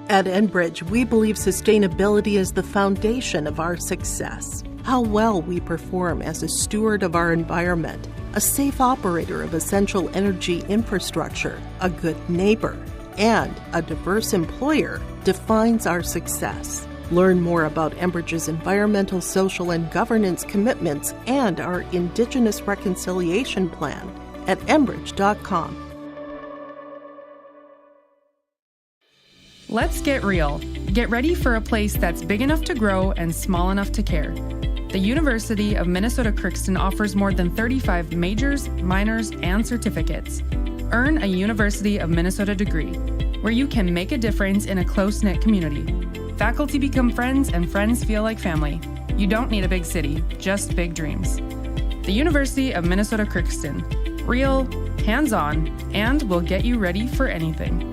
Speaker 11: At Enbridge, we believe sustainability is the foundation of our success. How well we perform as a steward of our environment, a safe operator of essential energy infrastructure, a good neighbor, and a diverse employer defines our success. Learn more about Enbridge's environmental, social, and governance commitments and our Indigenous Reconciliation Plan at enbridge.com.
Speaker 12: Let's get real. Get ready for a place that's big enough to grow and small enough to care. The University of Minnesota Crookston offers more than 35 majors, minors, and certificates. Earn a University of Minnesota degree, where you can make a difference in a close-knit community. Faculty become friends and friends feel like family. You don't need a big city, just big dreams. The University of Minnesota Crookston. Real, hands-on, and will get you ready for anything.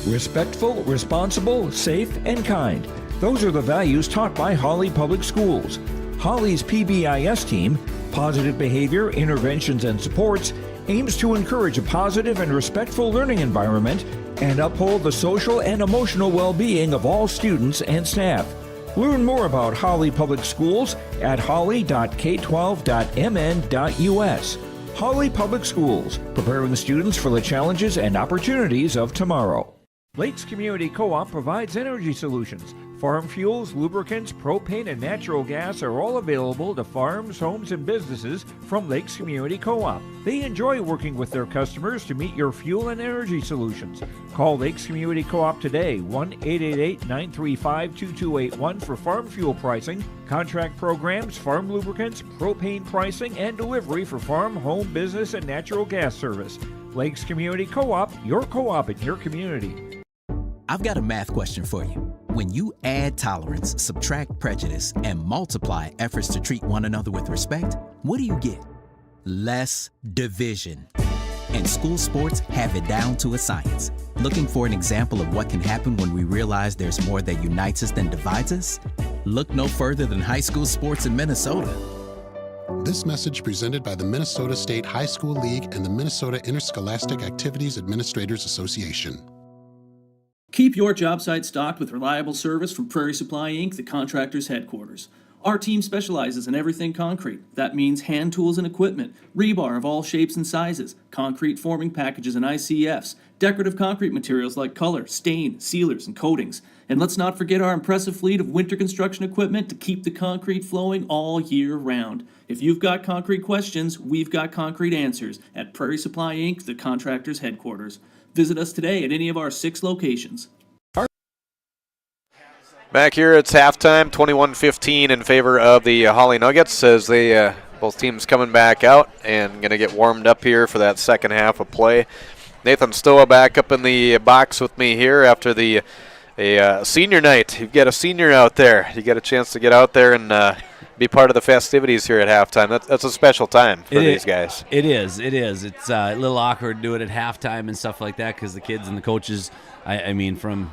Speaker 6: Respectful, responsible, safe, and kind. Those are the values taught by Hawley Public Schools. Hawley's PBIS team, Positive Behavior, Interventions, and Supports, aims to encourage a positive and respectful learning environment and uphold the social and emotional well-being of all students and staff. Learn more about Hawley Public Schools at hawley.k12.mn.us. Hawley Public Schools, preparing students for the challenges and opportunities of tomorrow. Lakes Community Co-op provides energy solutions. Farm fuels, lubricants, propane, and natural gas are all available to farms, homes, and businesses from Lakes Community Co-op. They enjoy working with their customers to meet your fuel and energy solutions. Call Lakes Community Co-op today, 1-888-935-2281 for farm fuel pricing, contract programs, farm lubricants, propane pricing, and delivery for farm, home, business, and natural gas service. Lakes Community Co-op, your co-op in your community.
Speaker 13: I've got a math question for you. When you add tolerance, subtract prejudice, and multiply efforts to treat one another with respect, what do you get? Less division. And school sports have it down to a science. Looking for an example of what can happen when we realize there's more that unites us than divides us? Look no further than high school sports in Minnesota.
Speaker 14: This message presented by the Minnesota State High School League and the Minnesota Interscholastic Activities Administrators Association.
Speaker 15: Keep your job site stocked with reliable service from Prairie Supply Inc., the contractor's headquarters. Our team specializes in everything concrete. That means hand tools and equipment, rebar of all shapes and sizes, concrete forming packages and ICFs, decorative concrete materials like color, stain, sealers, and coatings. And let's not forget our impressive fleet of winter construction equipment to keep the concrete flowing all year round. If you've got concrete questions, we've got concrete answers at Prairie Supply Inc., the contractor's headquarters. Visit us today at any of our 6 locations.
Speaker 5: Back here, it's halftime, 21-15 in favor of the Hawley Nuggets as they both teams coming back out and going to get warmed up here for that second half of play. Nathan Stoa back up in the box with me here after the senior night. You've got a senior out there. You get a chance to get out there and be part of the festivities here at halftime. That's a special time for these guys.
Speaker 16: It is. It's a little awkward to do it at halftime and stuff like that because the kids and the coaches, I mean, from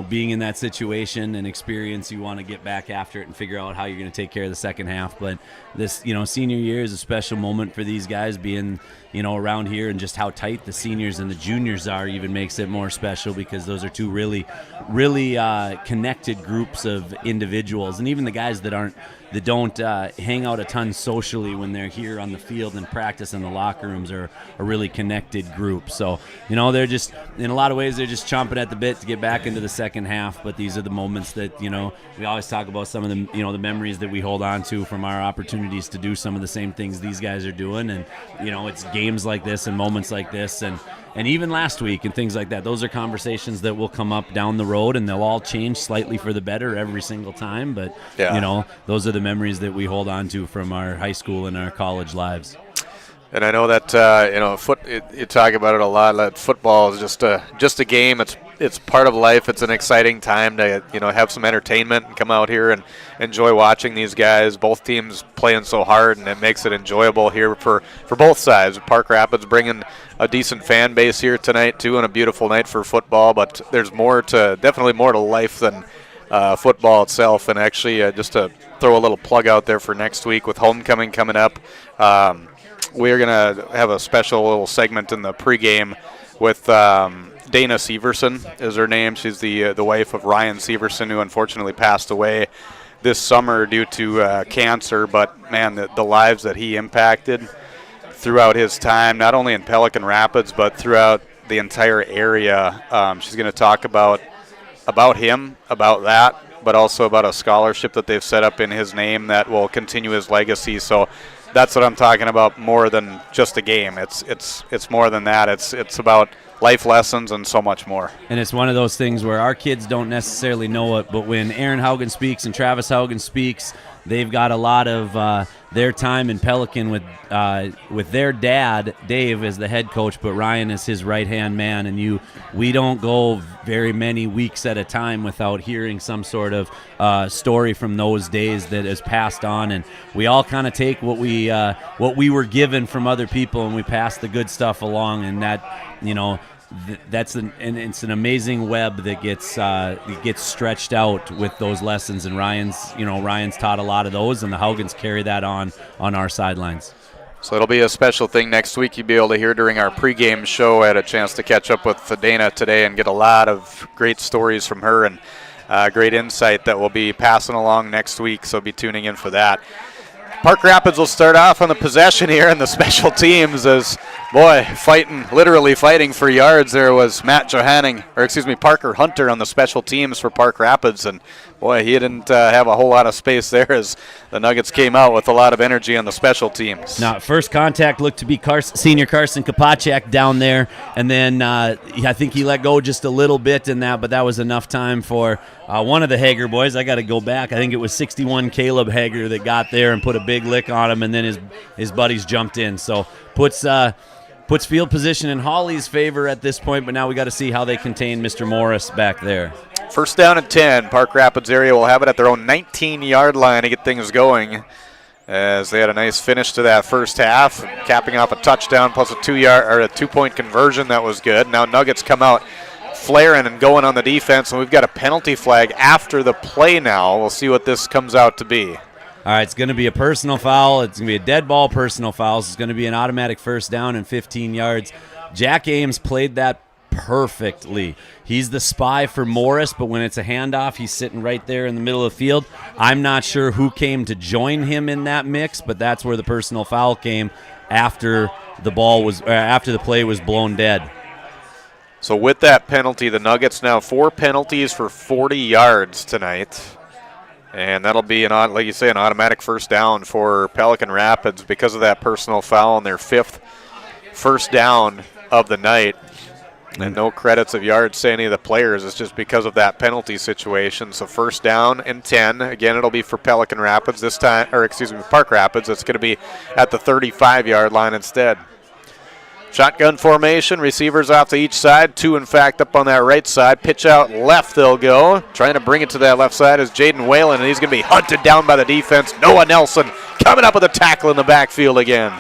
Speaker 16: being in that situation and experience, you want to get back after it and figure out how you're going to take care of the second half. But this, senior year is a special moment for these guys being, around here, and just how tight the seniors and the juniors are even makes it more special because those are two really, really connected groups of individuals. And even the guys that don't hang out a ton socially when they're here on the field and practice in the locker rooms are a really connected group. So, they're just, in a lot of ways, they're just chomping at the bit to get back into the second half. But these are the moments that, we always talk about some of the, the memories that we hold on to from our opportunities to do some of the same things these guys are doing. And, it's games like this and moments like this and even last week and things like that. Those are conversations that will come up down the road, and they'll all change slightly for the better every single time. But, those are the memories that we hold on to from our high school and our college lives.
Speaker 5: And I know that you talk about it a lot. That football is just a game. It's part of life. It's an exciting time to have some entertainment and come out here and enjoy watching these guys. Both teams playing so hard, and it makes it enjoyable here for both sides. Park Rapids bringing a decent fan base here tonight too, and a beautiful night for football. But there's definitely more to life than football itself. And actually, just to throw a little plug out there for next week with homecoming coming up. We're going to have a special little segment in the pregame with Dana Severson is her name. She's the wife of Ryan Severson, who unfortunately passed away this summer due to cancer. But, man, the lives that he impacted throughout his time, not only in Pelican Rapids, but throughout the entire area. She's going to talk about about him, about that, but also about a scholarship that they've set up in his name that will continue his legacy. So that's what I'm talking about, more than just a game. It's more than that. It's about life lessons and so much more.
Speaker 16: And it's one of those things where our kids don't necessarily know it, but when Aaron Haugen speaks and Travis Haugen speaks, they've got a lot of their time in Pelican with their dad, Dave, as the head coach, but Ryan is his right-hand man, and we don't go very many weeks at a time without hearing some sort of story from those days that is passed on, and we all kind of take what we were given from other people, and we pass the good stuff along, and that, it's an amazing web that gets stretched out with those lessons, and Ryan's taught a lot of those, and the Haugens carry that on our sidelines.
Speaker 5: So it'll be a special thing next week. You'll be able to hear during our pregame show. I had a chance to catch up with Dana today and get a lot of great stories from her and great insight that we'll be passing along next week, so be tuning in for that. Park Rapids will start off on the possession here in the special teams as, literally fighting for yards. There was Parker Hunter on the special teams for Park Rapids, and he didn't have a whole lot of space there as the Nuggets came out with a lot of energy on the special teams.
Speaker 16: Now, first contact looked to be senior Carson Kopacek down there, and then I think he let go just a little bit in that, but that was enough time for one of the Hager boys. I got to go back. I think it was 61 Caleb Hager that got there and put a big lick on him, and then his buddies jumped in. So puts field position in Hawley's favor at this point, but now we got to see how they contain Mr. Morris back there.
Speaker 5: First down and 10. Park Rapids area will have it at their own 19-yard line to get things going, as they had a nice finish to that first half, capping off a touchdown plus a 2-point conversion. That was good. Now Nuggets come out flaring and going on the defense, and we've got a penalty flag after the play now. We'll see what this comes out to be.
Speaker 16: All right, it's going to be a personal foul. It's going to be a dead ball personal foul. It's going to be an automatic first down and 15 yards. Jack Ames played that perfectly. He's the spy for Morris, but when it's a handoff, he's sitting right there in the middle of the field. I'm not sure who came to join him in that mix, but that's where the personal foul came after the play was blown dead.
Speaker 5: So with that penalty, the Nuggets now 4 penalties for 40 yards tonight. And that'll be, an automatic first down for Pelican Rapids because of that personal foul on their 5th first down of the night. And no credits of yards to any of the players. It's just because of that penalty situation. So first down and 10. Again, it'll be for Pelican Rapids this time, Park Rapids. It's going to be at the 35-yard line instead. Shotgun formation, receivers off to each side. 2, in fact, up on that right side. Pitch out left they'll go. Trying to bring it to that left side is Jaden Whalen, and he's going to be hunted down by the defense. Noah Nelson coming up with a tackle in the backfield again.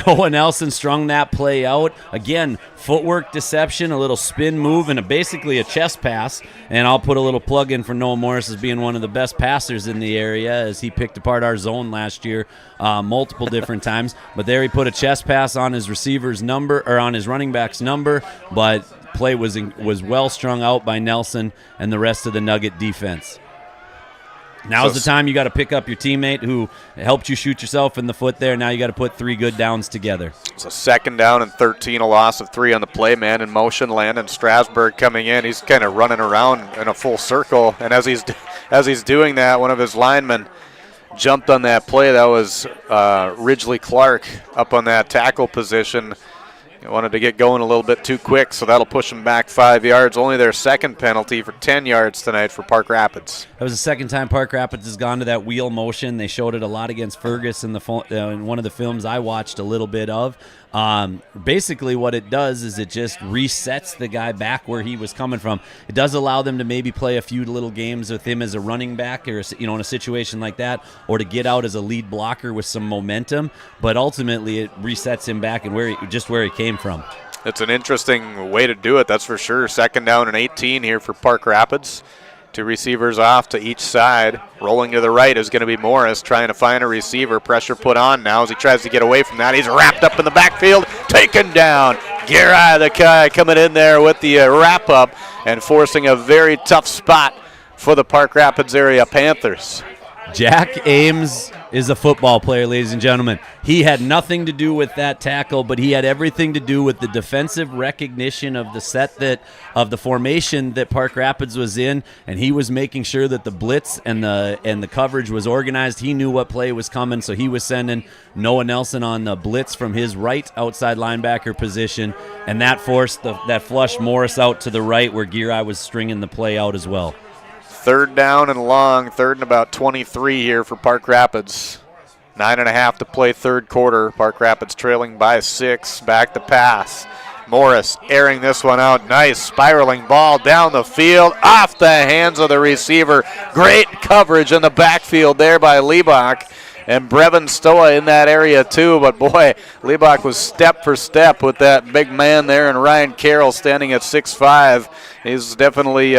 Speaker 16: Noah Nelson strung that play out. Again, footwork deception, a little spin move, and basically a chest pass. And I'll put a little plug in for Noah Morris as being one of the best passers in the area, as he picked apart our zone last year multiple different times. But there he put a chest pass on his receiver's number, or on his running back's number, but play was well strung out by Nelson and the rest of the Nugget defense. Now's the time you got to pick up your teammate who helped you shoot yourself in the foot there. Now you got to put 3 good downs together.
Speaker 5: It's a second down and 13, a loss of 3 on the play. Man in motion, Landon Strasburg coming in. He's kind of running around in a full circle, and as he's doing that, one of his linemen jumped on that play. That was Ridgely Clark up on that tackle position. He wanted to get going a little bit too quick, so that'll push them back 5 yards. Only their second penalty for 10 yards tonight for Park Rapids.
Speaker 16: That was the second time Park Rapids has gone to that wheel motion. They showed it a lot against Fergus in one of the films I watched a little bit of. Basically what it does is it just resets the guy back where he was coming from. It does allow them to maybe play a few little games with him as a running back, or in a situation like that, or to get out as a lead blocker with some momentum, but ultimately it resets him back and where he came from.
Speaker 5: It's an interesting way to do it, that's for sure. Second down and 18 here for Park Rapids. 2 receivers off to each side. Rolling to the right is going to be Morris, trying to find a receiver. Pressure put on now as he tries to get away from that. He's wrapped up in the backfield, taken down. Garai the guy coming in there with the wrap-up and forcing a very tough spot for the Park Rapids area Panthers.
Speaker 16: Jack Ames is a football player, ladies and gentlemen. He had nothing to do with that tackle, but he had everything to do with the defensive recognition of the formation that Park Rapids was in, and he was making sure that the blitz and the coverage was organized. He knew what play was coming, so he was sending Noah Nelson on the blitz from his right outside linebacker position, and that forced that flush Morris out to the right where Girai was stringing the play out as well.
Speaker 5: 3rd down and long, 3rd and about 23 here for Park Rapids. 9.5 to play 3rd quarter. Park Rapids trailing by 6. Back to pass. Morris airing this one out. Nice spiraling ball down the field, off the hands of the receiver. Great coverage in the backfield there by Liebach. And Brevin Stoa in that area too, but boy, Liebach was step for step with that big man there, and Ryan Carroll standing at 6'5". He's definitely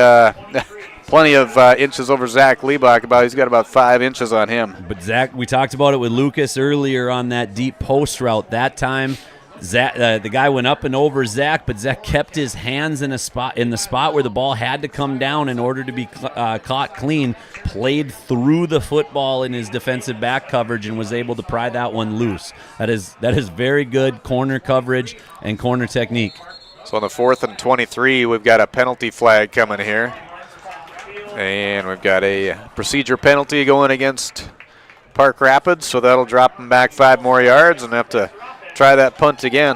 Speaker 5: plenty of inches over Zach Liebach. He's got about 5 inches on him.
Speaker 16: But Zach, we talked about it with Lucas earlier on that deep post route. That time, Zach, the guy went up and over Zach, but Zach kept his hands in the spot where the ball had to come down in order to be caught clean. Played through the football in his defensive back coverage and was able to pry that one loose. That is very good corner coverage and corner technique.
Speaker 5: So on the 4th and 23, we've got a penalty flag coming here. And we've got a procedure penalty going against Park Rapids, so that'll drop them back 5 more yards and have to try that punt again.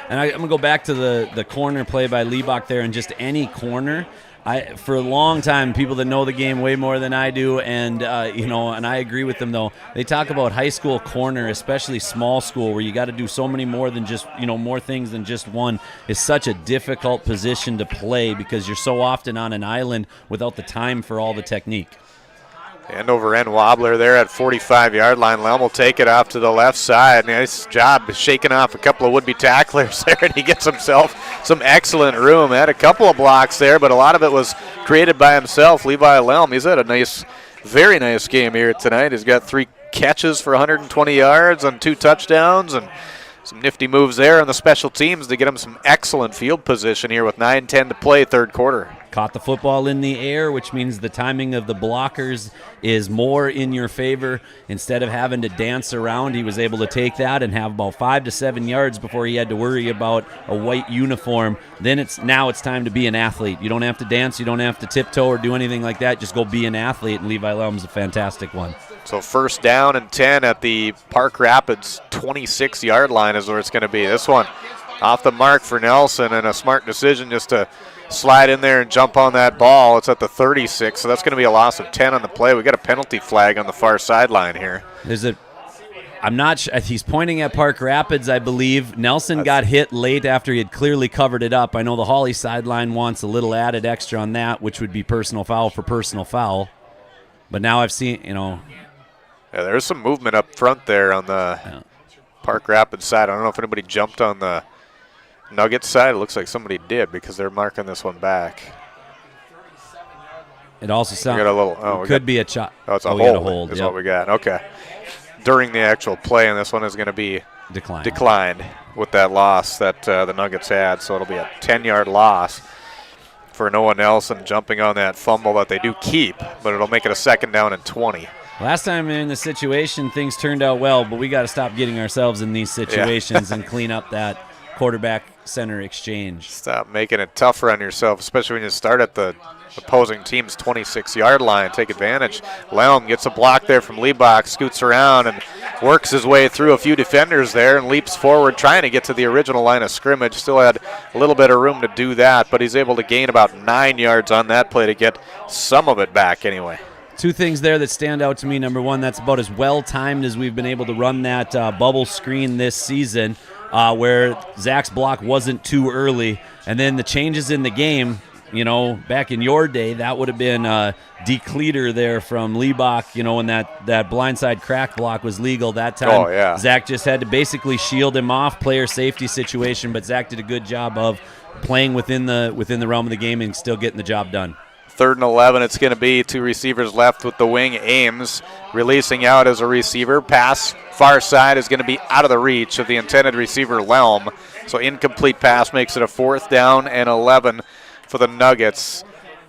Speaker 16: And I'm going to go back to the corner play by Liebach there, and just any corner. For a long time, people that know the game way more than I do, and and I agree with them though. They talk about high school corner, especially small school, where you got to do so many more than just more things than just one. Is such a difficult position to play because you're so often on an island without the time for all the technique.
Speaker 5: End over end wobbler there at 45-yard line. Lelm will take it off to the left side. Nice job shaking off a couple of would-be tacklers there, and he gets himself some excellent room. Had a couple of blocks there, but a lot of it was created by himself. Levi Lelm, he's had a very nice game here tonight. He's got 3 catches for 120 yards and 2 touchdowns, and some nifty moves there on the special teams to get him some excellent field position here with 9:10 to play 3rd quarter.
Speaker 16: Caught the football in the air, which means the timing of the blockers is more in your favor. Instead of having to dance around, he was able to take that and have about 5 to 7 yards before he had to worry about a white uniform. Then it's time to be an athlete. You don't have to dance, you don't have to tiptoe or do anything like that. Just go be an athlete, and Levi Lelm's a fantastic one.
Speaker 5: So 1st down and 10 at the Park Rapids 26-yard line is where it's going to be. This one off the mark for Nelson, and a smart decision just to slide in there and jump on that ball. It's at the 36, so that's going to be a loss of 10 on the play. We got a penalty flag on the far sideline here.
Speaker 16: I'm not sure. He's pointing at Park Rapids, I believe. Nelson got hit late after he had clearly covered it up. I know the Hawley sideline wants a little added extra on that, which would be personal foul for personal foul. But now I've seen, Yeah,
Speaker 5: there's some movement up front there on the Park Rapids side. I don't know if anybody jumped on the Nuggets side. It looks like somebody did because they're marking this one back.
Speaker 16: It also sounds could be a chop.
Speaker 5: Oh, it's a hold is what we got. Okay. During the actual play, and this one is going to be declined with that loss that the Nuggets had. So it'll be a 10-yard loss for Noah Nelson jumping on that fumble that they do keep, but it'll make it a 2nd down and 20.
Speaker 16: Last time in the situation, things turned out well, but we got to stop getting ourselves in these situations and clean up that quarterback-center exchange.
Speaker 5: Stop making it tougher on yourself, especially when you start at the opposing team's 26-yard line. Take advantage. Lelm gets a block there from Liebach, scoots around and works his way through a few defenders there and leaps forward, trying to get to the original line of scrimmage. Still had a little bit of room to do that, but he's able to gain about 9 yards on that play to get some of it back anyway.
Speaker 16: 2 things there that stand out to me. Number one, that's about as well-timed as we've been able to run that bubble screen this season, where Zach's block wasn't too early. And then the changes in the game, back in your day, that would have been a decleater there from Liebach, when that blindside crack block was legal. That time, Zach just had to basically shield him off, player safety situation, but Zach did a good job of playing within the realm of the game and still getting the job done.
Speaker 5: 3rd and 11, it's going to be 2 receivers left with the wing. Ames releasing out as a receiver. Pass far side is going to be out of the reach of the intended receiver, Lelm. So incomplete pass makes it a 4th down and 11 for the Nuggets.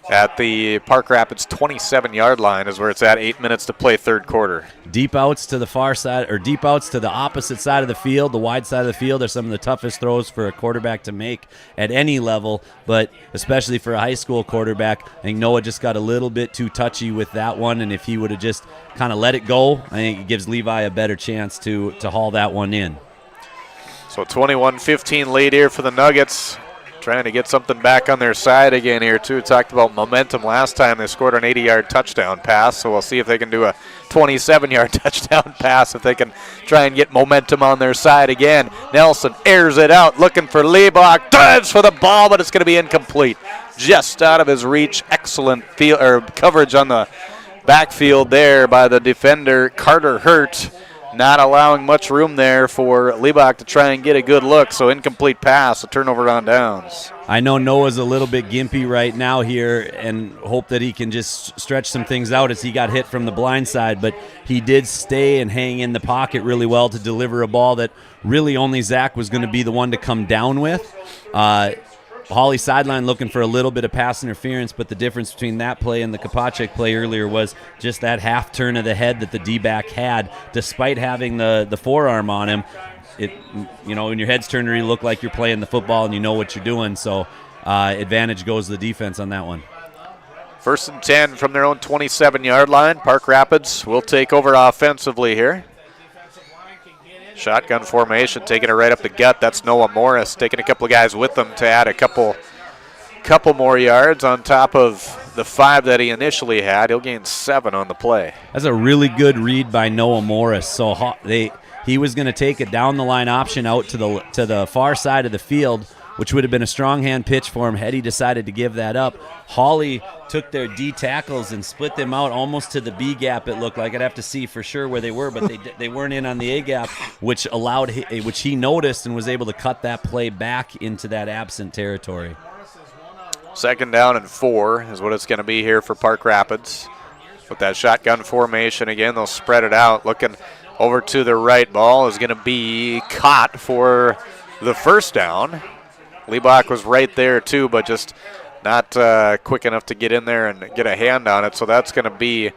Speaker 5: at the Park Rapids 27-yard line is where it's at. 8 minutes to play third quarter.
Speaker 16: Deep outs to the far side, or deep outs to the opposite side of the field, the wide side of the field, are some of the toughest throws for a quarterback to make at any level, but especially for a high school quarterback. I think Noah just got a little bit too touchy with that one, and if he would have just kind of let it go, I think it gives Levi a better chance to haul that one in.
Speaker 5: So 21-15 lead here for the Nuggets. Trying to get something back on their side again here, too. Talked about momentum last time. They scored an 80-yard touchdown pass, so we'll see if they can do a 27-yard touchdown pass, if they can try and get momentum on their side again. Nelson airs it out, looking for Liebach. Dives for the ball, but it's going to be incomplete. Just out of his reach. Excellent coverage on the backfield there by the defender, Carter Hurt. Not allowing much room there for Liebach to try and get a good look, so incomplete pass, a turnover on downs.
Speaker 16: I know Noah's a little bit gimpy right now here and hope that he can just stretch some things out as he got hit from the blind side, but he did stay and hang in the pocket really well to deliver a ball that really only Zach was going to be the one to come down with. Hawley sideline looking for a little bit of pass interference, but the difference between that play and the Kopacek play earlier was just that half turn of the head that the D-back had, despite having the forearm on him. When your head's turned, you look like you're playing the football and you know what you're doing, so advantage goes to the defense on that one.
Speaker 5: 1st and 10 from their own 27-yard line. Park Rapids will take over offensively here. Shotgun formation, taking it right up the gut. That's Noah Morris, taking a couple of guys with them to add a couple more yards on top of the 5 that he initially had. He'll gain 7 on the play.
Speaker 16: That's a really good read by Noah Morris. So he was going to take a down the line option out to the far side of the field, which would have been a strong hand pitch for him had he decided to give that up. Hawley took their D tackles and split them out almost to the B gap, it looked like. I'd have to see for sure where they were, but they weren't in on the A gap, which he noticed and was able to cut that play back into that absent territory.
Speaker 5: 2nd down and 4 is what it's going to be here for Park Rapids. With that shotgun formation again, they'll spread it out. Looking over to the right, ball is going to be caught for the 1st down. Liebach was right there too, but just not quick enough to get in there and get a hand on it. So that's going to be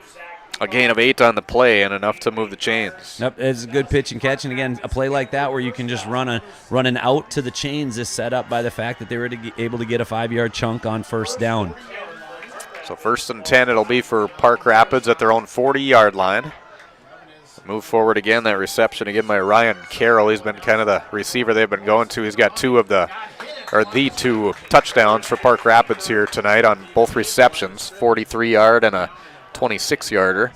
Speaker 5: a gain of 8 on the play and enough to move the chains.
Speaker 16: Yep, it's a good pitch and catch. And again, a play like that where you can just run an out to the chains is set up by the fact that they were able to get a 5-yard chunk on 1st down.
Speaker 5: So 1st and 10 it'll be for Park Rapids at their own 40-yard line. Move forward again, that reception again by Ryan Carroll. He's been kind of the receiver they've been going to. He's got the 2 touchdowns for Park Rapids here tonight on both receptions, 43-yard and a 26-yarder.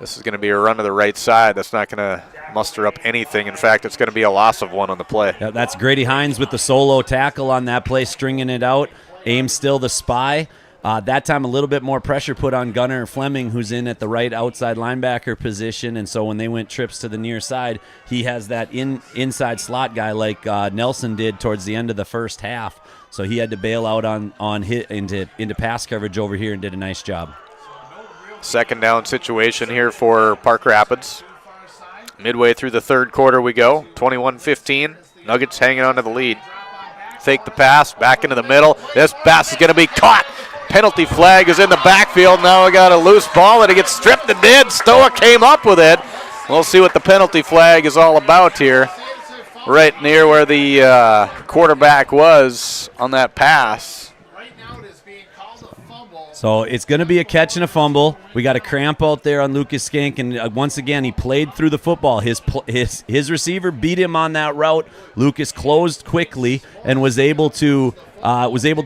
Speaker 5: This is going to be a run to the right side. That's not going to muster up anything. In fact, it's going to be a loss of 1 on the play.
Speaker 16: Yeah, that's Grady Hines with the solo tackle on that play, stringing it out. Aim still the spy. That time a little bit more pressure put on Gunnar Fleming, who's in at the right outside linebacker position, and so when they went trips to the near side, he has that inside slot guy like Nelson did towards the end of the first half. So he had to bail out on hit into pass coverage over here and did a nice job.
Speaker 5: 2nd down situation here for Park Rapids. Midway through the 3rd quarter we go, 21-15. Nuggets hanging on to the lead. Fake the pass, back into the middle. This pass is going to be caught. Penalty flag is in the backfield. Now we got a loose ball and it gets stripped and did. Stoa came up with it. We'll see what the penalty flag is all about here. Right near where the quarterback was on that pass.
Speaker 16: So it's going to be a catch and a fumble. We got a cramp out there on Lucas Skink, and once again he played through the football. His receiver beat him on that route. Lucas closed quickly and was able to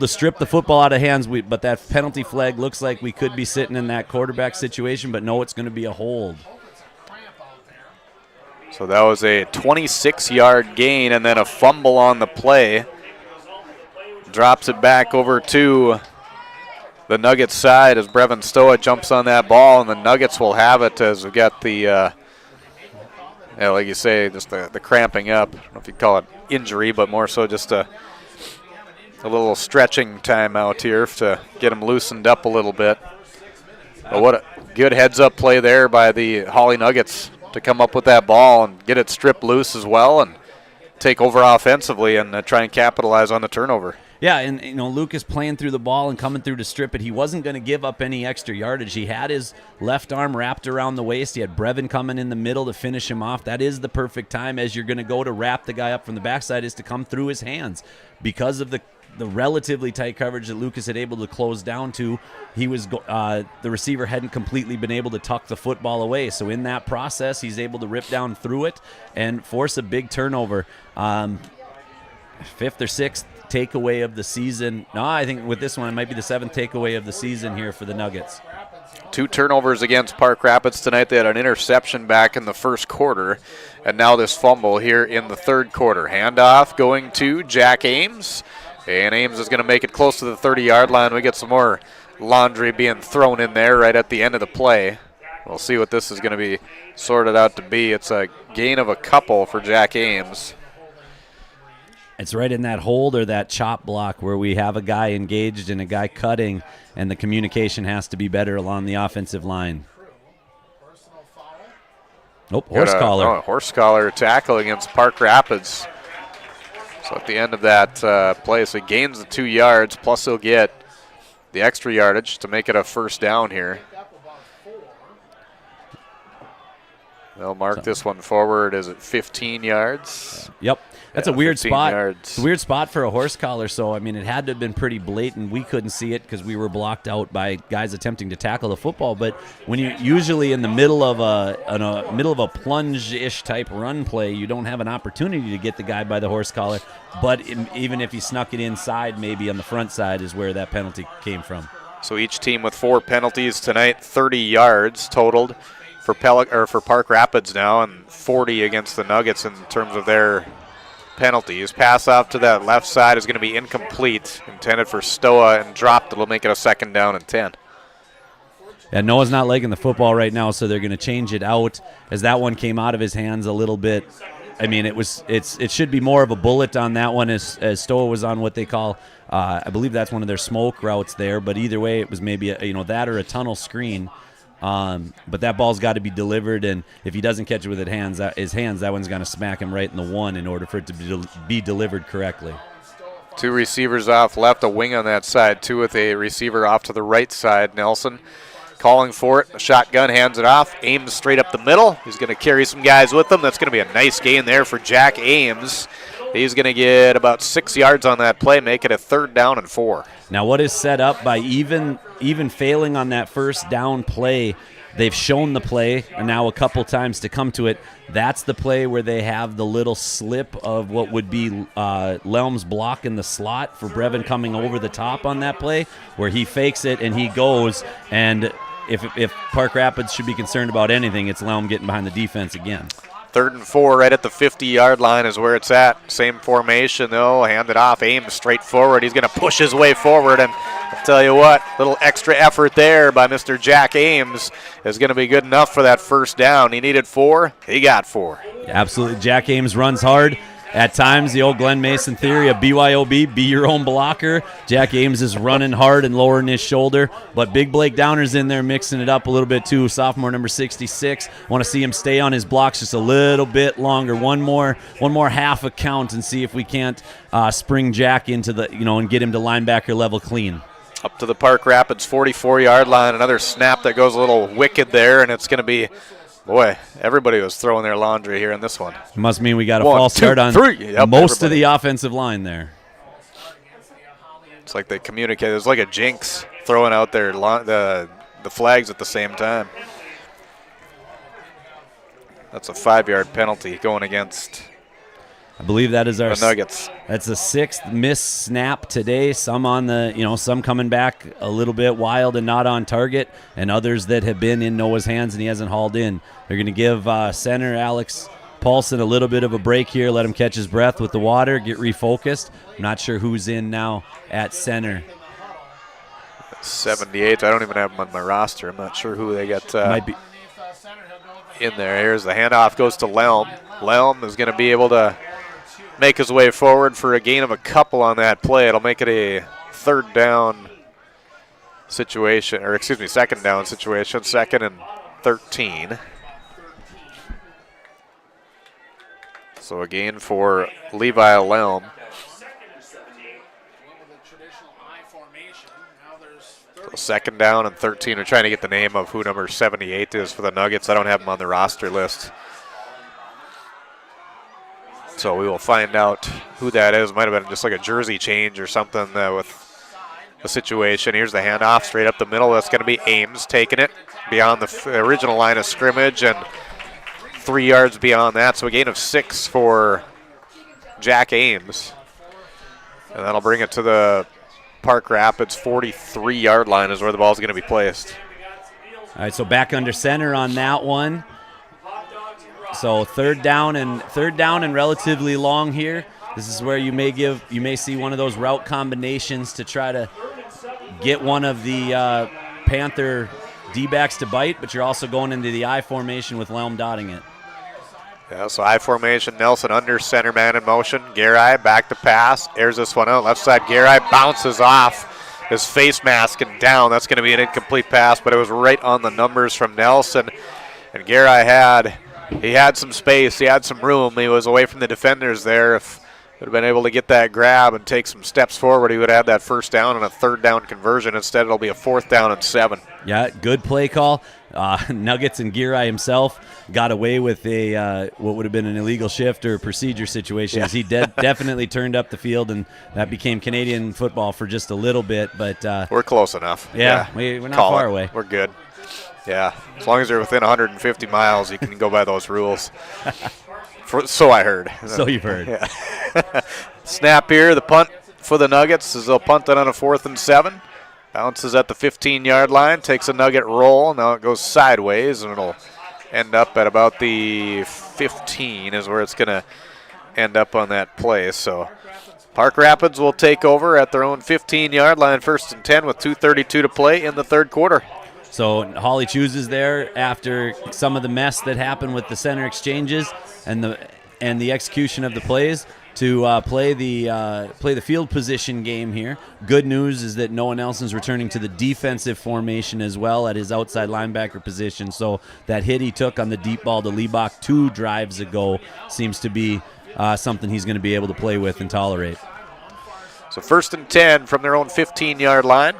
Speaker 16: strip the football out of hands. But that penalty flag looks like we could be sitting in that quarterback situation, but no, it's going to be a hold.
Speaker 5: So that was a 26-yard gain and then a fumble on the play. Drops it back over to the Nuggets side as Brevin Stoa jumps on that ball, and the Nuggets will have it as we've got the, like you say, just the cramping up. I don't know if you'd call it injury, but more so just a little stretching time out here to get them loosened up a little bit. But what a good heads-up play there by the Hawley Nuggets to come up with that ball and get it stripped loose as well and take over offensively and try and capitalize on the turnover.
Speaker 16: Yeah, and Lucas playing through the ball and coming through to strip it. He wasn't going to give up any extra yardage. He had his left arm wrapped around the waist. He had Brevin coming in the middle to finish him off. That is the perfect time as you're going to go to wrap the guy up from the backside, is to come through his hands. Because of the relatively tight coverage that Lucas had able to close down to, the receiver hadn't completely been able to tuck the football away. So in that process, he's able to rip down through it and force a big turnover. Fifth or sixth takeaway of the season. No, I think with this one, it might be the seventh takeaway of the season here for the Nuggets.
Speaker 5: 2 turnovers against Park Rapids tonight. They had an interception back in the first quarter, and now this fumble here in the third quarter. Handoff going to Jack Ames, and Ames is going to make it close to the 30-yard line. We get some more laundry being thrown in there right at the end of the play. We'll see what this is going to be sorted out to be. It's a gain of a couple for Jack Ames.
Speaker 16: It's right in that hold or that chop block where we have a guy engaged and a guy cutting, and the communication has to be better along the offensive line. Nope, horse collar.
Speaker 5: Horse collar tackle against Park Rapids. So at the end of that play, so he gains the 2 yards, plus he'll get the extra yardage to make it a first down here. They'll mark this one forward as at 15 yards.
Speaker 16: Yep. That's a weird spot.
Speaker 5: Yards.
Speaker 16: It's a weird spot for a horse collar. So, I mean, it had to have been pretty blatant. We couldn't see it because we were blocked out by guys attempting to tackle the football. But when you usually in the middle of a plunge-ish type run play, you don't have an opportunity to get the guy by the horse collar. But even if he snuck it inside, maybe on the front side is where that penalty came from.
Speaker 5: So each team with 4 penalties tonight, 30 yards totaled for Park Rapids now, and 40 against the Nuggets in terms of their penalties. Pass off to that left side is going to be incomplete, intended for Stoa, and dropped. It'll make it a 2nd down and 10.
Speaker 16: Yeah, Noah's not liking the football right now, so they're going to change it out as that one came out of his hands a little bit. I mean, it should be more of a bullet on that one as Stoa was on what they call, I believe that's one of their smoke routes there, but either way it was maybe that or a tunnel screen. But that ball's got to be delivered, and if he doesn't catch it with his hands, that one's going to smack him right in the 1 in order for it to be delivered correctly.
Speaker 5: 2 receivers off left, a wing on that side, 2 with a receiver off to the right side. Nelson calling for it, a shotgun, hands it off, Ames straight up the middle. He's going to carry some guys with him. That's going to be a nice gain there for Jack Ames. He's going to get about 6 yards on that play, make it a 3rd down and 4.
Speaker 16: Now what is set up by even failing on that first down play, they've shown the play and now a couple times to come to it. That's the play where they have the little slip of what would be Lelm's block in the slot for Brevin coming over the top on that play, where he fakes it and he goes. And if Park Rapids should be concerned about anything, it's Lelm getting behind the defense again.
Speaker 5: 3rd and 4 right at the 50-yard line is where it's at. Same formation, though. Hand it off. Ames straight forward. He's going to push his way forward. And I'll tell you what, little extra effort there by Mr. Jack Ames is going to be good enough for that first down. He needed 4. He got 4.
Speaker 16: Absolutely. Jack Ames runs hard. At times, the old Glenn Mason theory of BYOB, be your own blocker. Jack Ames is running hard and lowering his shoulder, but Big Blake Downer's in there mixing it up a little bit too. Sophomore number 66. Want to see him stay on his blocks just a little bit longer. One more half a count and see if we can't spring Jack into the, and get him to linebacker level clean.
Speaker 5: Up to the Park Rapids 44-yard line. Another snap that goes a little wicked there, and it's going to be, boy, everybody was throwing their laundry here in this one.
Speaker 16: It must mean we got a false start on most of the offensive line there.
Speaker 5: It's like they communicate. It's like a jinx throwing out their the flags at the same time. That's a 5-yard penalty going against,
Speaker 16: I believe that is our
Speaker 5: the Nuggets.
Speaker 16: That's the 6th missed snap today. Some on the, some coming back a little bit wild and not on target, and others that have been in Noah's hands and he hasn't hauled in. They're going to give center Alex Paulson a little bit of a break here, let him catch his breath with the water, get refocused. I'm not sure who's in now at center.
Speaker 5: 78. I don't even have him on my roster. I'm not sure who they got
Speaker 16: might be
Speaker 5: in there. Here's the handoff, goes to Lelm. Lelm is going to be able to make his way forward for a gain of a couple on that play. It'll make it a 3rd down situation, or 2nd down situation, 2nd and 13. So a gain for Levi Lelm. So 2nd down and 13. I'm trying to get the name of who number 78 is for the Nuggets. I don't have him on the roster list. So we will find out who that is. Might have been just like a jersey change or something with the situation. Here's the handoff straight up the middle. That's going to be Ames taking it beyond the original line of scrimmage and 3 yards beyond that. So a gain of 6 for Jack Ames. And that'll bring it to the Park Rapids 43-yard line is where the ball is going to be placed.
Speaker 16: All right, so back under center on that one. So third down and relatively long here. This is where you may see one of those route combinations to try to get one of the Panther D-backs to bite, but you're also going into the I formation with Lelm dotting it.
Speaker 5: Yeah, so I formation, Nelson under center man in motion. Garai back to pass, airs this one out. Left side, Garai bounces off his face mask and down. That's going to be an incomplete pass, but it was right on the numbers from Nelson. And Garai had some space, he had some room. He was away from the defenders there. If he would have been able to get that grab and take some steps forward, he would have had that 1st down and a 3rd down conversion. Instead, it'll be a 4th down and 7.
Speaker 16: Yeah, good play call. Nuggets and Girai himself got away with a what would have been an illegal shift or procedure situation. As he definitely turned up the field, and that became Canadian football for just a little bit. But
Speaker 5: we're close enough.
Speaker 16: Yeah, we're not far away.
Speaker 5: We're good. Yeah, as long as you're within 150 miles, you can go by those rules. So I heard.
Speaker 16: So you've heard.
Speaker 5: Yeah. Snap here, the punt for the Nuggets as they'll punt it on a 4th and 7. Bounces at the 15-yard line, takes a Nugget roll. Now it goes sideways, and it'll end up at about the 15 is where it's going to end up on that play. So Park Rapids will take over at their own 15-yard line, 1st and 10 with 2:32 to play in the 3rd quarter.
Speaker 16: So Hawley chooses there after some of the mess that happened with the center exchanges and the execution of the plays to play the field position game here. Good news is that Noah Nelson's returning to the defensive formation as well at his outside linebacker position. So that hit he took on the deep ball to Liebach 2 drives ago seems to be something he's going to be able to play with and tolerate.
Speaker 5: So 1st and 10 from their own 15-yard line.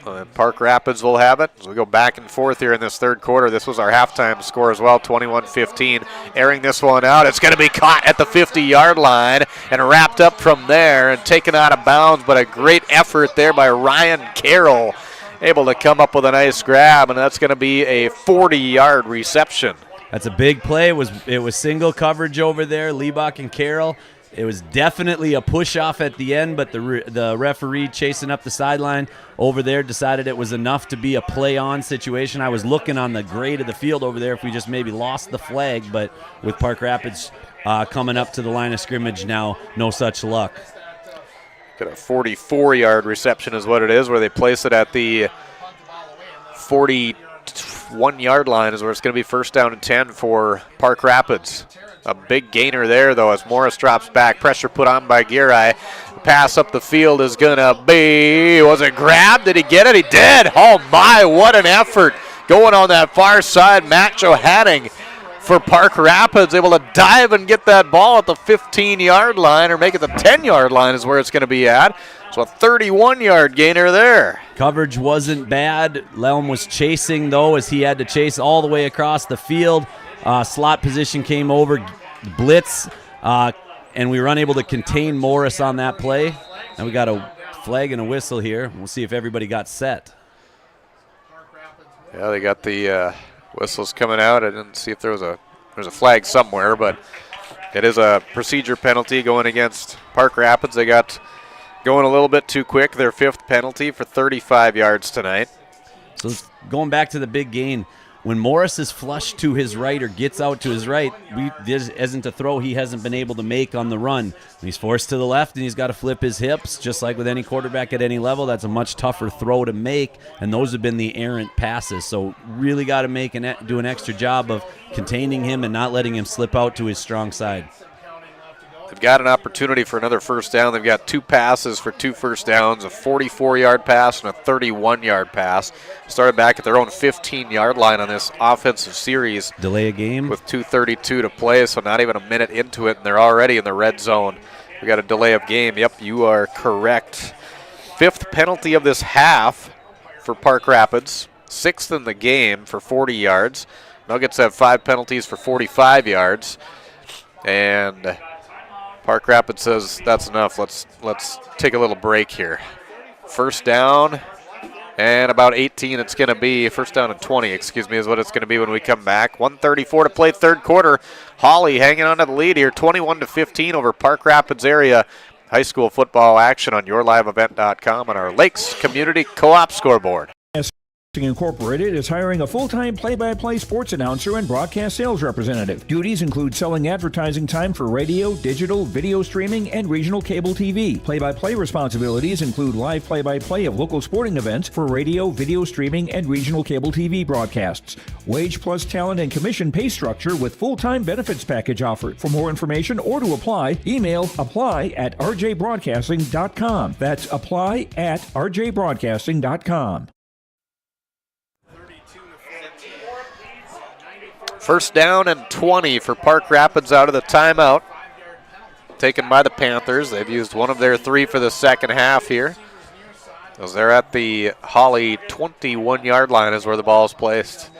Speaker 5: And Park Rapids will have it as we go back and forth here in this 3rd quarter. This was our halftime score as well, 21-15. Airing this one out. It's going to be caught at the 50-yard line and wrapped up from there and taken out of bounds, but a great effort there by Ryan Carroll. Able to come up with a nice grab, and that's going to be a 40-yard reception.
Speaker 16: That's a big play. It was single coverage over there, Liebach and Carroll. It was definitely a push-off at the end, but the referee chasing up the sideline over there decided it was enough to be a play-on situation. I was looking on the grade of the field over there if we just maybe lost the flag, but with Park Rapids coming up to the line of scrimmage now, no such luck.
Speaker 5: Got a 44-yard reception is what it is, where they place it at the 41-yard line is where it's going to be 1st down and 10 for Park Rapids. A big gainer there, though, as Morris drops back. Pressure put on by Girai. Pass up the field is going to be, was it grabbed? Did he get it? He did. Oh, my, what an effort. Going on that far side, Matt Johanning for Park Rapids, able to dive and get that ball at the 15-yard line, or make it the 10-yard line is where it's going to be at. So a 31-yard gainer there.
Speaker 16: Coverage wasn't bad. Lelm was chasing, though, as he had to chase all the way across the field. Slot position came over, blitz, and we were unable to contain Morris on that play. And we got a flag and a whistle here. We'll see if everybody got set.
Speaker 5: Yeah, they got the whistles coming out. I didn't see if there's a flag somewhere, but it is a procedure penalty going against Park Rapids. They got going a little bit too quick. Their 5th penalty for 35 yards tonight.
Speaker 16: So going back to the big gain, when Morris is flushed to his right or gets out to his right, this isn't a throw he hasn't been able to make on the run. He's forced to the left, and he's got to flip his hips, just like with any quarterback at any level. That's a much tougher throw to make, and those have been the errant passes. So really got to do an extra job of containing him and not letting him slip out to his strong side.
Speaker 5: They've got an opportunity for another first down. They've got 2 passes for 2 first downs, a 44-yard pass and a 31-yard pass. Started back at their own 15-yard line on this offensive series.
Speaker 16: Delay a game.
Speaker 5: With 2:32 to play, so not even a minute into it, and they're already in the red zone. We got a delay of game. Yep, you are correct. 5th penalty of this half for Park Rapids. 6th in the game for 40 yards. Nuggets have 5 penalties for 45 yards. And Park Rapids says that's enough. Let's take a little break here. First down and about 18 it's going to be. First down and 20, excuse me, is what it's going to be when we come back. 1:34 to play, third quarter. Hawley hanging on to the lead here, 21-15 over Park Rapids area. High school football action on yourliveevent.com and our Lakes Community Co-op scoreboard.
Speaker 6: Incorporated is hiring a full-time play-by-play sports announcer and broadcast sales representative. Duties include selling advertising time for radio, digital, video streaming, and regional cable TV. Play-by-play responsibilities include live play-by-play of local sporting events for radio, video streaming, and regional cable TV broadcasts. Wage plus talent and commission pay structure with full-time benefits package offered. For more information or to apply, email apply@rjbroadcasting.com. That's apply@rjbroadcasting.com.
Speaker 5: First down and 20 for Park Rapids out of the timeout. Taken by the Panthers. They've used one of their 3 for the second half here. As they're at the Hawley 21-yard line is where the ball is placed.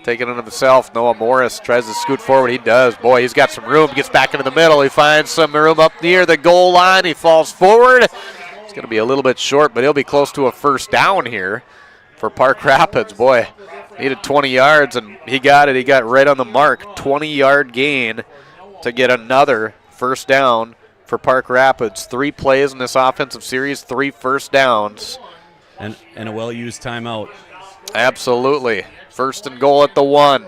Speaker 5: Taking it himself, Noah Morris tries to scoot forward. He does. Boy, he's got some room. Gets back into the middle. He finds some room up near the goal line. He falls forward. It's going to be a little bit short, but he'll be close to a first down here for Park Rapids. Boy, needed 20 yards, and he got it. He got right on the mark. 20-yard gain to get another first down for Park Rapids. 3 plays in this offensive series, 3 first downs.
Speaker 16: And a well-used timeout.
Speaker 5: Absolutely. First and goal at the 1.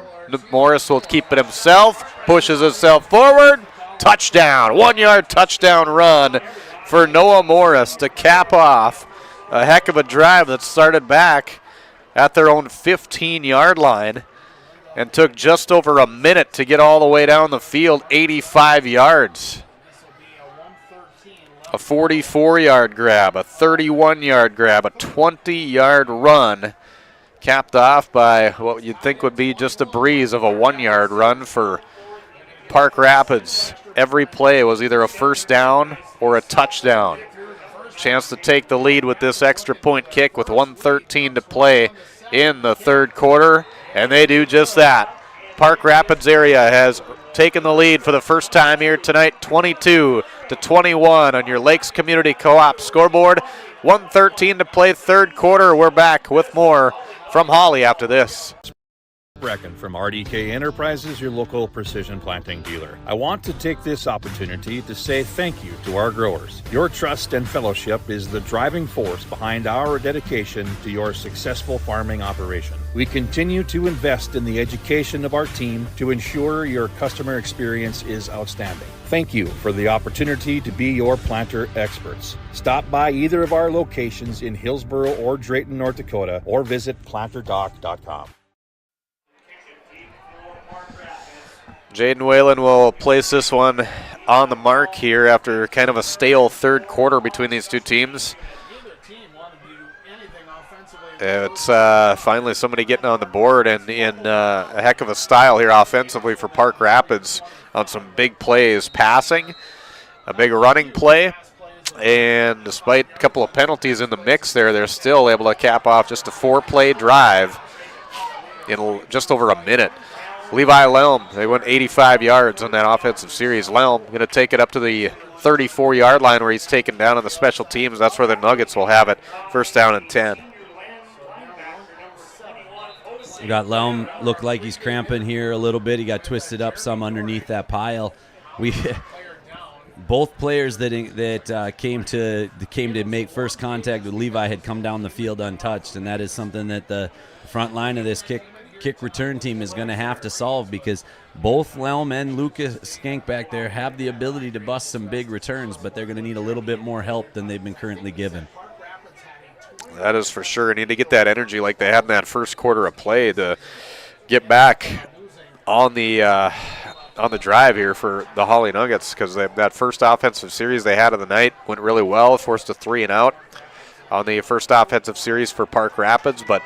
Speaker 5: Morris will keep it himself, pushes himself forward. Touchdown. 1-yard touchdown run for Noah Morris to cap off a heck of a drive that started back at their own 15-yard line and took just over a minute to get all the way down the field, 85 yards. A 44-yard grab, a 31-yard grab, a 20-yard run, capped off by what you'd think would be just a breeze of a 1-yard run for Park Rapids. Every play was either a first down or a touchdown. Chance to take the lead with this extra point kick with 1:13 to play in the third quarter, and they do just that. Park Rapids area has taken the lead for the first time here tonight, 22-21 on your Lakes Community Co-op scoreboard. 1:13 to play, third quarter. We're back with more from Hawley after this.
Speaker 17: Brecken from RDK Enterprises, your local precision planting dealer. I want to take this opportunity to say thank you to our growers. Your trust and fellowship is the driving force behind our dedication to your successful farming operation. We continue to invest in the education of our team to ensure your customer experience is outstanding. Thank you for the opportunity to be your planter experts. Stop by either of our locations in Hillsboro or Drayton, North Dakota, or visit planterdoc.com.
Speaker 5: Jaden Whalen will place this one on the mark here after kind of a stale third quarter between these two teams. It's finally somebody getting on the board and in a heck of a style here offensively for Park Rapids on some big plays passing, a big running play, and despite a couple of penalties in the mix there, they're still able to cap off just a 4-play drive in just over a minute. Levi Lelm, they went 85 yards on that offensive series. Lelm going to take it up to the 34-yard line where he's taken down on the special teams. That's where the Nuggets will have it. First down and 10.
Speaker 16: We got Lelm, looked like he's cramping here a little bit. He got twisted up some underneath that pile. Both players that came to make first contact with Levi had come down the field untouched, and that is something that the front line of this kick return team is going to have to solve, because both Lelm and Lucas Skank back there have the ability to bust some big returns, but they're going to need a little bit more help than they've been currently given.
Speaker 5: That is for sure. Need to get that energy like they had in that first quarter of play to get back on the on the drive here for the Hawley Nuggets, because that first offensive series they had of the night went really well, forced a 3-and-out on the first offensive series for Park Rapids. But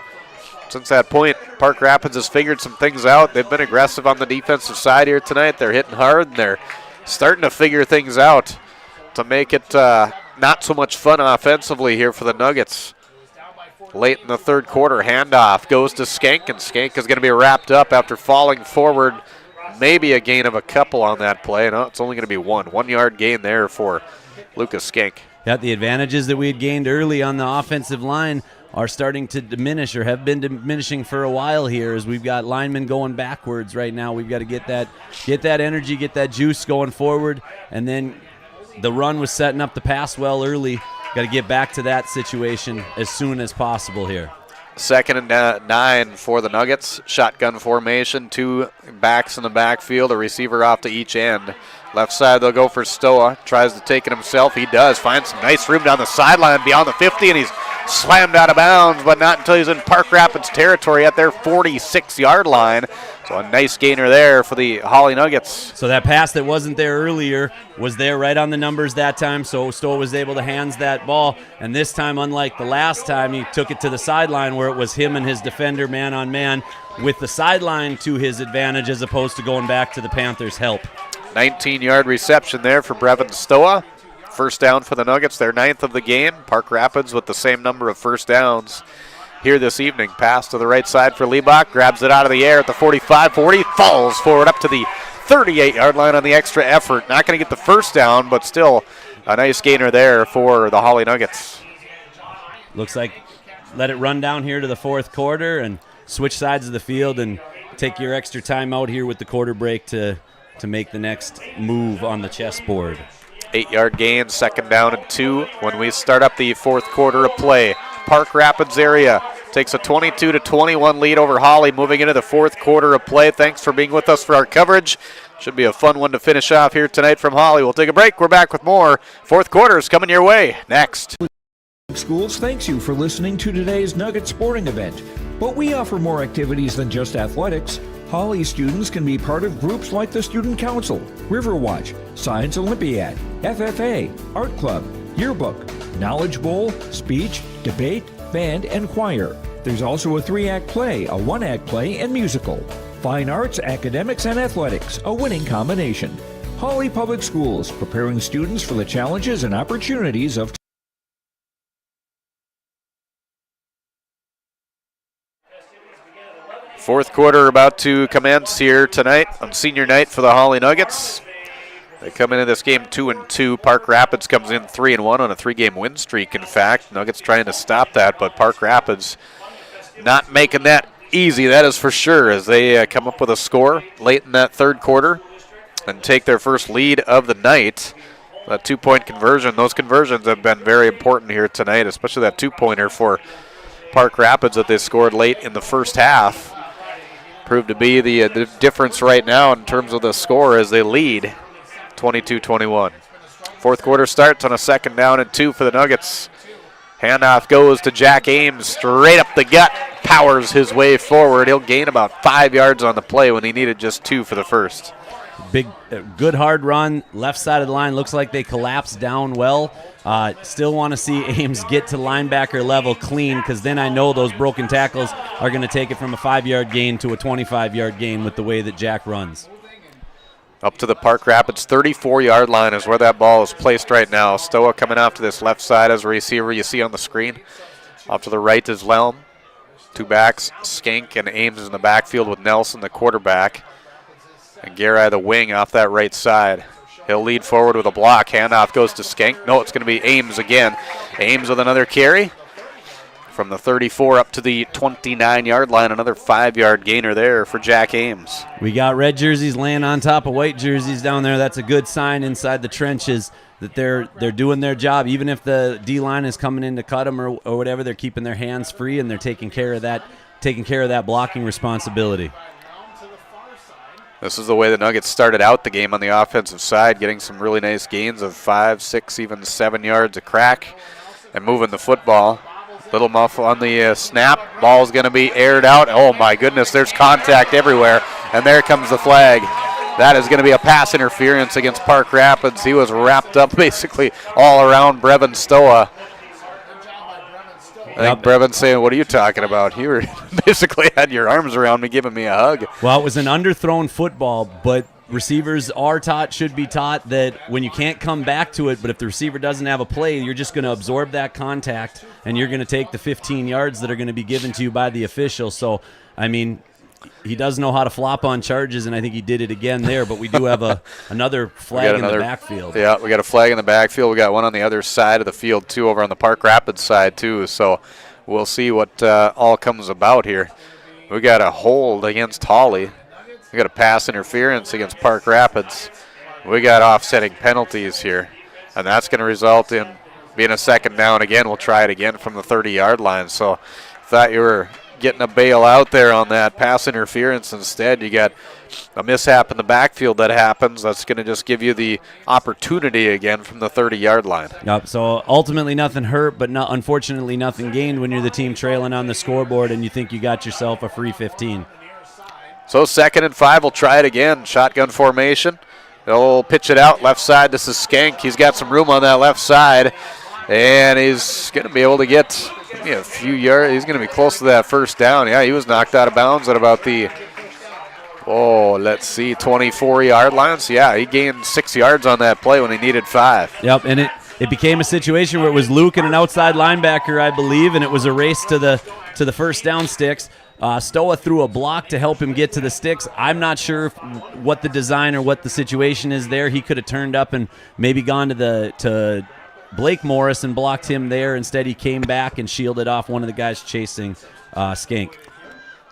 Speaker 5: since that point, Park Rapids has figured some things out. They've been aggressive on the defensive side here tonight. They're hitting hard, and they're starting to figure things out to make it not so much fun offensively here for the Nuggets. Late in the third quarter, handoff goes to Skank, and Skank is going to be wrapped up after falling forward. Maybe a gain of a couple on that play. No, it's only going to be 1 yard gain there for Lucas Skank.
Speaker 16: Yeah, the advantages that we had gained early on the offensive line are starting to diminish, or have been diminishing for a while here, as we've got linemen going backwards right now. We've got to get that energy, get that juice going forward, and then the run was setting up the pass well early. Got to get back to that situation as soon as possible here.
Speaker 5: 2nd and 9 for the Nuggets. Shotgun formation, 2 backs in the backfield, a receiver off to each end. Left side, they'll go for Stoa. Tries to take it himself. He does. Finds some nice room down the sideline beyond the 50, and he's slammed out of bounds, but not until he's in Park Rapids territory at their 46-yard line. So a nice gainer there for the Hawley Nuggets.
Speaker 16: So that pass that wasn't there earlier was there right on the numbers that time, so Stoa was able to hands that ball. And this time, unlike the last time, he took it to the sideline where it was him and his defender man-on-man with the sideline to his advantage as opposed to going back to the Panthers' help.
Speaker 5: 19-yard reception there for Brevin Stoa. First down for the Nuggets, their 9th of the game. Park Rapids with the same number of first downs here this evening. Pass to the right side for Liebach. Grabs it out of the air at the 45-40. Falls forward up to the 38-yard line on the extra effort. Not going to get the first down, but still a nice gainer there for the Hawley Nuggets.
Speaker 16: Looks like let it run down here to the fourth quarter and switch sides of the field and take your extra time out here with the quarter break to make the next move on the chessboard.
Speaker 5: 8-yard gain, 2nd down and 2 when we start up the fourth quarter of play. Park Rapids area takes a 22-21 lead over Hawley moving into the fourth quarter of play. Thanks for being with us for our coverage. Should be a fun one to finish off here tonight from Hawley. We'll take a break. We're back with more. Fourth quarter is coming your way next.
Speaker 6: Schools thanks you for listening to today's Nugget sporting event. But we offer more activities than just athletics. Hawley students can be part of groups like the Student Council, Riverwatch, Science Olympiad, FFA, Art Club, Yearbook, Knowledge Bowl, Speech, Debate, Band, and Choir. There's also a 3-act play, a 1-act play, and musical. Fine arts, academics, and athletics, a winning combination. Hawley Public Schools, preparing students for the challenges and opportunities of
Speaker 5: Fourth quarter about to commence here tonight on senior night for the Hawley Nuggets. They come into this game 2-2. Park Rapids comes in 3-1 on a 3-game win streak. In fact, Nuggets trying to stop that, but Park Rapids not making that easy, that is for sure, as they come up with a score late in that third quarter and take their first lead of the night. That 2-point conversion, those conversions have been very important here tonight, especially that 2-pointer for Park Rapids that they scored late in the first half. Proved to be the difference right now in terms of the score as they lead 22-21. Fourth quarter starts on a 2nd down and 2 for the Nuggets. Handoff goes to Jack Ames, straight up the gut, powers his way forward. He'll gain about 5 yards on the play when he needed just 2 for the first.
Speaker 16: Big, good hard run, left side of the line. Looks like they collapsed down well. Still want to see Ames get to linebacker level clean, because then I know those broken tackles are going to take it from a 5-yard gain to a 25-yard gain with the way that Jack runs.
Speaker 5: Up to the Park Rapids 34-yard line is where that ball is placed right now. Stoa coming off to this left side as a receiver you see on the screen. Off to the right is Lelm. 2 backs, Skank and Ames is in the backfield with Nelson, the quarterback. And Garai, the wing, off that right side. He'll lead forward with a block. Handoff goes to Skank. No, it's going to be Ames again. Ames with another carry. From the 34 up to the 29-yard line, another 5-yard gainer there for Jack Ames.
Speaker 16: We got red jerseys laying on top of white jerseys down there. That's a good sign inside the trenches that they're doing their job. Even if the D-line is coming in to cut them or whatever, they're keeping their hands free and they're taking care of that blocking responsibility.
Speaker 5: This is the way the Nuggets started out the game on the offensive side, getting some really nice gains of 5, 6, even 7 yards a crack and moving the football. Little muff on the snap. Ball's going to be aired out. Oh, my goodness, there's contact everywhere. And there comes the flag. That is going to be a pass interference against Park Rapids. He was wrapped up basically all around Brevin Stoa. I think Brevin's saying, what are you talking about? You were basically had your arms around me giving me a hug.
Speaker 16: Well, it was an underthrown football, but receivers should be taught that when you can't come back to it, but if the receiver doesn't have a play, you're just going to absorb that contact, and you're going to take the 15 yards that are going to be given to you by the official. So, I mean, he does know how to flop on charges, and I think he did it again there, but we do have another flag in the backfield.
Speaker 5: Yeah, we got a flag in the backfield. We got one on the other side of the field, too, over on the Park Rapids side, too. So we'll see what all comes about here. We got a hold against Hawley. We got a pass interference against Park Rapids. We got offsetting penalties here, and that's going to result in being a second down again. We'll try it again from the 30-yard line. So thought you were getting a bail out there on that pass interference. Instead, you got a mishap in the backfield that happens. That's going to just give you the opportunity again from the 30-yard line.
Speaker 16: Yep, so ultimately nothing hurt, but unfortunately nothing gained when you're the team trailing on the scoreboard and you think you got yourself a free 15.
Speaker 5: So 2nd and 5, we'll try it again. Shotgun formation. They'll pitch it out left side. This is Skank. He's got some room on that left side, and he's going to be able to get a few yards. He's going to be close to that first down. Yeah, he was knocked out of bounds at about the, 24-yard line. So, yeah, he gained 6 yards on that play when he needed 5.
Speaker 16: Yep, and it became a situation where it was Luke and an outside linebacker, I believe, and it was a race to the first down sticks. Stoa threw a block to help him get to the sticks. I'm not sure what the design or what the situation is there. He could have turned up and maybe gone to Blake Morris and blocked him there. Instead, he came back and shielded off one of the guys chasing Skank.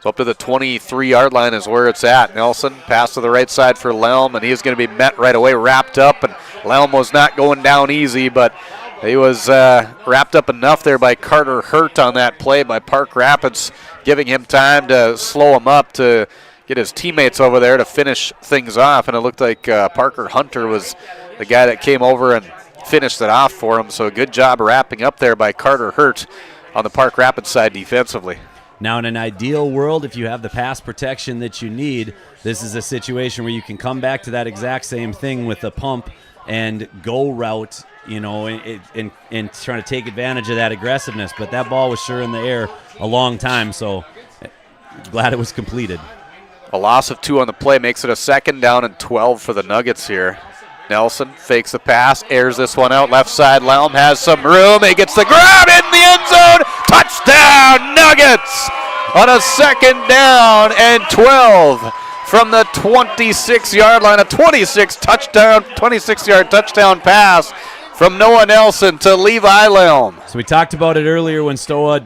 Speaker 5: So up to the 23-yard line is where it's at. Nelson, pass to the right side for Lelm, and he is going to be met right away, wrapped up. And Lelm was not going down easy, but he was wrapped up enough there by Carter Hurt on that play by Park Rapids, giving him time to slow him up to get his teammates over there to finish things off. And it looked like Parker Hunter was the guy that came over and finished it off for him. So a good job wrapping up there by Carter Hurt on the Park Rapids side defensively.
Speaker 16: Now, in an ideal world, if you have the pass protection that you need, this is a situation where you can come back to that exact same thing with the pump and go route, and trying to take advantage of that aggressiveness. But that ball was sure in the air a long time, so glad it was completed.
Speaker 5: A loss of 2 on the play makes it a 2nd down and 12 for the Nuggets here. Nelson fakes the pass, airs this one out left side. Lelm has some room. He gets the grab in the end zone. Touchdown, Nuggets! On a 2nd down and 12 from the 26-yard line. A 26-yard touchdown pass from Noah Nelson to Levi Lelm.
Speaker 16: So we talked about it earlier when Stoa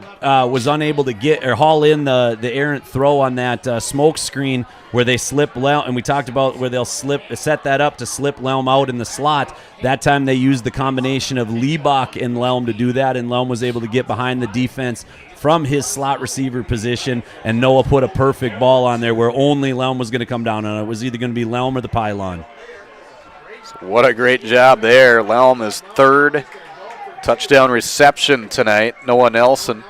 Speaker 16: was unable to get or haul in the errant throw on that smoke screen where they slip Lelm, and we talked about where they'll set that up to slip Lelm out in the slot. That time they used the combination of Liebach and Lelm to do that, and Lelm was able to get behind the defense from his slot receiver position, and Noah put a perfect ball on there where only Lelm was going to come down on it. It was either going to be Lelm or the pylon.
Speaker 5: What a great job there. Lelm is 3rd touchdown reception tonight. Noah Nelson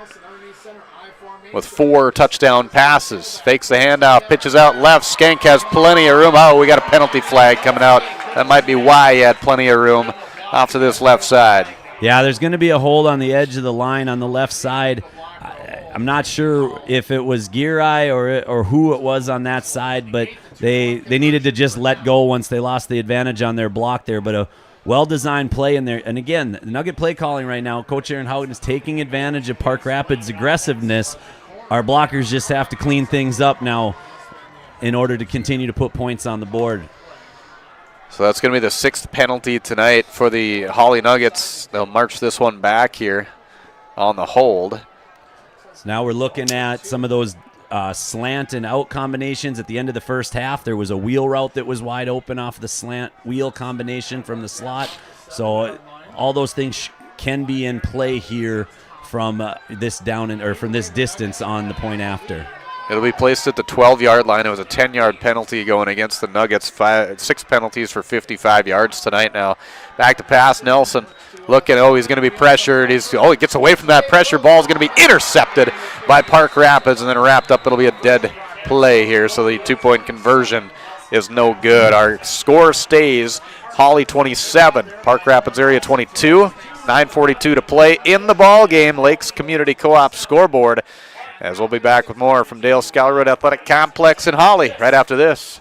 Speaker 5: with 4 touchdown passes. Fakes the handoff, pitches out left. Skank has plenty of room. Oh, we got a penalty flag coming out. That might be why he had plenty of room off to this left side.
Speaker 16: Yeah, there's going to be a hold on the edge of the line on the left side. I'm not sure if it was Gear-Eye or who it was on that side, but they needed to just let go once they lost the advantage on their block there. But a well-designed play in there. And again, the Nugget play calling right now, Coach Aaron Houghton is taking advantage of Park Rapids' aggressiveness. Our blockers just have to clean things up now in order to continue to put points on the board.
Speaker 5: So that's going to be the 6th penalty tonight for the Hawley Nuggets. They'll march this one back here on the hold.
Speaker 16: So now we're looking at some of those slant and out combinations at the end of the first half. There was a wheel route that was wide open off the slant wheel combination from the slot. So all those things can be in play here from this distance on the point after.
Speaker 5: It'll be placed at the 12-yard line. It was a 10-yard penalty going against the Nuggets. 6 penalties for 55 yards tonight now. Back to pass, Nelson. Looking, he's going to be pressured. He gets away from that pressure. Ball's going to be intercepted by Park Rapids and then wrapped up. It'll be a dead play here, so the 2-point conversion is no good. Our score stays Hawley 27, Park Rapids area 22. 9:42 to play in the ball game. Lakes Community Co-op scoreboard. As we'll be back with more from Dale Scholar Road Athletic Complex in Hawley right after this.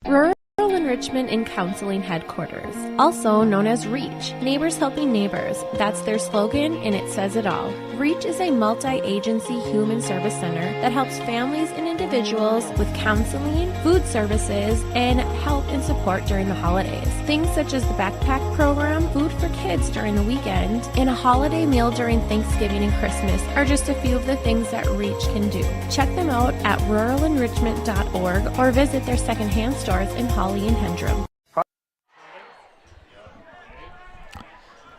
Speaker 18: Rural Enrichment and Counseling Headquarters, also known as REACH, Neighbors Helping Neighbors. That's their slogan, and it says it all. REACH is a multi-agency human service center that helps families and individuals with counseling, food services, and help and support during the holidays. Things such as the backpack program, food for kids during the weekend, and a holiday meal during Thanksgiving and Christmas are just a few of the things that REACH can do. Check them out at ruralenrichment.org or visit their secondhand stores in Hawley and Hendrum.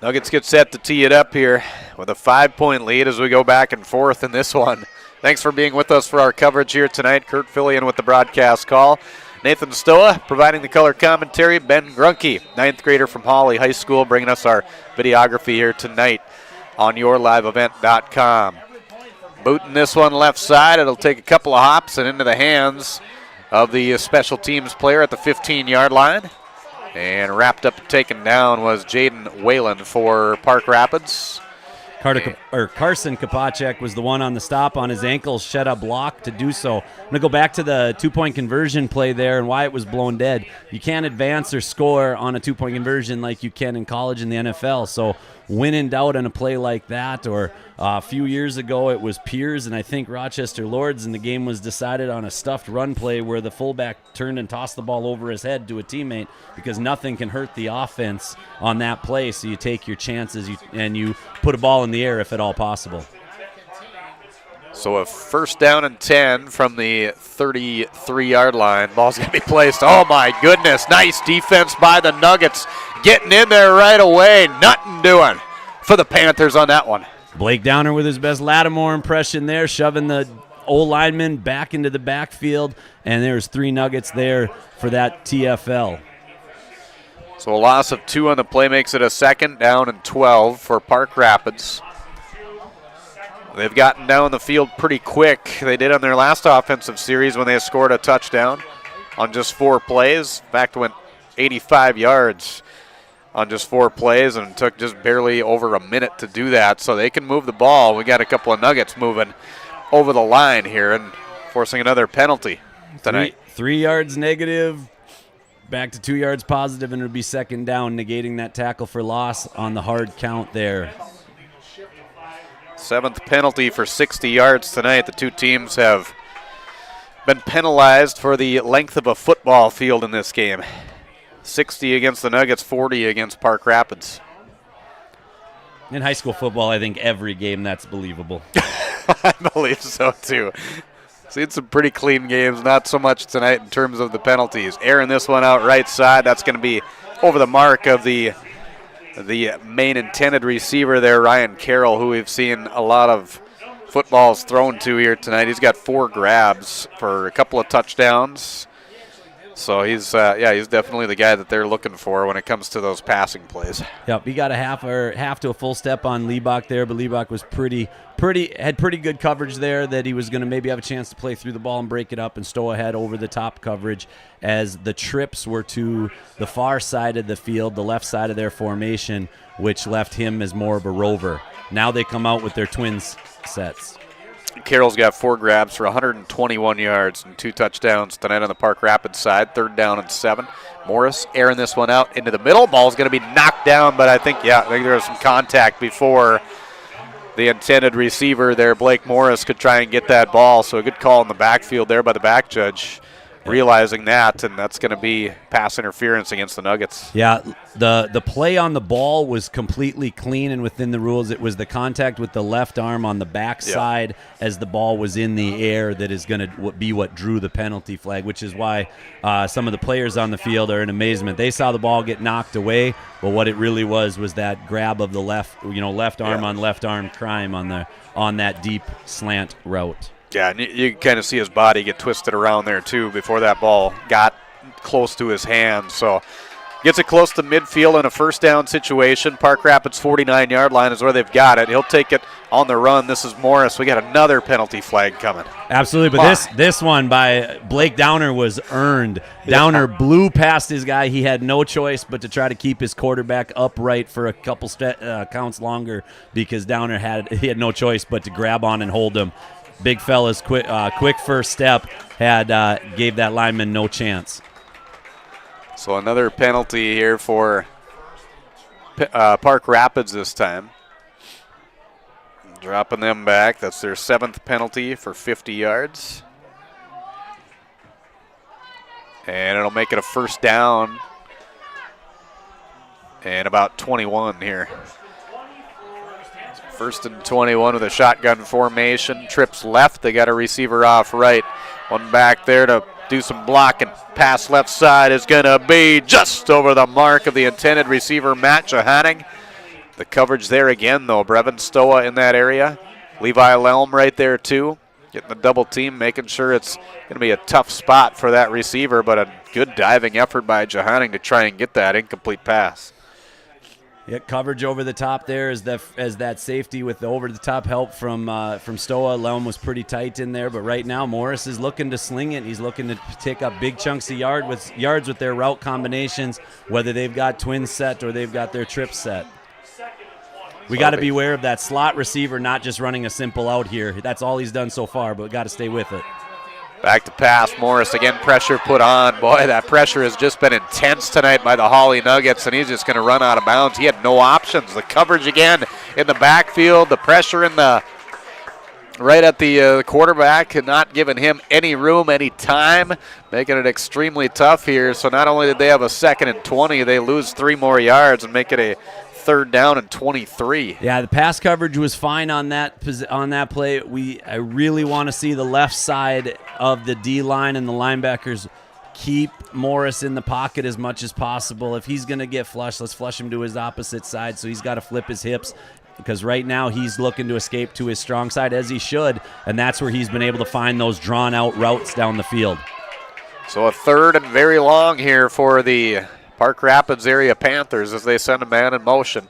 Speaker 5: Nuggets get set to tee it up here with a 5-point lead as we go back and forth in this one. Thanks for being with us for our coverage here tonight. Kurt Fillion with the broadcast call. Nathan Stoa providing the color commentary. Ben Grunke, 9th grader from Hawley High School, bringing us our videography here tonight on yourliveevent.com. Booting this one left side. It'll take a couple of hops and into the hands of the special teams player at the 15-yard line. And wrapped up and taken down was Jaden Whalen for Park Rapids.
Speaker 16: Carson Kopacek was the one on the stop on his ankle, shed a block to do so. I'm going to go back to the two-point conversion play there and why it was blown dead. You can't advance or score on a two-point conversion like you can in college and the NFL. So when in doubt on a play like that, or a few years ago it was Piers and I think Rochester Lords, and the game was decided on a stuffed run play where the fullback turned and tossed the ball over his head to a teammate because nothing can hurt the offense on that play. So you take your chances and you put a ball in the air if at all possible.
Speaker 5: So a 1st down and 10 from the 33-yard line. Ball's going to be placed. Oh, my goodness. Nice defense by the Nuggets. Getting in there right away. Nothing doing for the Panthers on that one.
Speaker 16: Blake Downer with his best Lattimore impression there, shoving the old lineman back into the backfield, and there's 3 Nuggets there for that TFL.
Speaker 5: So a loss of 2 on the play makes it a 2nd down and 12 for Park Rapids. They've gotten down the field pretty quick. They did on their last offensive series when they scored a touchdown on just 4 plays. In fact, went 85 yards on just 4 plays and took just barely over a minute to do that. So they can move the ball. We got a couple of Nuggets moving over the line here and forcing another penalty tonight.
Speaker 16: 3 yards negative, back to 2 yards positive, and it would be 2nd down, negating that tackle for loss on the hard count there.
Speaker 5: 7th penalty for 60 yards tonight. The two teams have been penalized for the length of a football field in this game. 60 against the Nuggets, 40 against Park Rapids.
Speaker 16: In high school football, I think every game that's believable.
Speaker 5: I believe so, too. Seen some pretty clean games, not so much tonight in terms of the penalties. Airing this one out right side. That's going to be over the mark of the main intended receiver there, Ryan Carroll, who we've seen a lot of footballs thrown to here tonight. He's got 4 grabs for a couple of touchdowns. So he's definitely the guy that they're looking for when it comes to those passing plays.
Speaker 16: Yep, he got a half to a full step on Liebach there, but Liebach was had pretty good coverage there that he was going to maybe have a chance to play through the ball and break it up and stow ahead over the top coverage as the trips were to the far side of the field, the left side of their formation, which left him as more of a rover. Now they come out with their twins sets.
Speaker 5: Carroll's got 4 grabs for 121 yards and 2 touchdowns tonight on the Park Rapids side. 3rd down and 7. Morris airing this one out into the middle. Ball's going to be knocked down, but I think there was some contact before the intended receiver there, Blake Morris, could try and get that ball. So a good call in the backfield there by the back judge, realizing that, and that's going to be pass interference against the Nuggets.
Speaker 16: Yeah, the play on the ball was completely clean and within the rules. It was the contact with the left arm on the backside as the ball was in the air that is going to be what drew the penalty flag, which is why some of the players on the field are in amazement. They saw the ball get knocked away, but what it really was that grab of the left arm on left arm crime on that deep slant route.
Speaker 5: Yeah, and you can kind of see his body get twisted around there, too, before that ball got close to his hand. So Gets it close to midfield in a first down situation. Park Rapids 49-yard line is where they've got it. He'll take it on the run. This is Morris. We got another penalty flag coming.
Speaker 16: Absolutely, but this one by Blake Downer was earned. Downer blew past his guy. He had no choice but to try to keep his quarterback upright for a couple counts longer because Downer had no choice but to grab on and hold him. Big fella's quick first step gave that lineman no chance.
Speaker 5: So another penalty here for Park Rapids this time. Dropping them back. That's their 7th penalty for 50 yards. And it'll make it a first down and about 21 here. 1st and 21 with a shotgun formation. Trips left. They got a receiver off right. One back there to do some blocking. Pass left side is going to be just over the mark of the intended receiver, Matt Johanning. The coverage there again, though. Brevin Stoa in that area. Levi Lelm right there, too. Getting the double team, making sure it's going to be a tough spot for that receiver, but a good diving effort by Johanning to try and get that incomplete pass.
Speaker 16: Yeah, coverage over the top there as that safety with the over-the-top help from Stoa. Lelm was pretty tight in there, but right now Morris is looking to sling it. He's looking to take up big chunks of yards with their route combinations, whether they've got twins set or they've got their trips set. We got to be aware of that slot receiver not just running a simple out here. That's all he's done so far, but got to stay with it.
Speaker 5: Back to pass, Morris again, pressure put on. Boy, that pressure has just been intense tonight by the Hawley Nuggets, and he's just going to run out of bounds. He had no options. The coverage again in the backfield, the pressure in the right at the quarterback, and not giving him any room, any time, making it extremely tough here. So not only did they have a 2nd and 20, they lose 3 more yards and make it a 3rd down and 23.
Speaker 16: Yeah, the pass coverage was fine on that play. I really want to see the left side of the D-line and the linebackers keep Morris in the pocket as much as possible. If he's going to get flushed, let's flush him to his opposite side, so he's got to flip his hips, because right now he's looking to escape to his strong side, as he should, and that's where he's been able to find those drawn-out routes down the field.
Speaker 5: So a 3rd and very long here for the Park Rapids area Panthers as they send a man in motion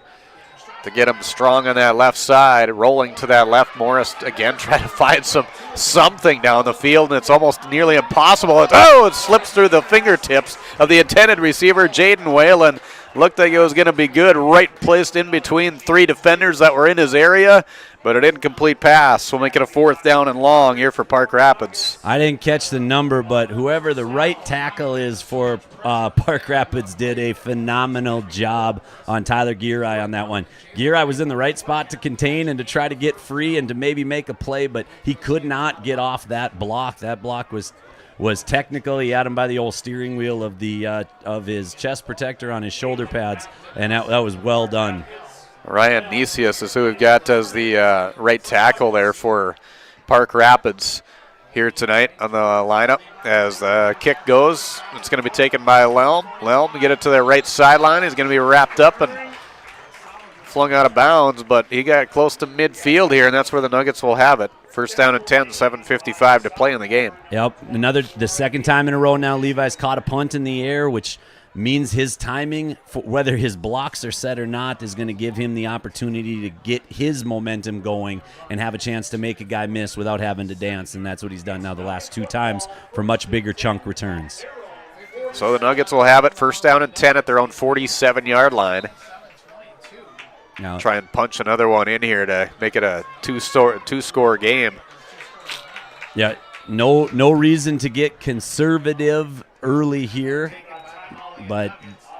Speaker 5: to get him strong on that left side. Rolling to that left, Morris again trying to find something down the field, and it's almost nearly impossible. It slips through the fingertips of the intended receiver, Jaden Whalen. Looked like it was going to be good, right placed in between 3 defenders that were in his area, but an incomplete pass will make it a 4th down and long here for Park Rapids.
Speaker 16: I didn't catch the number, but whoever the right tackle is for Park Rapids did a phenomenal job on Tyler Girai on that one. Girai was in the right spot to contain and to try to get free and to maybe make a play, but he could not get off that block. That block was technical. He had him by the old steering wheel of his chest protector on his shoulder pads, and that was well done.
Speaker 5: Ryan Nicias is who we've got as the right tackle there for Park Rapids here tonight on the lineup. As the kick goes, it's going to be taken by Lelm. Lelm get it to the right sideline. He's going to be wrapped up and flung out of bounds, but he got close to midfield here, and that's where the Nuggets will have it. 1st down and 10, 7:55 to play in the game.
Speaker 16: Yep, the second time in a row now Levi's caught a punt in the air, which means his timing, whether his blocks are set or not, is going to give him the opportunity to get his momentum going and have a chance to make a guy miss without having to dance, and that's what he's done now the last 2 times for much bigger chunk returns.
Speaker 5: So the Nuggets will have it 1st down and 10 at their own 47-yard line. Now, try and punch another one in here to make it a two-score game.
Speaker 16: Yeah, no reason to get conservative early here, but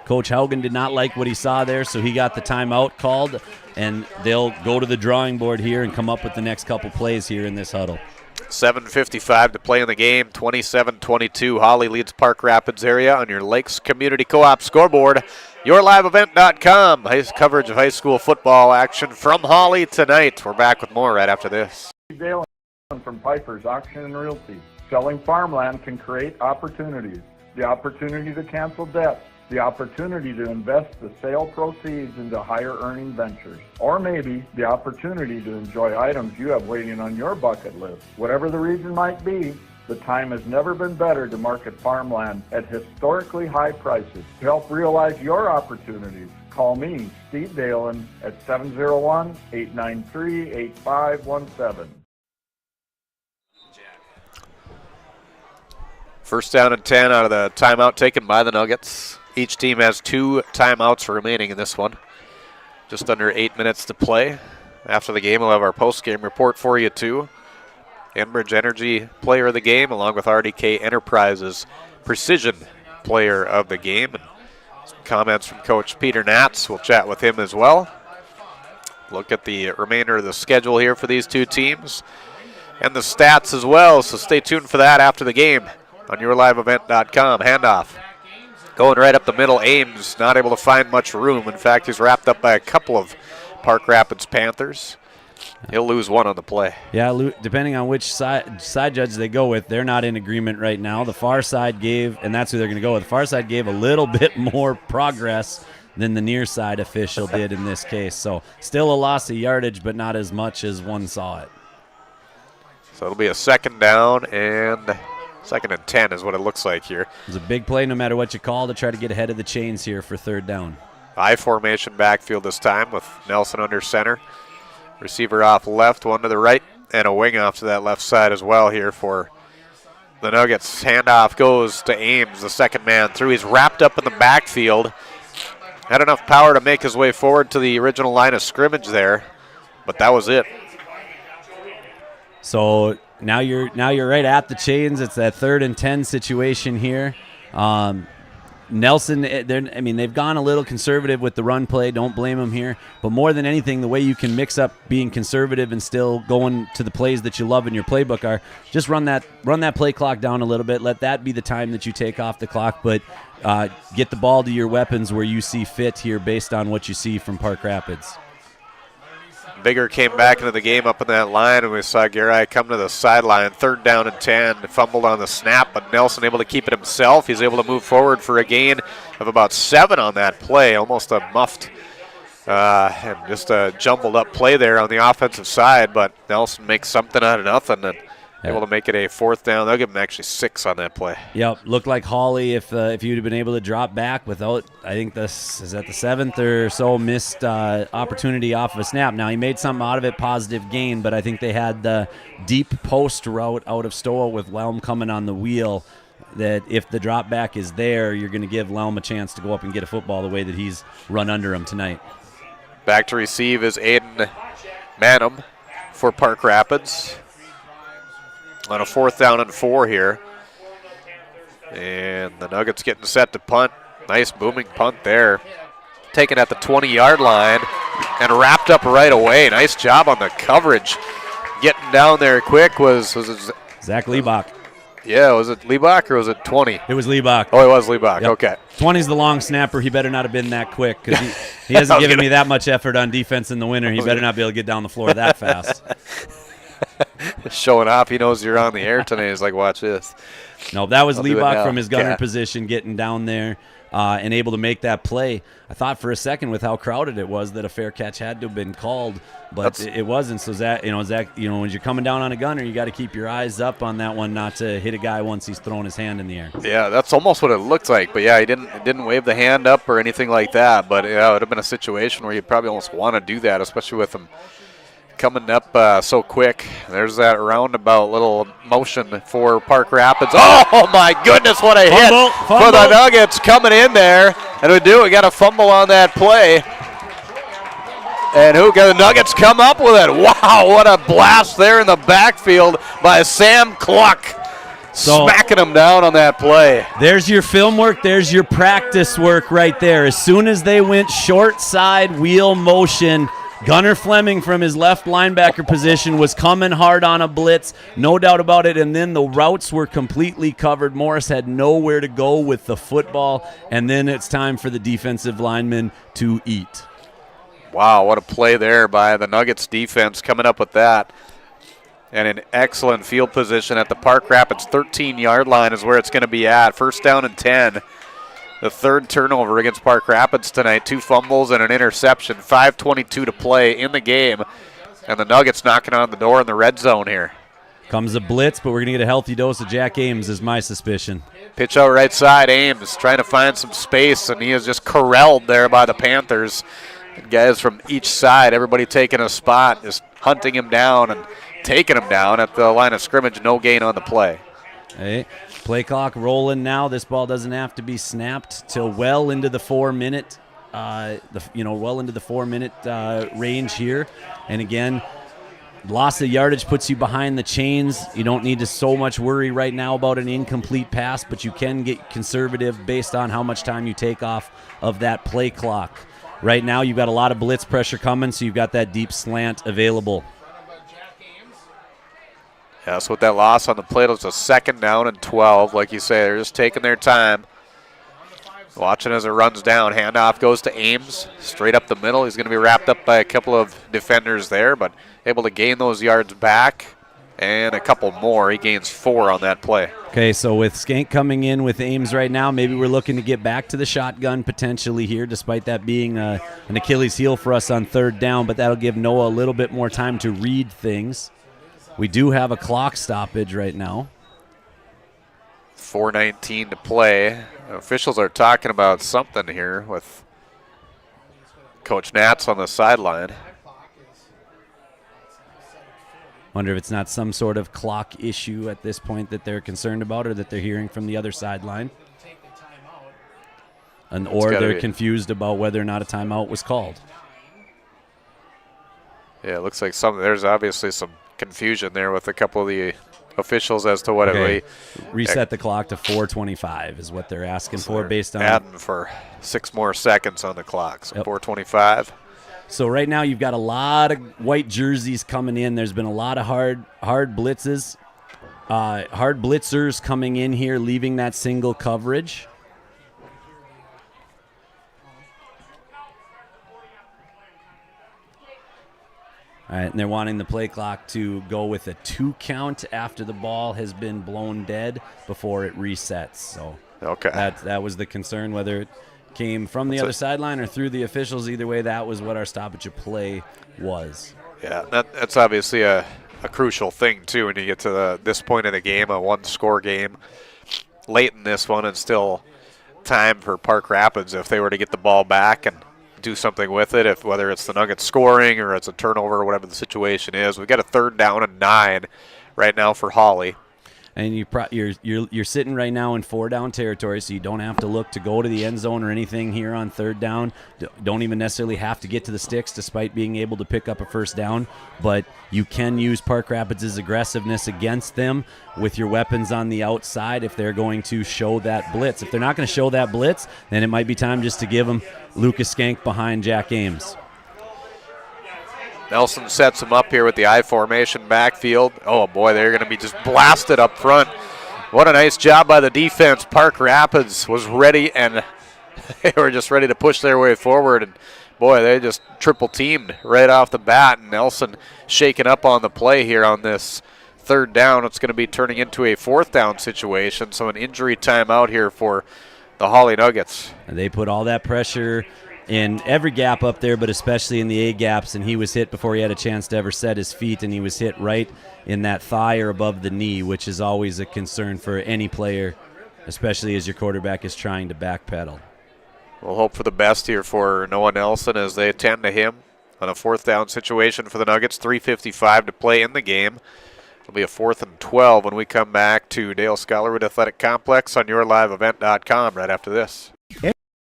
Speaker 16: Coach Haugen did not like what he saw there, so he got the timeout called, and they'll go to the drawing board here and come up with the next couple plays here in this huddle.
Speaker 5: 7:55 to play in the game, 27-22. Hawley leads Park Rapids area on your Lakes Community Co-op scoreboard. YourLiveEvent.com. Coverage of high school football action from Hawley tonight. We're back with more right after this.
Speaker 19: Steve Dalen from Piper's Auction and Realty. Selling farmland can create opportunities. The opportunity to cancel debt. The opportunity to invest the sale proceeds into higher earning ventures. Or maybe the opportunity to enjoy items you have waiting on your bucket list. Whatever the reason might be, The time has never been better to market farmland at historically high prices. To help realize your opportunities, call me, Steve Dalen, at 701-893-8517.
Speaker 5: First down and 10 out of the timeout taken by the Nuggets. Each team has 2 timeouts remaining in this one. Just under 8 minutes to play. After the game, we'll have our post-game report for you, too. Enbridge Energy Player of the Game, along with RDK Enterprises Precision Player of the Game. And some comments from Coach Peter Natz. We'll chat with him as well. Look at the remainder of the schedule here for these two teams and the stats as well, so stay tuned for that after the game on yourliveevent.com. Handoff going right up the middle. Ames not able to find much room. In fact, he's wrapped up by a couple of Park Rapids Panthers. He'll lose one on the play.
Speaker 16: Yeah, depending on which side judge they go with, they're not in agreement right now. The far side gave, and that's who they're going to go with, the far side gave a little bit more progress than the near side official did in this case. So still a loss of yardage, but not as much as one saw it.
Speaker 5: So it'll be a second down and second and 10 is what it looks like here.
Speaker 16: It's a big play no matter what you call to try to get ahead of the chains here for third down.
Speaker 5: I formation backfield this time with Nelson under center. Receiver off left, one to the right, and a wing off to that left side as well here for the Nuggets. Handoff goes to Ames, the second man through. He's wrapped up in the backfield. Had enough power to make his way forward to the original line of scrimmage there, but that was it.
Speaker 16: So now you're right at the chains. It's that 3rd and 10 situation here. Nelson, they've gone a little conservative with the run play. Don't blame them here. But more than anything, the way you can mix up being conservative and still going to the plays that you love in your playbook are just run that play clock down a little bit. Let that be the time that you take off the clock. But get the ball to your weapons where you see fit here based on what you see from Park Rapids.
Speaker 5: Bigger came back into the game up in that line, and we saw Garay come to the sideline. 3rd down and 10. Fumbled on the snap, but Nelson able to keep it himself. He's able to move forward for a gain of about 7 on that play. Almost a muffed and just a jumbled up play there on the offensive side, but Nelson makes something out of nothing and able to make it a 4th down. They'll give him actually 6 on that play.
Speaker 16: Yep, looked like Hawley if you'd have been able to drop back without, I think this is at the 7th or so, missed opportunity off of a snap. Now he made something out of it, positive gain, but I think they had the deep post route out of Stowell with Lelm coming on the wheel, that if the drop back is there, you're going to give Lelm a chance to go up and get a football the way that he's run under him tonight.
Speaker 5: Back to receive is Aiden Manum for Park Rapids on a 4th down and 4 here. And the Nuggets getting set to punt. Nice booming punt there. Taken at the 20-yard line and wrapped up right away. Nice job on the coverage. Getting down there quick was it
Speaker 16: Zach Liebach.
Speaker 5: Yeah, was it Liebach or was it 20?
Speaker 16: It was Liebach.
Speaker 5: Oh, it was Liebach.
Speaker 16: Yep.
Speaker 5: Okay.
Speaker 16: 20's the long snapper. He better not have been that quick because he hasn't given me that much effort on defense in the winter. He better not be able to get down the floor that fast.
Speaker 5: Showing off. He knows you're on the air tonight. He's like, watch this.
Speaker 16: No, that was Liebach from his gunner position getting down there and able to make that play. I thought for a second with how crowded it was that a fair catch had to have been called, but it wasn't. So Zach, when you're coming down on a gunner, you got to keep your eyes up on that one, not to hit a guy once he's throwing his hand in the air.
Speaker 5: Yeah, that's almost what it looked like. But yeah, he didn't wave the hand up or anything like that. But yeah, it would have been a situation where you probably almost want to do that, especially with him coming up so quick. There's that roundabout little motion for Park Rapids. Oh my goodness, what a hit for the Nuggets coming in there. And we got a fumble on that play. And the Nuggets come up with it. Wow, what a blast there in the backfield by Sam Cluck. Smacking him down on that play.
Speaker 16: There's your film work. There's your practice work right there. As soon as they went short side wheel motion, Gunnar Fleming from his left linebacker position was coming hard on a blitz, no doubt about it, and then the routes were completely covered. Morris had nowhere to go with the football, and then it's time for the defensive lineman to eat.
Speaker 5: Wow, what a play there by the Nuggets defense coming up with that. And an excellent field position at the Park Rapids 13-yard line is where it's going to be at. 1st down and 10. The 3rd turnover against Park Rapids tonight. 2 fumbles and an interception. 5:22 to play in the game. And the Nuggets knocking on the door in the red zone here.
Speaker 16: Comes a blitz, but we're going to get a healthy dose of Jack Ames is my suspicion.
Speaker 5: Pitch out right side, Ames trying to find some space, and he is just corralled there by the Panthers. And guys from each side, everybody taking a spot, just hunting him down and taking him down at the line of scrimmage. No gain on the play.
Speaker 16: Hey, play clock rolling now. This ball doesn't have to be snapped till well into the 4-minute, range here. And again, loss of yardage puts you behind the chains. You don't need to so much worry right now about an incomplete pass, but you can get conservative based on how much time you take off of that play clock. Right now, you've got a lot of blitz pressure coming, so you've got that deep slant available.
Speaker 5: Yeah, so with that loss on the plate, it was a 2nd down and 12. Like you say, they're just taking their time. Watching as it runs down. Handoff goes to Ames, straight up the middle. He's going to be wrapped up by a couple of defenders there, but able to gain those yards back and a couple more. He gains 4 on that play.
Speaker 16: Okay, so with Skank coming in with Ames right now, maybe we're looking to get back to the shotgun potentially here, despite that being an Achilles heel for us on 3rd down, but that'll give Noah a little bit more time to read things. We do have a clock stoppage right now.
Speaker 5: 4:19 to play. Officials are talking about something here with Coach Nats on the sideline.
Speaker 16: Wonder if it's not some sort of clock issue at this point that they're concerned about or that they're hearing from the other sideline. Or they're confused about whether or not a timeout was called.
Speaker 5: Yeah, it looks like there's obviously some confusion there with a couple of the officials as to what it
Speaker 16: reset the clock to 4:25 is what they're asking for based on
Speaker 5: adding for 6 more seconds on the clock. So 4:25.
Speaker 16: So right now you've got a lot of white jerseys coming in. There's been a lot of hard blitzes, hard blitzers coming in here, leaving that single coverage. All right, and they're wanting the play clock to go with a 2 count after the ball has been blown dead before it resets. So that was the concern, whether it came from the other sideline or through the officials. Either way, that was what our stoppage of play was.
Speaker 5: Yeah, that's obviously a crucial thing, too, when you get to this point in the game, a 1-score game. Late in this one, and still time for Park Rapids if they were to get the ball back and do something with it, whether it's the Nuggets scoring or it's a turnover or whatever the situation is. We've got a 3rd down and 9 right now for Hawley.
Speaker 16: And you're sitting right now in 4-down territory, so you don't have to look to go to the end zone or anything here on 3rd down. Don't even necessarily have to get to the sticks despite being able to pick up a 1st down, but you can use Park Rapids' aggressiveness against them with your weapons on the outside if they're going to show that blitz. If they're not going to show that blitz, then it might be time just to give them Lucas Skank behind Jack Ames.
Speaker 5: Nelson sets him up here with the I formation backfield. Oh, boy, they're going to be just blasted up front. What a nice job by the defense. Park Rapids was ready, and they were just ready to push their way forward. And, boy, they just triple-teamed right off the bat. And Nelson shaking up on the play here on this 3rd down. It's going to be turning into a 4th down situation, so an injury timeout here for the Hawley Nuggets.
Speaker 16: And they put all that pressure in every gap up there, but especially in the A gaps, and he was hit before he had a chance to ever set his feet, and he was hit right in that thigh or above the knee, which is always a concern for any player, especially as your quarterback is trying to backpedal.
Speaker 5: We'll hope for the best here for Noah Nelson as they attend to him on a 4th down situation for the Nuggets. 3:55 to play in the game. It'll be a 4th and 12 when we come back to Dale Scholarwood Athletic Complex on YourLiveEvent.com right after this.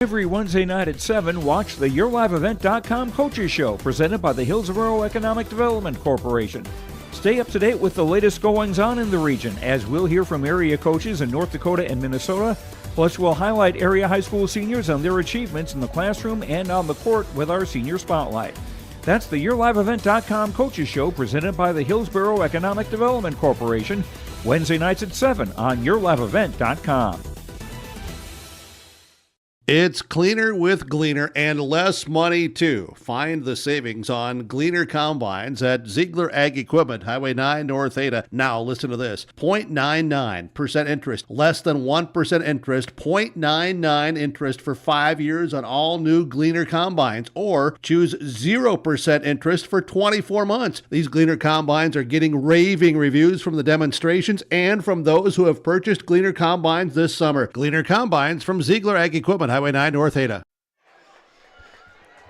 Speaker 6: Every Wednesday night at 7, watch the YourLiveEvent.com Coaches Show presented by the Hillsborough Economic Development Corporation. Stay up to date with the latest goings-on in the region, as we'll hear from area coaches in North Dakota and Minnesota. Plus, we'll highlight area high school seniors and their achievements in the classroom and on the court with our Senior Spotlight. That's the YourLiveEvent.com Coaches Show presented by the Hillsborough Economic Development Corporation, Wednesday nights at 7 on YourLiveEvent.com.
Speaker 4: It's cleaner with Gleaner and less money, too. Find the savings on Gleaner combines at Ziegler Ag Equipment, Highway 9, North Ada. Now, listen to this. 0.99% interest, less than 1% interest, 0.99 interest for 5 years on all new Gleaner combines, or choose 0% interest for 24 months. These Gleaner combines are getting raving reviews from the demonstrations and from those who have purchased Gleaner combines this summer. Gleaner combines from Ziegler Ag Equipment, Highway 9, North Ada.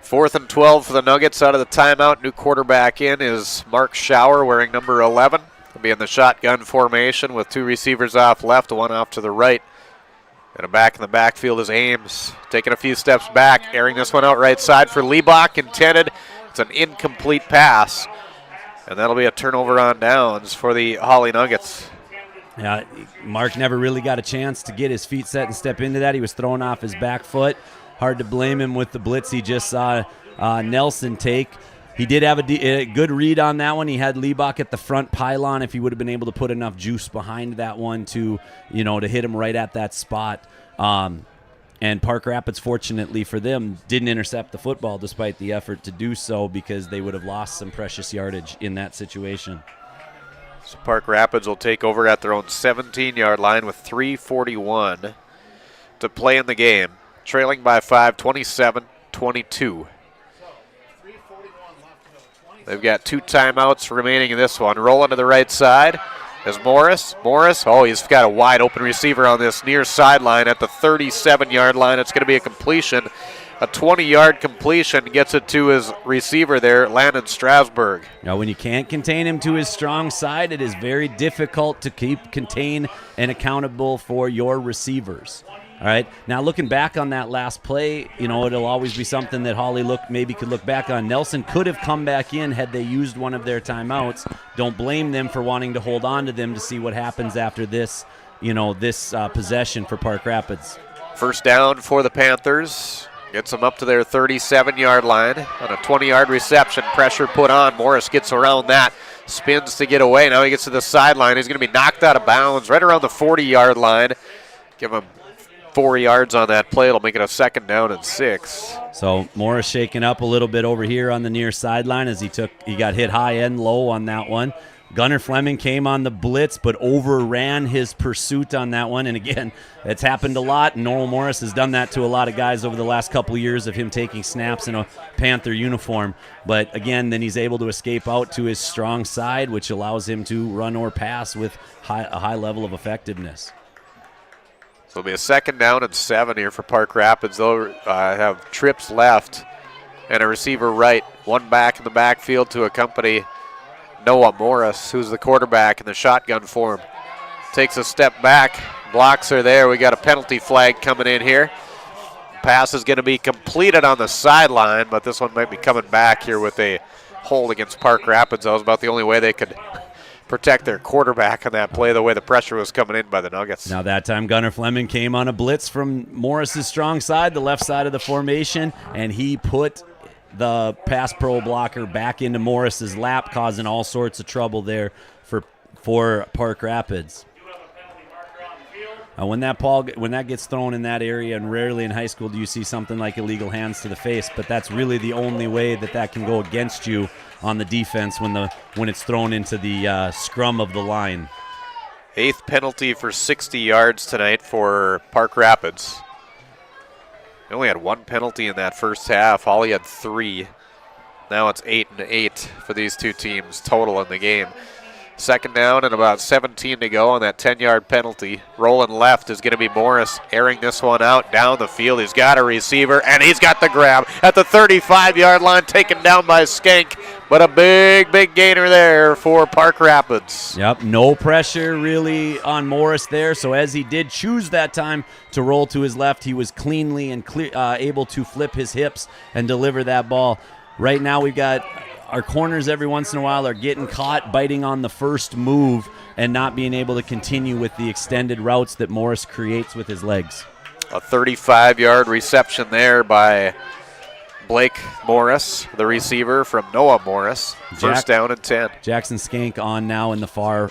Speaker 5: 4th and 12 for the Nuggets out of the timeout. New quarterback in is Mark Schauer wearing number 11. He'll be in the shotgun formation with 2 receivers off left, 1 off to the right. And a back in the backfield is Ames, taking a few steps back, airing this one out right side for Liebach, intended. It's an incomplete pass, and that'll be a turnover on downs for the Hawley Nuggets.
Speaker 16: Yeah, Mark never really got a chance to get his feet set and step into that. He was throwing off his back foot. Hard to blame him with the blitz he just saw Nelson take. He did have a good read on that one. He had Liebach at the front pylon. If he would have been able to put enough juice behind that one to hit him right at that spot. And Park Rapids, fortunately for them, didn't intercept the football despite the effort to do so, because they would have lost some precious yardage in that situation.
Speaker 5: So Park Rapids will take over at their own 17-yard line with 3:41 to play in the game. Trailing by 5, 27-22. They've got 2 timeouts remaining in this one. Rolling to the right side is Morris. He's got a wide open receiver on this near sideline at the 37-yard line. It's going to be a completion. A 20-yard completion gets it to his receiver there, Landon Strasburg.
Speaker 16: Now, when you can't contain him to his strong side, it is very difficult to contain and accountable for your receivers. All right. Now, looking back on that last play, it'll always be something that Hawley could look back on. Nelson could have come back in had they used one of their timeouts. Don't blame them for wanting to hold on to them to see what happens after this, possession for Park Rapids.
Speaker 5: First down for the Panthers. Gets them up to their 37-yard line on a 20-yard reception. Pressure put on. Morris gets around that. Spins to get away. Now he gets to the sideline. He's going to be knocked out of bounds right around the 40-yard line. Give him 4 yards on that play. It'll make it a 2nd down and 6.
Speaker 16: So Morris shaking up a little bit over here on the near sideline as he got hit high and low on that one. Gunnar Fleming came on the blitz but overran his pursuit on that one. And again, it's happened a lot. Noel Morris has done that to a lot of guys over the last couple of years of him taking snaps in a Panther uniform. But again, then he's able to escape out to his strong side, which allows him to run or pass with a high level of effectiveness.
Speaker 5: So it'll be a 2nd down and 7 here for Park Rapids. They'll have trips left and a receiver right. 1 back in the backfield to accompany Noah Morris, who's the quarterback in the shotgun form. Takes a step back. Blocks are there. We got a penalty flag coming in here. Pass is going to be completed on the sideline, but this one might be coming back here with a hold against Park Rapids. That was about the only way they could protect their quarterback on that play, the way the pressure was coming in by the Nuggets.
Speaker 16: Now that time Gunnar Fleming came on a blitz from Morris's strong side, the left side of the formation, and he put the pass pro blocker back into Morris's lap, causing all sorts of trouble there for Park Rapids. When that gets thrown in that area, and rarely in high school do you see something like illegal hands to the face, but that's really the only way that can go against you on the defense when it's thrown into the scrum of the line.
Speaker 5: 8th penalty for 60 yards tonight for Park Rapids. They only had 1 penalty in that first half. Hawley had 3. Now it's 8 and 8 for these 2 teams total in the game. 2nd down and about 17 to go on that 10-yard penalty. Rolling left is going to be Morris, airing this one out down the field. He's got a receiver, and he's got the grab at the 35-yard line, taken down by Skank. But a big gainer there for Park Rapids.
Speaker 16: Yep, no pressure really on Morris there. So as he did choose that time to roll to his left, he was cleanly and able to flip his hips and deliver that ball. Right now we've got our corners every once in a while are getting caught biting on the first move and not being able to continue with the extended routes that Morris creates with his legs.
Speaker 5: A 35-yard reception there by Blake Morris, the receiver from Noah Morris. First down and 10.
Speaker 16: Jackson Skank on now in the far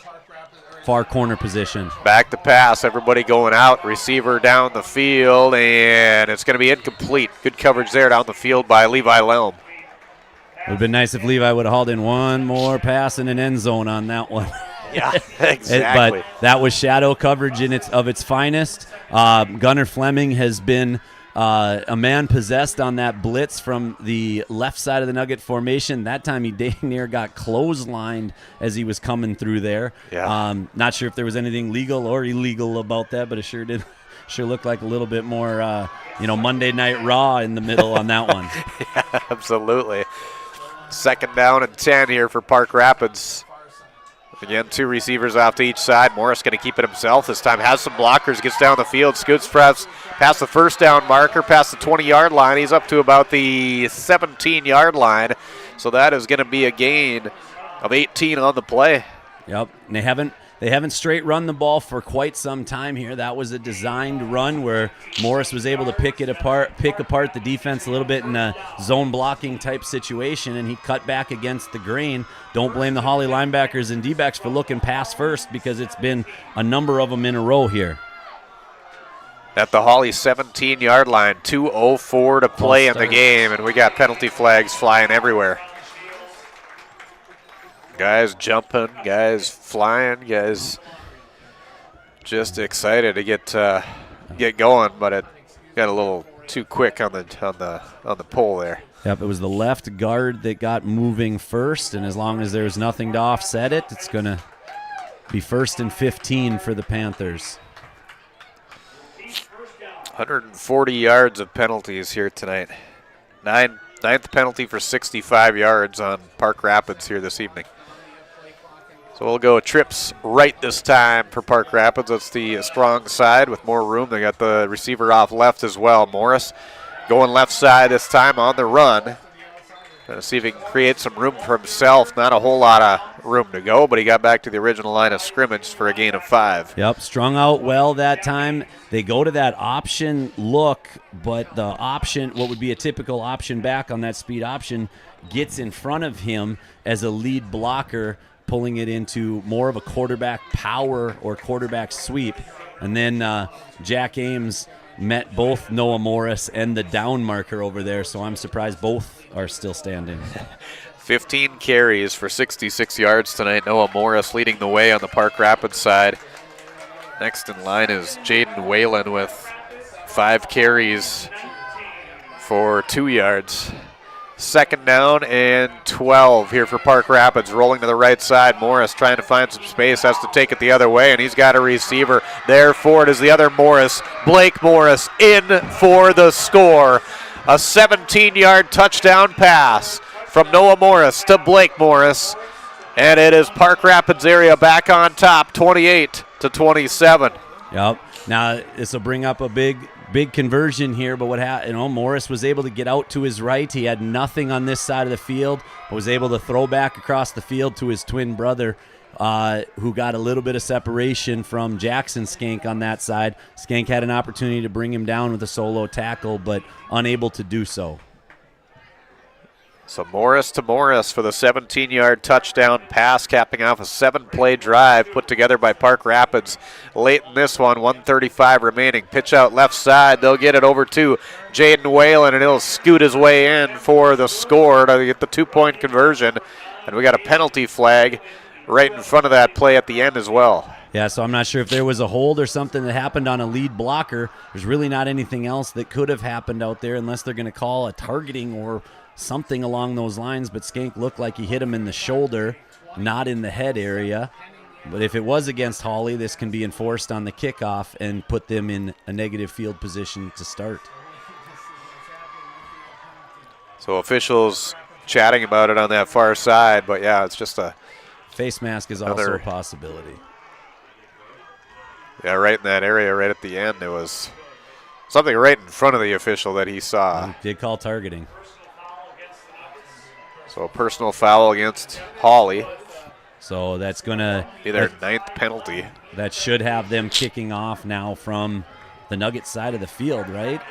Speaker 16: far corner position.
Speaker 5: Back to pass, everybody going out, receiver down the field, and it's going to be incomplete. Good coverage there down the field by Levi Lelm.
Speaker 16: It would have been nice if Levi would have hauled in one more pass in an end zone on that one.
Speaker 5: Yeah, exactly.
Speaker 16: But that was shadow coverage of its finest. Gunnar Fleming has been a man possessed on that blitz from the left side of the Nugget formation. That time he dang near got clotheslined as he was coming through there.
Speaker 5: Yeah.
Speaker 16: Not sure if there was anything legal or illegal about that, but it sure looked like a little bit more, Monday Night Raw in the middle on that one.
Speaker 5: Yeah, absolutely. 2nd down and 10 here for Park Rapids. Again, 2 receivers off to each side. Morris going to keep it himself this time. Has some blockers, gets down the field, scoots perhaps past the 1st down marker, past the 20-yard line. He's up to about the 17-yard line. So that is going to be a gain of 18 on the play.
Speaker 16: Yep, and they haven't straight run the ball for quite some time here. That was a designed run where Morris was able to pick apart the defense a little bit in a zone blocking type situation, and he cut back against the grain. Don't blame the Hawley linebackers and D-backs for looking pass first, because it's been a number of them in a row here.
Speaker 5: At the Hawley 17-yard line, 2:04 to play in the game, and we got penalty flags flying everywhere. Guys jumping, guys flying, guys just excited to get going, but it got a little too quick on the pull there.
Speaker 16: Yep, it was the left guard that got moving first, and as long as there's nothing to offset it, it's going to be 1st and 15 for the Panthers.
Speaker 5: 140 yards of penalties here tonight. Ninth penalty for 65 yards on Park Rapids here this evening. So we'll go trips right this time for Park Rapids. That's the strong side with more room. They got the receiver off left as well. Morris going left side this time on the run. Going to see if he can create some room for himself. Not a whole lot of room to go, but he got back to the original line of scrimmage for a gain of 5.
Speaker 16: Yep, strung out well that time. They go to that option look, but the option, what would be a typical option back on that speed option, gets in front of him as a lead blocker, pulling it into more of a quarterback power or quarterback sweep. And then Jack Ames met both Noah Morris and the down marker over there, so I'm surprised both are still standing.
Speaker 5: 15 carries for 66 yards tonight. Noah Morris leading the way on the Park Rapids side. Next in line is Jaden Whalen with 5 carries for 2 yards. 2nd down and 12 here for Park Rapids. Rolling to the right side. Morris trying to find some space. Has to take it the other way, and he's got a receiver there for it is the other Morris. Blake Morris in for the score. A 17-yard touchdown pass from Noah Morris to Blake Morris. And it is Park Rapids area back on top, 28-27.
Speaker 16: Yep. Now this will bring up a big conversion here, but Morris was able to get out to his right. He had nothing on this side of the field, but was able to throw back across the field to his twin brother, who got a little bit of separation from Jackson Skank on that side. Skank had an opportunity to bring him down with a solo tackle, but unable to do so.
Speaker 5: So Morris to Morris for the 17-yard touchdown pass, capping off a 7-play drive put together by Park Rapids. Late in this one, 1:35 remaining. Pitch out left side. They'll get it over to Jaden Whalen, and he'll scoot his way in for the score to get the 2-point conversion. And we got a penalty flag right in front of that play at the end as well.
Speaker 16: Yeah, so I'm not sure if there was a hold or something that happened on a lead blocker. There's really not anything else that could have happened out there unless they're going to call a targeting or something along those lines, but Skank looked like he hit him in the shoulder, not in the head area. But if it was against Hawley, this can be enforced on the kickoff and put them in a negative field position to start.
Speaker 5: So officials chatting about it on that far side, but yeah, it's just a
Speaker 16: face mask is also a possibility.
Speaker 5: Yeah, right in that area, right at the end, there was something right in front of the official that he saw.
Speaker 16: He did call targeting.
Speaker 5: So a personal foul against Hawley.
Speaker 16: So that's going to
Speaker 5: be their 9th penalty.
Speaker 16: That should have them kicking off now from the Nugget side of the field, right?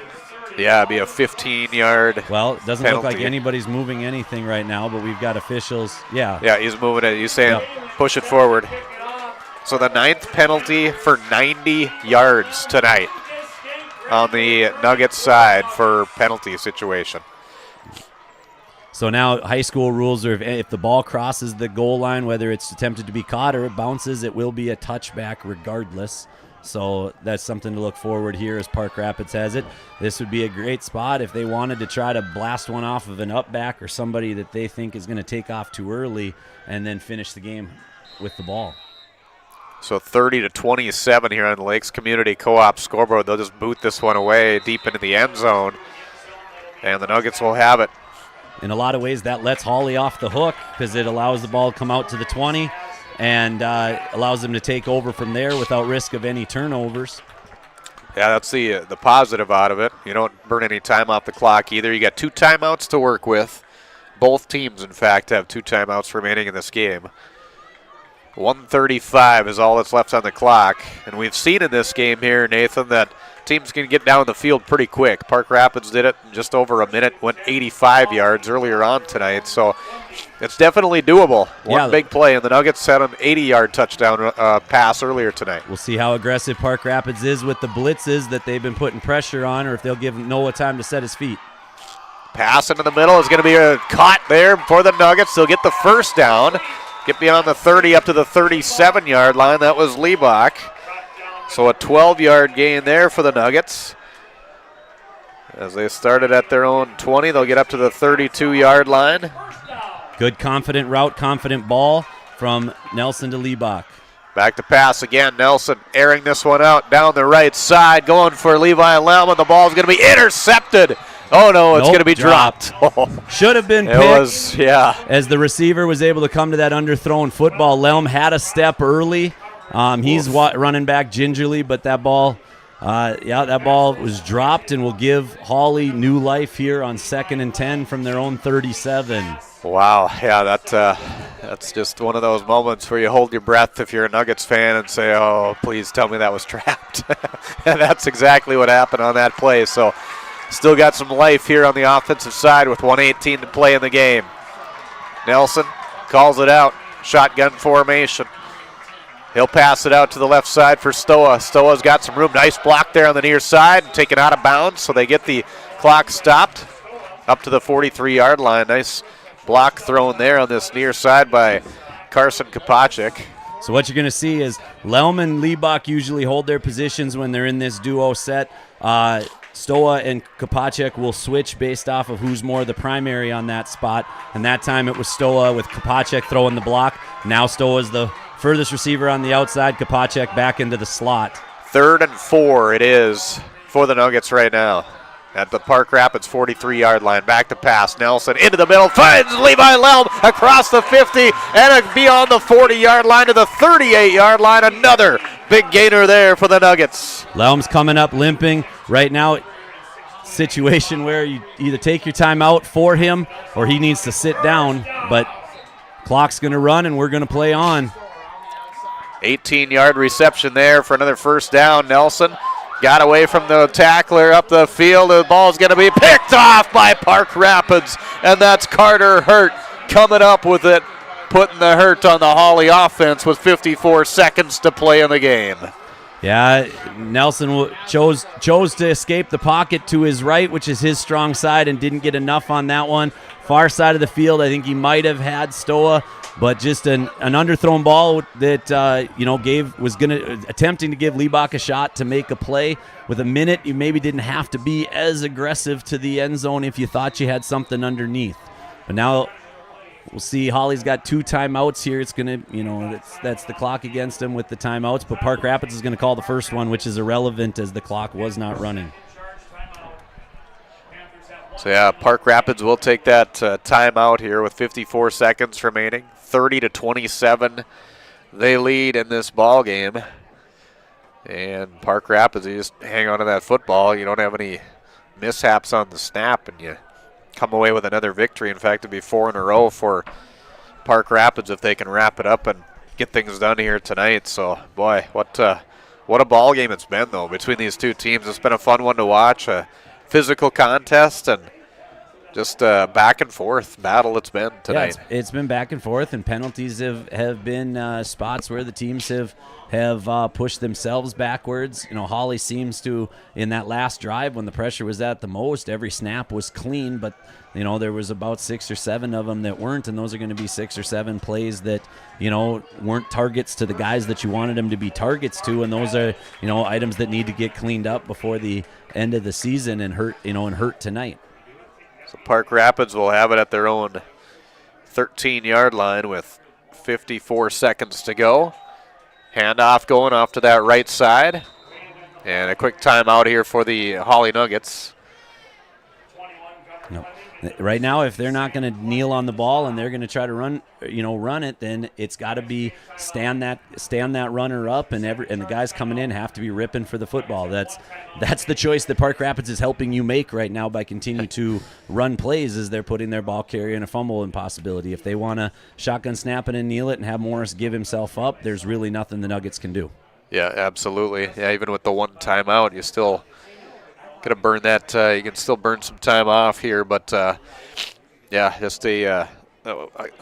Speaker 5: Yeah, it'd be a 15-yard
Speaker 16: Well, it doesn't
Speaker 5: penalty.
Speaker 16: look like anybody's moving anything right now, but we've got officials. Yeah.
Speaker 5: Yeah, he's moving it. He's saying push it forward. So the 9th penalty for 90 yards tonight on the Nuggets side for penalty situation.
Speaker 16: So now high school rules are if the ball crosses the goal line, whether it's attempted to be caught or it bounces, it will be a touchback regardless. So that's something to look forward here as Park Rapids has it. This would be a great spot if they wanted to try to blast one off of an up-back or somebody that they think is going to take off too early and then finish the game with the ball.
Speaker 5: So 30-27 here on the Lakes Community Co-op scoreboard. They'll just boot this one away deep into the end zone, and the Nuggets will have it.
Speaker 16: In a lot of ways, that lets Hawley off the hook because it allows the ball to come out to the 20 and allows them to take over from there without risk of any turnovers.
Speaker 5: Yeah, that's the positive out of it. You don't burn any time off the clock either. You got 2 timeouts to work with. Both teams, in fact, have 2 timeouts remaining in this game. 1:35 is all that's left on the clock. And we've seen in this game here, Nathan, that teams can get down the field pretty quick. Park Rapids did it in just over a minute, went 85 yards earlier on tonight. So it's definitely doable. One big play, and the Nuggets had an 80-yard touchdown pass earlier tonight.
Speaker 16: We'll see how aggressive Park Rapids is with the blitzes that they've been putting pressure on, or if they'll give Noah time to set his feet.
Speaker 5: Pass into the middle is going to be caught there for the Nuggets. They'll get the first down, get beyond the 30 up to the 37-yard line. That was Liebach. So a 12-yard gain there for the Nuggets. As they started at their own 20, they'll get up to the 32-yard line.
Speaker 16: Good confident route, confident ball from Nelson to Liebach.
Speaker 5: Back to pass again. Nelson airing this one out down the right side, going for Levi Lelman. The ball's going to be intercepted. Oh, no, it's going to be dropped.
Speaker 16: Should have been picked.
Speaker 5: It was, yeah.
Speaker 16: As the receiver was able to come to that underthrown football. Lelm had a step early. He's running back gingerly, but that ball, that ball was dropped and will give Hawley new life here on 2nd and 10 from their own 37.
Speaker 5: Wow, yeah, that's just one of those moments where you hold your breath if you're a Nuggets fan and say, oh, please tell me that was trapped. And that's exactly what happened on that play. So still got some life here on the offensive side with 1:18 to play in the game. Nelson calls it out, shotgun formation. He'll pass it out to the left side for Stoa. Stoa's got some room. Nice block there on the near side. Taken out of bounds, so they get the clock stopped up to the 43-yard line. Nice block thrown there on this near side by Carson Kopacek.
Speaker 16: So what you're going to see is Lelm and Liebach usually hold their positions when they're in this duo set. Stoa and Kopacek will switch based off of who's more the primary on that spot. And that time it was Stoa with Kopacek throwing the block. Now Stoa's the furthest receiver on the outside. Kopacek back into the slot.
Speaker 5: 3rd and 4 it is for the Nuggets right now. At the Park Rapids 43-yard line. Back to pass. Nelson into the middle. Finds Levi Lelm across the 50 and beyond the 40-yard line to the 38-yard line. Another big gainer there for the Nuggets.
Speaker 16: Lelm's coming up limping. Right now, situation where you either take your time out for him or he needs to sit down. But clock's going to run and we're going to play on.
Speaker 5: 18-yard reception there for another first down. Nelson got away from the tackler up the field. The ball's going to be picked off by Park Rapids, and that's Carter Hurt coming up with it, putting the hurt on the Hawley offense with 54 seconds to play in the game.
Speaker 16: Yeah, Nelson chose to escape the pocket to his right, which is his strong side, and didn't get enough on that one. Far side of the field, I think he might have had Stoa, but just an underthrown ball that was attempting to give Liebach a shot to make a play. With a minute, you maybe didn't have to be as aggressive to the end zone if you thought you had something underneath. But now we'll see. Hawley's got 2 timeouts here. It's gonna, that's the clock against him with the timeouts. But Park Rapids is going to call the first one, which is irrelevant as the clock was not running.
Speaker 5: So yeah, Park Rapids will take that timeout here with 54 seconds remaining. 30-27, they lead in this ball game. And Park Rapids, you just hang on to that football. You don't have any mishaps on the snap, and you come away with another victory. In fact, it'd be 4 in a row for Park Rapids if they can wrap it up and get things done here tonight. So, boy, what a ball game it's been, though, between these two teams. It's been a fun one to watch, a physical contest, and just back and forth battle it's been tonight.
Speaker 16: Yeah, it's been back and forth, and penalties have been spots where the teams have pushed themselves backwards. Hawley seems to, in that last drive when the pressure was at the most, every snap was clean, but there was about 6 or 7 of them that weren't, and those are going to be 6 or 7 plays that weren't targets to the guys that you wanted them to be targets to, and those are items that need to get cleaned up before the end of the season and hurt tonight.
Speaker 5: So Park Rapids will have it at their own 13-yard line with 54 seconds to go. Handoff going off to that right side, and a quick timeout here for the Hawley Nuggets.
Speaker 16: No. Right now, if they're not going to kneel on the ball and they're going to try to run it, then it's got to be stand that runner up, and the guys coming in have to be ripping for the football. That's the choice that Park Rapids is helping you make right now by continuing to run plays, is they're putting their ball carrier in a fumble impossibility. If they want to shotgun snap it and kneel it and have Morris give himself up, there's really nothing the Nuggets can do.
Speaker 5: Yeah, absolutely. Yeah, even with the one timeout, you still gonna burn that. You can still burn some time off here, but just a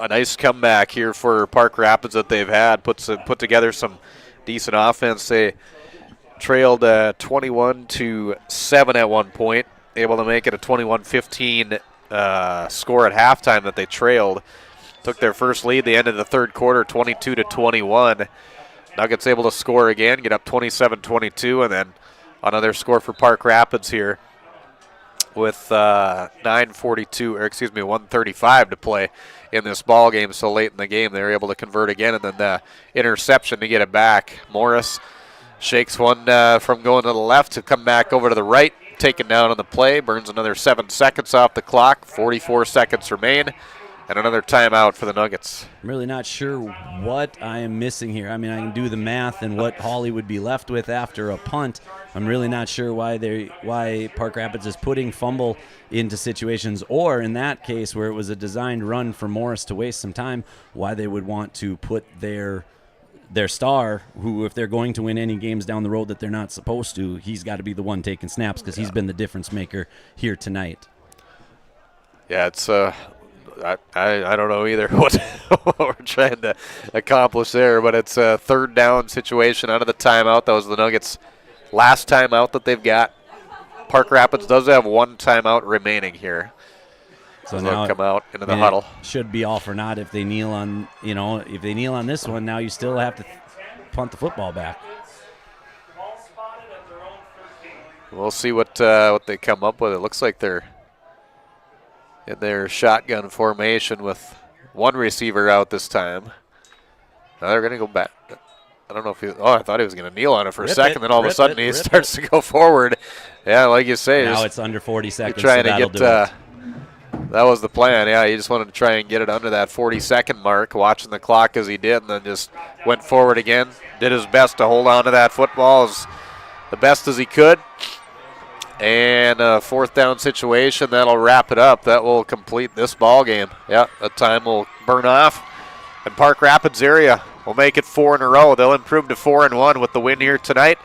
Speaker 5: nice comeback here for Park Rapids that they've had. Put together some decent offense. They trailed 21-7 at one point, able to make it a 21-15 score at halftime that they trailed. Took their first lead the end of the third quarter, 22-21. Nuggets able to score again, get up 27-22, and then another score for Park Rapids here with 1:35 to play in this ball game. So late in the game, they were able to convert again, and then the interception to get it back. Morris shakes one from going to the left to come back over to the right, taken down on the play, burns another 7 seconds off the clock, 44 seconds remain, and another timeout for the Nuggets.
Speaker 16: I'm really not sure what I am missing here. I mean, I can do the math and what Hawley would be left with after a punt. I'm really not sure why Park Rapids is putting fumble into situations, or in that case where it was a designed run for Morris to waste some time, why they would want to put their star, who, if they're going to win any games down the road that they're not supposed to, he's got to be the one taking snaps because he's been the difference maker here tonight.
Speaker 5: Yeah, it's I don't know either what we're trying to accomplish there, but it's a third down situation out of the timeout. That was the Nuggets' last timeout that they've got. Park Rapids does have one timeout remaining here.
Speaker 16: So
Speaker 5: now they'll come out into the huddle.
Speaker 16: Should be all for naught if they kneel on, if they kneel on this one. Now you still have to punt the football back.
Speaker 5: We'll see what they come up with. It looks like they're in their shotgun formation with one receiver out this time. Now they're going to go back. I don't know if I thought he was going to kneel on it for a second, then all of a sudden he starts to go forward. Yeah, like you say.
Speaker 16: Now it's under 40 seconds,
Speaker 5: trying
Speaker 16: so
Speaker 5: to get, that was the plan. Yeah, he just wanted to try and get it under that 40-second mark, watching the clock as he did, and then just went forward again. Did his best to hold on to that football as the best as he could. And a fourth down situation, that'll wrap it up. That will complete this ball game. Yeah, that time will burn off. And Park Rapids area will make it 4 in a row. They'll improve to 4-1 with the win here tonight,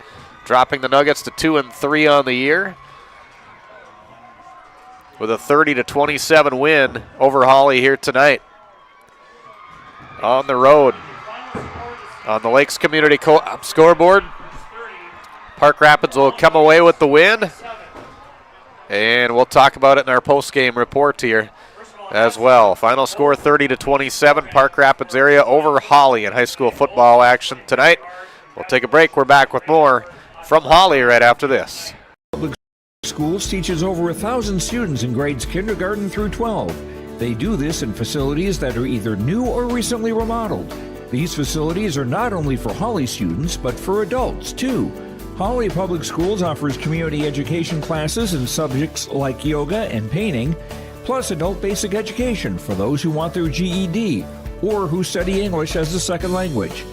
Speaker 5: dropping the Nuggets to 2-3 on the year, with a 30-27 win over Hawley here tonight. On the road, on the Lakes Community Co-op scoreboard, Park Rapids will come away with the win. And we'll talk about it in our post-game report here as well. Final score 30-27, Park Rapids area over Hawley in high school football action tonight. We'll take a break. We're back with more from Hawley right after this.
Speaker 6: Public schools teaches over 1,000 students in grades kindergarten through 12. They do this in facilities that are either new or recently remodeled. These facilities are not only for Hawley students, but for adults too. Hawley Public Schools offers community education classes in subjects like yoga and painting, plus adult basic education for those who want their GED or who study English as a second language.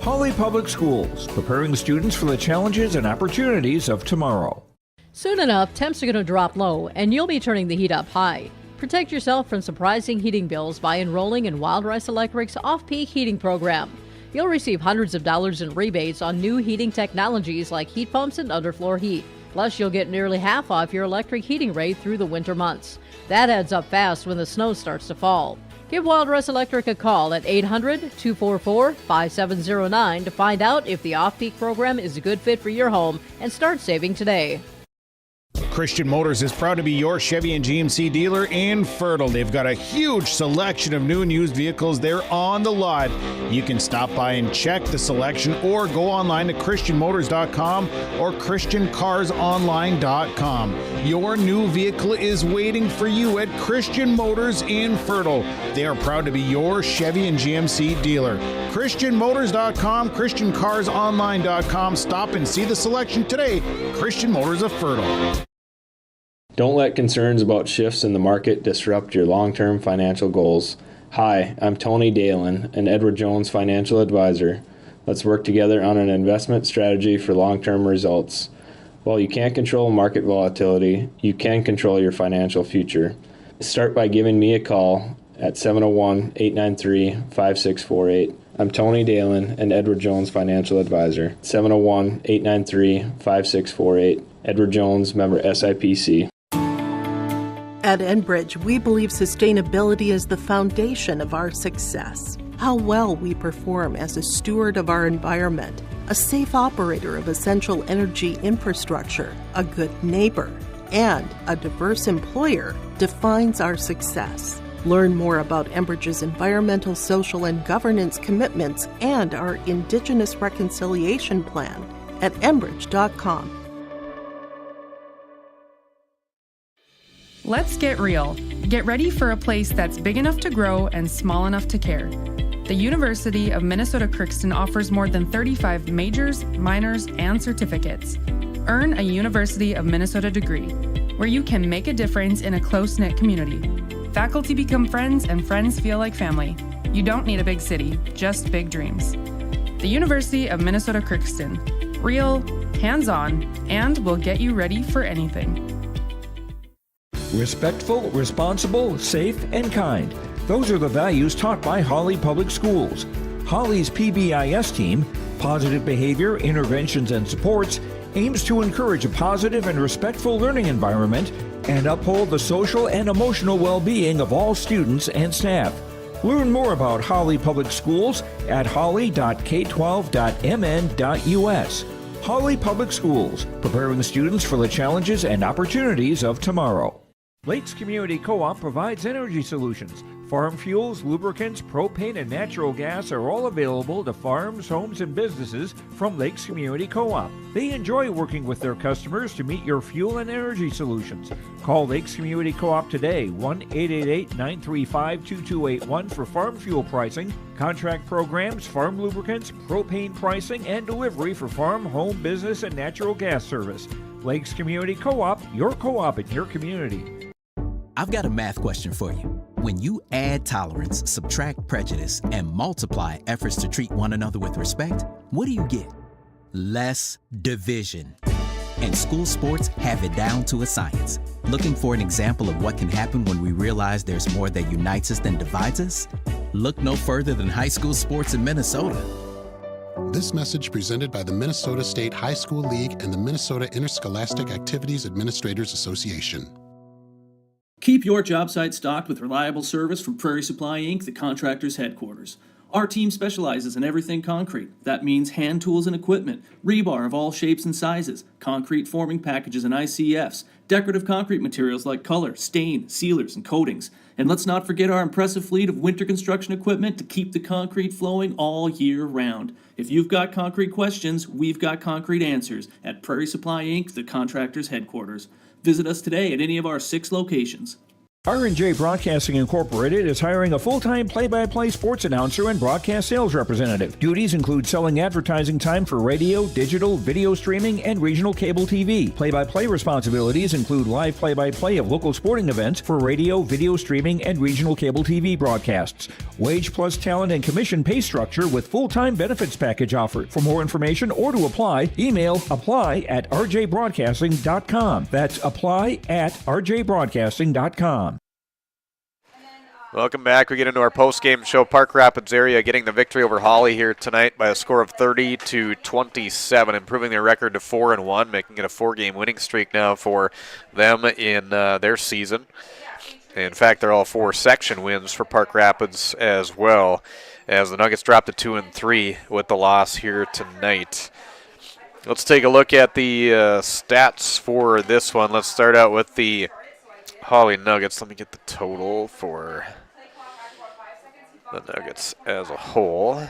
Speaker 6: Hawley Public Schools, preparing students for the challenges and opportunities of tomorrow.
Speaker 7: Soon enough, temps are going to drop low, and you'll be turning the heat up high. Protect yourself from surprising heating bills by enrolling in Wild Rice Electric's off-peak heating program. You'll receive hundreds of dollars in rebates on new heating technologies like heat pumps and underfloor heat. Plus, you'll get nearly half off your electric heating rate through the winter months. That adds up fast when the snow starts to fall. Give Wild Rice Electric a call at 800-244-5709 to find out if the off-peak program is a good fit for your home and start saving today.
Speaker 1: Christian Motors is proud to be your Chevy and GMC dealer in Fertile. They've got a huge selection of new and used vehicles there on the lot. You can stop by and check the selection or go online to christianmotors.com or christiancarsonline.com. Your new vehicle is waiting for you at Christian Motors in Fertile. They are proud to be your Chevy and GMC dealer. christianmotors.com, christiancarsonline.com. Stop and see the selection today. Christian Motors of Fertile.
Speaker 8: Don't let concerns about shifts in the market disrupt your long-term financial goals. Hi, I'm Tony Dalen, an Edward Jones financial advisor. Let's work together on an investment strategy for long-term results. While you can't control market volatility, you can control your financial future. Start by giving me a call at 701-893-5648. I'm Tony Dalen, an Edward Jones financial advisor. 701-893-5648. Edward Jones, member SIPC.
Speaker 11: At Enbridge, we believe sustainability is the foundation of our success. How well we perform as a steward of our environment, a safe operator of essential energy infrastructure, a good neighbor, and a diverse employer defines our success. Learn more about Enbridge's environmental, social, and governance commitments and our Indigenous Reconciliation Plan at enbridge.com.
Speaker 12: Let's get real. Get ready for a place that's big enough to grow and small enough to care. The University of Minnesota Crookston offers more than 35 majors, minors, and certificates. Earn a University of Minnesota degree, where you can make a difference in a close-knit community. Faculty become friends and friends feel like family. You don't need a big city, just big dreams. The University of Minnesota Crookston. Real, hands-on, and will get you ready for anything.
Speaker 6: Respectful, responsible, safe, and kind. Those are the values taught by Hawley Public Schools. Hawley's PBIS team, Positive Behavior, Interventions, and Supports, aims to encourage a positive and respectful learning environment and uphold the social and emotional well-being of all students and staff. Learn more about Hawley Public Schools at hawley.k12.mn.us. Hawley Public Schools, preparing students for the challenges and opportunities of tomorrow. Lakes Community Co-op provides energy solutions. Farm fuels, lubricants, propane, and natural gas are all available to farms, homes, and businesses from Lakes Community Co-op. They enjoy working with their customers to meet your fuel and energy solutions. Call Lakes Community Co-op today, 1-888-935-2281 for farm fuel pricing, contract programs, farm lubricants, propane pricing, and delivery for farm, home, business, and natural gas service. Lakes Community Co-op, your co-op in your community.
Speaker 13: I've got a math question for you. When you add tolerance, subtract prejudice, and multiply efforts to treat one another with respect, what do you get? Less division. And school sports have it down to a science. Looking for an example of what can happen when we realize there's more that unites us than divides us? Look no further than high school sports in Minnesota.
Speaker 14: This message presented by the Minnesota State High School League and the Minnesota Interscholastic Activities Administrators Association.
Speaker 15: Keep your job site stocked with reliable service from Prairie Supply Inc., the contractor's headquarters. Our team specializes in everything concrete. That means hand tools and equipment, rebar of all shapes and sizes, concrete forming packages and ICFs, decorative concrete materials like color, stain, sealers, and coatings. And let's not forget our impressive fleet of winter construction equipment to keep the concrete flowing all year round. If you've got concrete questions, we've got concrete answers at Prairie Supply Inc., the contractor's headquarters. Visit us today at any of our 6 locations.
Speaker 6: R&J Broadcasting Incorporated is hiring a full-time play-by-play sports announcer and broadcast sales representative. Duties include selling advertising time for radio, digital, video streaming, and regional cable TV. Play-by-play responsibilities include live play-by-play of local sporting events for radio, video streaming, and regional cable TV broadcasts. Wage plus talent and commission pay structure with full-time benefits package offered. For more information or to apply, email apply@rjbroadcasting.com. That's apply@rjbroadcasting.com.
Speaker 5: Welcome back. We get into our post-game show. Park Rapids area getting the victory over Hawley here tonight by a score of 30-27, improving their record to 4-1, making it a 4-game winning streak now for them in their season. In fact, they're all 4 section wins for Park Rapids as well, as the Nuggets dropped to 2-3 with the loss here tonight. Let's take a look at the stats for this one. Let's start out with the Hawley Nuggets. Let me get the total for the Nuggets as a whole.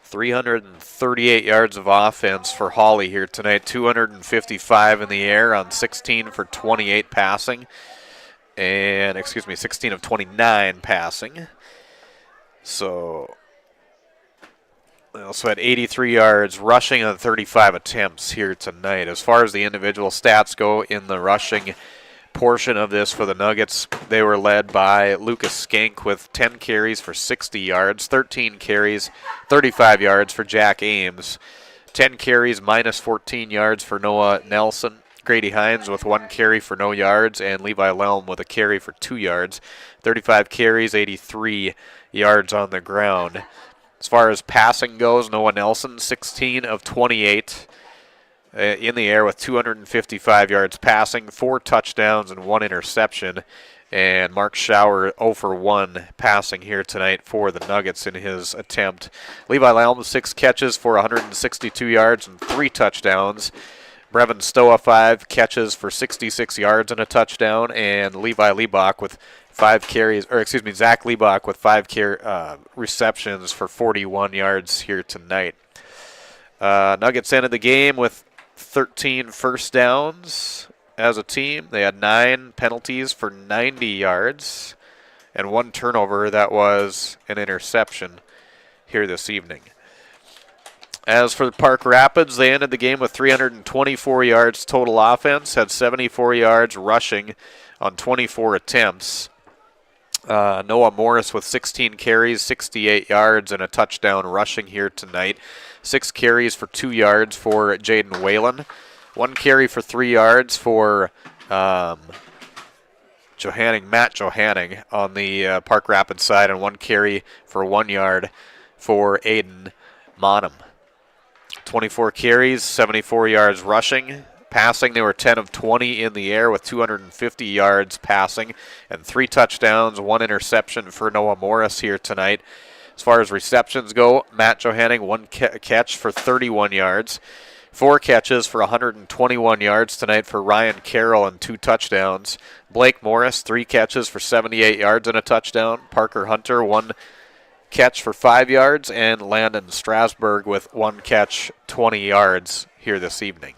Speaker 5: 338 yards of offense for Hawley here tonight. 255 in the air on 16 for 28 passing. And, 16 of 29 passing. So they also had 83 yards rushing on 35 attempts here tonight. As far as the individual stats go in the rushing portion of this for the Nuggets, they were led by Lucas Skank with 10 carries for 60 yards, 13 carries, 35 yards for Jack Ames, 10 carries, minus 14 yards for Noah Nelson, Grady Hines with 1 carry for no yards, and Levi Lelm with a carry for 2 yards, 35 carries, 83 yards on the ground. As far as passing goes, Noah Nelson, 16 of 28 in the air with 255 yards passing, 4 touchdowns and 1 interception. And Mark Schauer 0 for 1 passing here tonight for the Nuggets in his attempt. Levi Lelm, 6 catches for 162 yards and 3 touchdowns. Brevin Stoa, 5 catches for 66 yards and a touchdown. And Levi Liebach with 5 carries, Zach Liebach with 5 receptions for 41 yards here tonight. Nuggets ended the game with 13 first downs as a team. They had 9 penalties for 90 yards and 1 turnover that was an interception here this evening. As for the Park Rapids, they ended the game with 324 yards total offense, had 74 yards rushing on 24 attempts. Noah Morris with 16 carries, 68 yards, and a touchdown rushing here tonight. 6 carries for 2 yards for Jaden Whalen. 1 carry for 3 yards for Matt Johanning on the Park Rapids side, and 1 carry for 1 yard for Aiden Monham. 24 carries, 74 yards rushing. Passing, they were 10 of 20 in the air with 250 yards passing and 3 touchdowns, 1 interception for Noah Morris here tonight. As far as receptions go, Matt Johanning, 1 catch for 31 yards, 4 catches for 121 yards tonight for Ryan Carroll and 2 touchdowns. Blake Morris, 3 catches for 78 yards and a touchdown. Parker Hunter, 1 catch for 5 yards, and Landon Strasburg with 1 catch, 20 yards here this evening.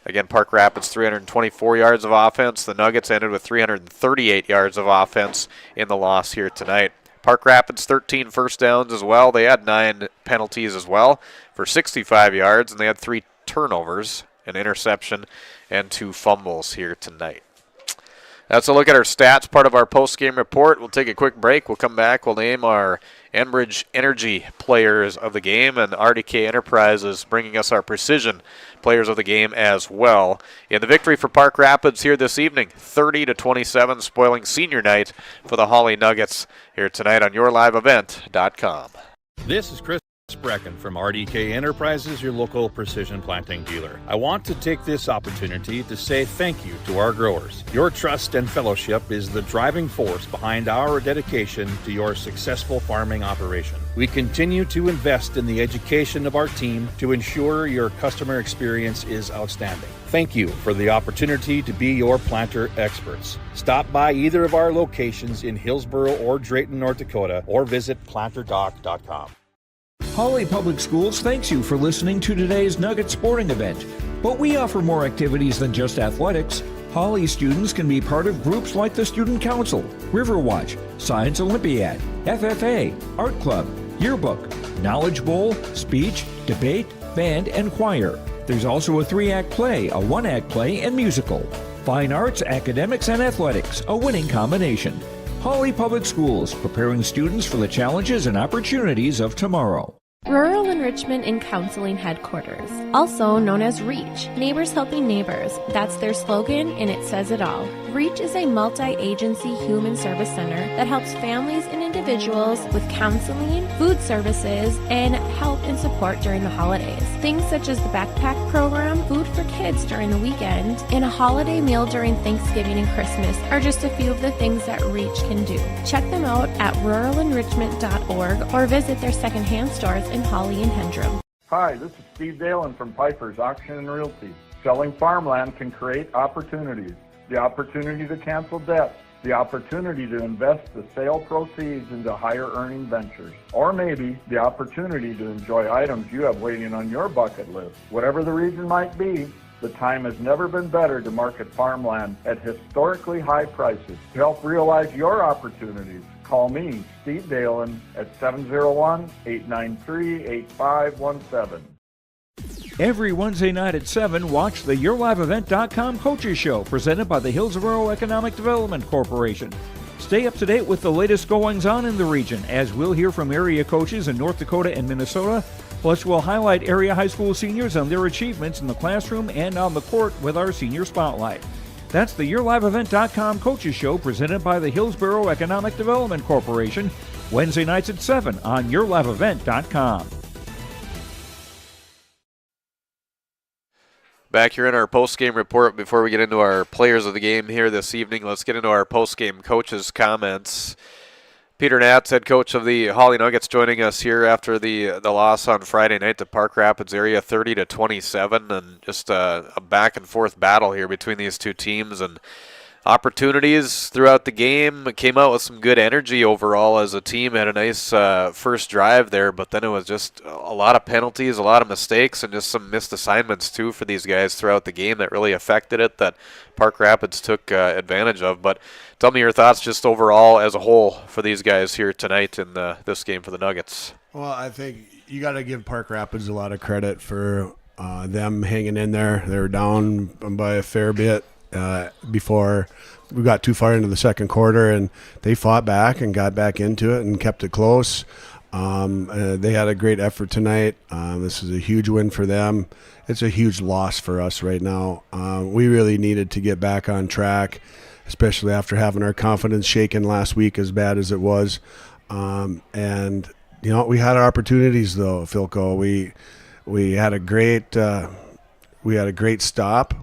Speaker 5: Again, Park Rapids 324 yards of offense. The Nuggets ended with 338 yards of offense in the loss here tonight. Park Rapids 13 first downs as well. They had 9 penalties as well for 65 yards, and they had 3 turnovers, an interception, and 2 fumbles here tonight. That's a look at our stats, part of our post-game report. We'll take a quick break. We'll come back. We'll name our Enbridge Energy players of the game, and RDK Enterprises bringing us our precision players of the game as well. In the victory for Park Rapids here this evening, 30-27, spoiling senior night for the Hawley Nuggets here tonight on YourLiveEvent.com.
Speaker 17: This is Chris Brecken from RDK Enterprises, your local precision planting dealer. I want to take this opportunity to say thank you to our growers. Your trust and fellowship is the driving force behind our dedication to your successful farming operation. We continue to invest in the education of our team to ensure your customer experience is outstanding. Thank you for the opportunity to be your planter experts. Stop by either of our locations in Hillsboro or Drayton, North Dakota, or visit planterdoc.com.
Speaker 6: Hawley Public Schools thanks you for listening to today's Nugget sporting event. But we offer more activities than just athletics. Hawley students can be part of groups like the Student Council, Riverwatch, Science Olympiad, FFA, Art Club, Yearbook, Knowledge Bowl, Speech, Debate, Band, and Choir. There's also a 3-act play, a 1-act play, and musical. Fine arts, academics, and athletics, a winning combination. Hawley Public Schools, preparing students for the challenges and opportunities of tomorrow.
Speaker 18: Rural Enrichment and Counseling Headquarters, also known as REACH, Neighbors Helping Neighbors. That's their slogan, and it says it all. REACH is a multi-agency human service center that helps families and individuals with counseling, food services, and help and support during the holidays. Things such as the backpack program, food for kids during the weekend, and a holiday meal during Thanksgiving and Christmas are just a few of the things that REACH can do. Check them out at ruralenrichment.org or visit their secondhand stores in Hawley and Hendrum.
Speaker 19: Hi, this is Steve Dalen from Piper's Auction and Realty. Selling farmland can create opportunities. The opportunity to cancel debt. The opportunity to invest the sale proceeds into higher earning ventures. Or maybe the opportunity to enjoy items you have waiting on your bucket list. Whatever the reason might be, the time has never been better to market farmland at historically high prices. To help realize your opportunities, call me, Steve Dalen, at 701-893-8517.
Speaker 6: Every Wednesday night at 7, watch the YourLiveEvent.com Coaches Show, presented by the Hillsborough Economic Development Corporation. Stay up to date with the latest goings-on in the region, as we'll hear from area coaches in North Dakota and Minnesota. Plus, we'll highlight area high school seniors on their achievements in the classroom and on the court with our Senior Spotlight. That's the YourLiveEvent.com Coaches Show, presented by the Hillsborough Economic Development Corporation, Wednesday nights at 7 on YourLiveEvent.com.
Speaker 5: Back here in our post-game report, before we get into our players of the game here this evening, let's get into our post-game coaches' comments. Peter Natz, head coach of the Hawley Nuggets, joining us here after the loss on Friday night to Park Rapids area, 30-27, and just a back-and-forth battle here between these two teams, and opportunities throughout the game. Came out with some good energy overall as a team. Had a nice first drive there, but then it was just a lot of penalties, a lot of mistakes, and just some missed assignments too for these guys throughout the game that really affected it, that Park Rapids took advantage of. But tell me your thoughts just overall as a whole for these guys here tonight in this game for the Nuggets.
Speaker 10: Well, I think you got to give Park Rapids a lot of credit for them hanging in there. They were down by a fair bit before we got too far into the second quarter, and they fought back and got back into it and kept it close. They had a great effort tonight. This is a huge win for them. It's a huge loss for us right now. We really needed to get back on track, especially after having our confidence shaken last week as bad as it was. And, you know, we had our opportunities though, Philco. We had a great stop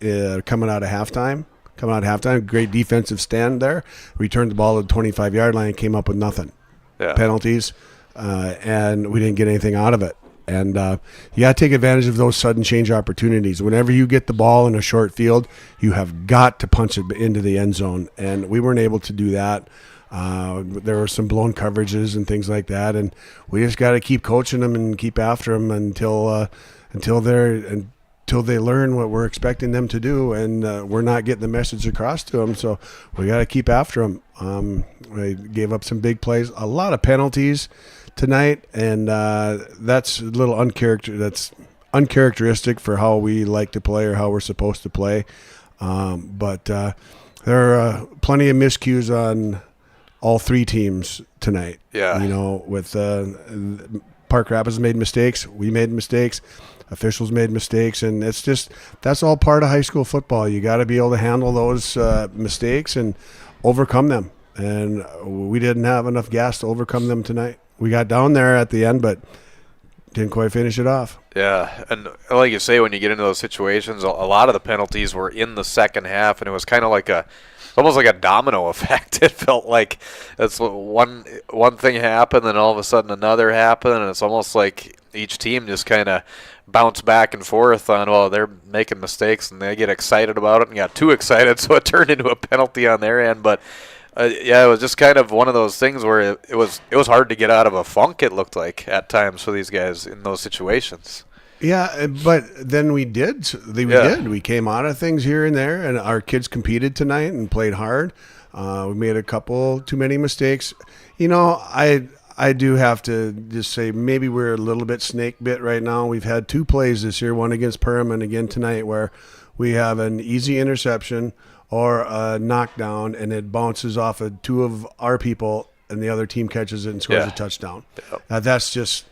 Speaker 10: coming out of halftime. Great defensive stand there. We turned the ball to the 25-yard line and came up with nothing.
Speaker 5: Yeah.
Speaker 10: Penalties, and we didn't get anything out of it. And you got to take advantage of those sudden change opportunities. Whenever you get the ball in a short field, you have got to punch it into the end zone. And we weren't able to do that. There were some blown coverages and things like that. And we just got to keep coaching them and keep after them until they learn what we're expecting them to do, and we're not getting the message across to them. So we got to keep after them. We gave up some big plays, a lot of penalties tonight, and that's a little uncharacteristic for how we like to play or how we're supposed to play. But there are plenty of miscues on all three teams tonight.
Speaker 5: Yeah.
Speaker 10: You know, with Park Rapids made mistakes, we made mistakes. Officials made mistakes, and that's all part of high school football. You got to be able to handle those mistakes and overcome them. And we didn't have enough gas to overcome them tonight. We got down there at the end, but didn't quite finish it off.
Speaker 5: Yeah, and like you say, when you get into those situations, a lot of the penalties were in the second half, and it was kind of like almost like a domino effect. It felt like that's one thing happened, then all of a sudden another happened, and it's almost like each team just kind of bounce back and forth on, well, they're making mistakes, and they get excited about it and got too excited, so it turned into a penalty on their end. But yeah, it was just kind of one of those things where it was hard to get out of a funk, it looked like, at times for these guys in those situations.
Speaker 10: Yeah, but then we did. We came out of things here and there, and our kids competed tonight and played hard. We made a couple too many mistakes. You know, I do have to just say maybe we're a little bit snake bit right now. We've had two plays this year, one against Perham and again tonight, where we have an easy interception or a knockdown, and it bounces off of two of our people, and the other team catches it and scores a touchdown.
Speaker 5: Yeah.
Speaker 10: That's just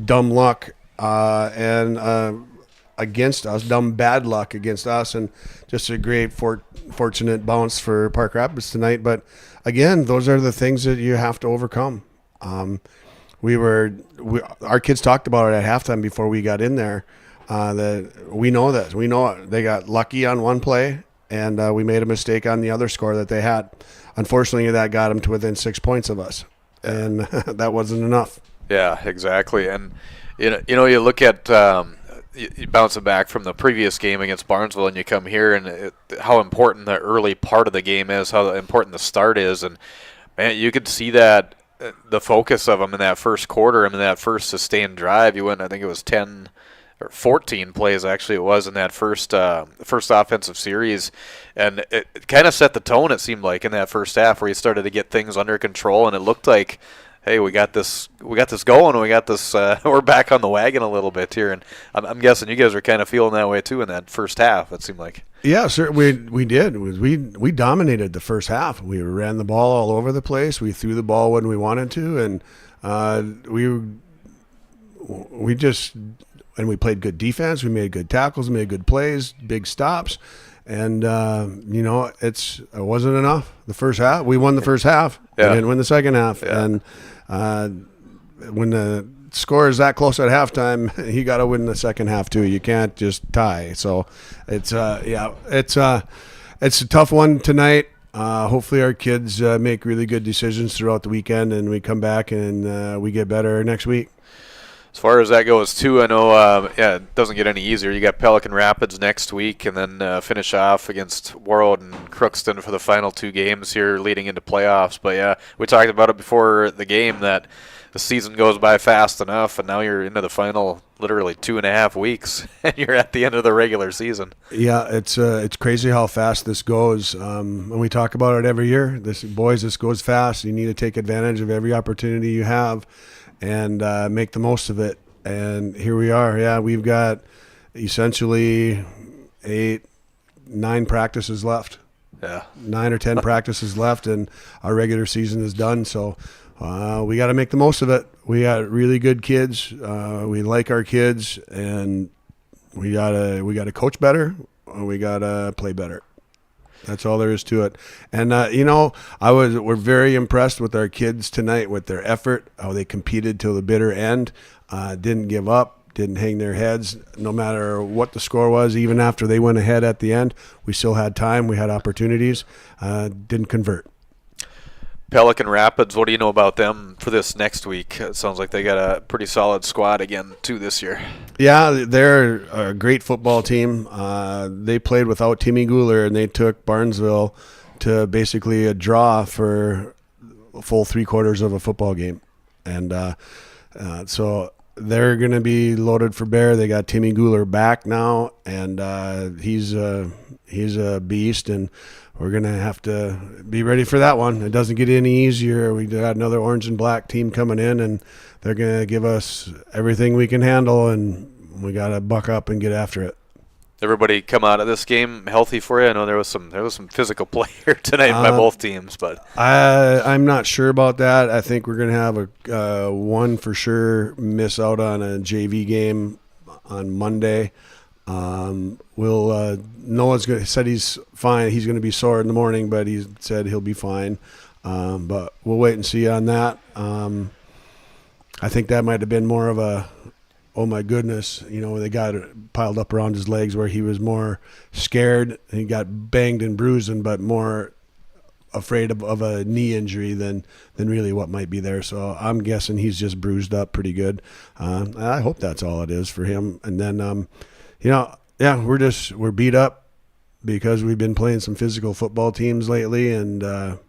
Speaker 10: dumb luck. And I
Speaker 20: against us, dumb bad luck against us, and just a great fortunate bounce for Park Rapids tonight. But again, those are the things that you have to overcome. Our kids talked about it at halftime before we got in there. That we know they got lucky on one play, and we made a mistake on the other score that they had. Unfortunately, that got them to within 6 points of us, and that wasn't enough.
Speaker 5: Yeah, exactly. And you look at you bouncing back from the previous game against Barnesville, and you come here, and how important the early part of the game is, how important the start is, and man, you could see that the focus of them in that first quarter, in that first sustained drive. You went, I think it was 10 or 14 plays actually it was in that first offensive series, and it kind of set the tone, it seemed like, in that first half, where you started to get things under control, and it looked like, hey, we got this going, we got this, we're back on the wagon a little bit here, and I'm guessing you guys are kind of feeling that way too in that first half, it seemed like. Yeah,
Speaker 20: sir, we did. We dominated the first half. We ran the ball all over the place. We threw the ball when we wanted to, and we played good defense. We made good tackles, made good plays, big stops, and it wasn't enough. The first half, we won the first half. Yeah. We didn't win the second half, and when the score is that close at halftime, you got to win the second half too. You can't just tie. So it's a tough one tonight. Hopefully our kids make really good decisions throughout the weekend, and we come back and we get better next week.
Speaker 5: As far as that goes, too, I know it doesn't get any easier. You got Pelican Rapids next week, and then finish off against Warroad and Crookston for the final 2 games here leading into playoffs. But, yeah, we talked about it before the game that the season goes by fast enough, and now you're into the final literally 2.5 weeks, and you're at the end of the regular season.
Speaker 20: Yeah, it's crazy how fast this goes. And we talk about it every year. This goes fast. You need to take advantage of every opportunity you have and make the most of it. And here we are. Yeah, we've got essentially 9 practices left.
Speaker 5: Yeah,
Speaker 20: 9 or 10 practices left, and our regular season is done. So we got to make the most of it. We got really good kids. We like our kids, and we gotta coach better. We gotta play better. That's all there is to it. And we're very impressed with our kids tonight, with their effort, how they competed till the bitter end, didn't give up, didn't hang their heads, no matter what the score was. Even after they went ahead at the end, we still had time, we had opportunities, didn't convert.
Speaker 5: Pelican Rapids, what do you know about them for this next week? It sounds like they got a pretty solid squad again, too, this year.
Speaker 20: Yeah, they're a great football team. They played without Timmy Guler, and they took Barnesville to basically a draw for a full 3/4 of a football game. And so they're going to be loaded for bear. They got Timmy Guler back now, and he's a beast, and we're going to have to be ready for that one. It doesn't get any easier. We got another orange and black team coming in, and they're going to give us everything we can handle, and we got to buck up and get after it.
Speaker 5: Everybody come out of this game healthy for you? I know there was some physical play here tonight by both teams, but
Speaker 20: I'm not sure about that. I think we're going to have a one for sure miss out on a JV game on Monday. Noah's said he's fine. He's going to be sore in the morning, but he said he'll be fine. But we'll wait and see on that. I think that might have been more of a, oh my goodness, they got it piled up around his legs, where he was more scared. He got banged and bruising, but more afraid of a knee injury than really what might be there. So I'm guessing he's just bruised up pretty good. I hope that's all it is for him. And then, we're beat up because we've been playing some physical football teams lately, and got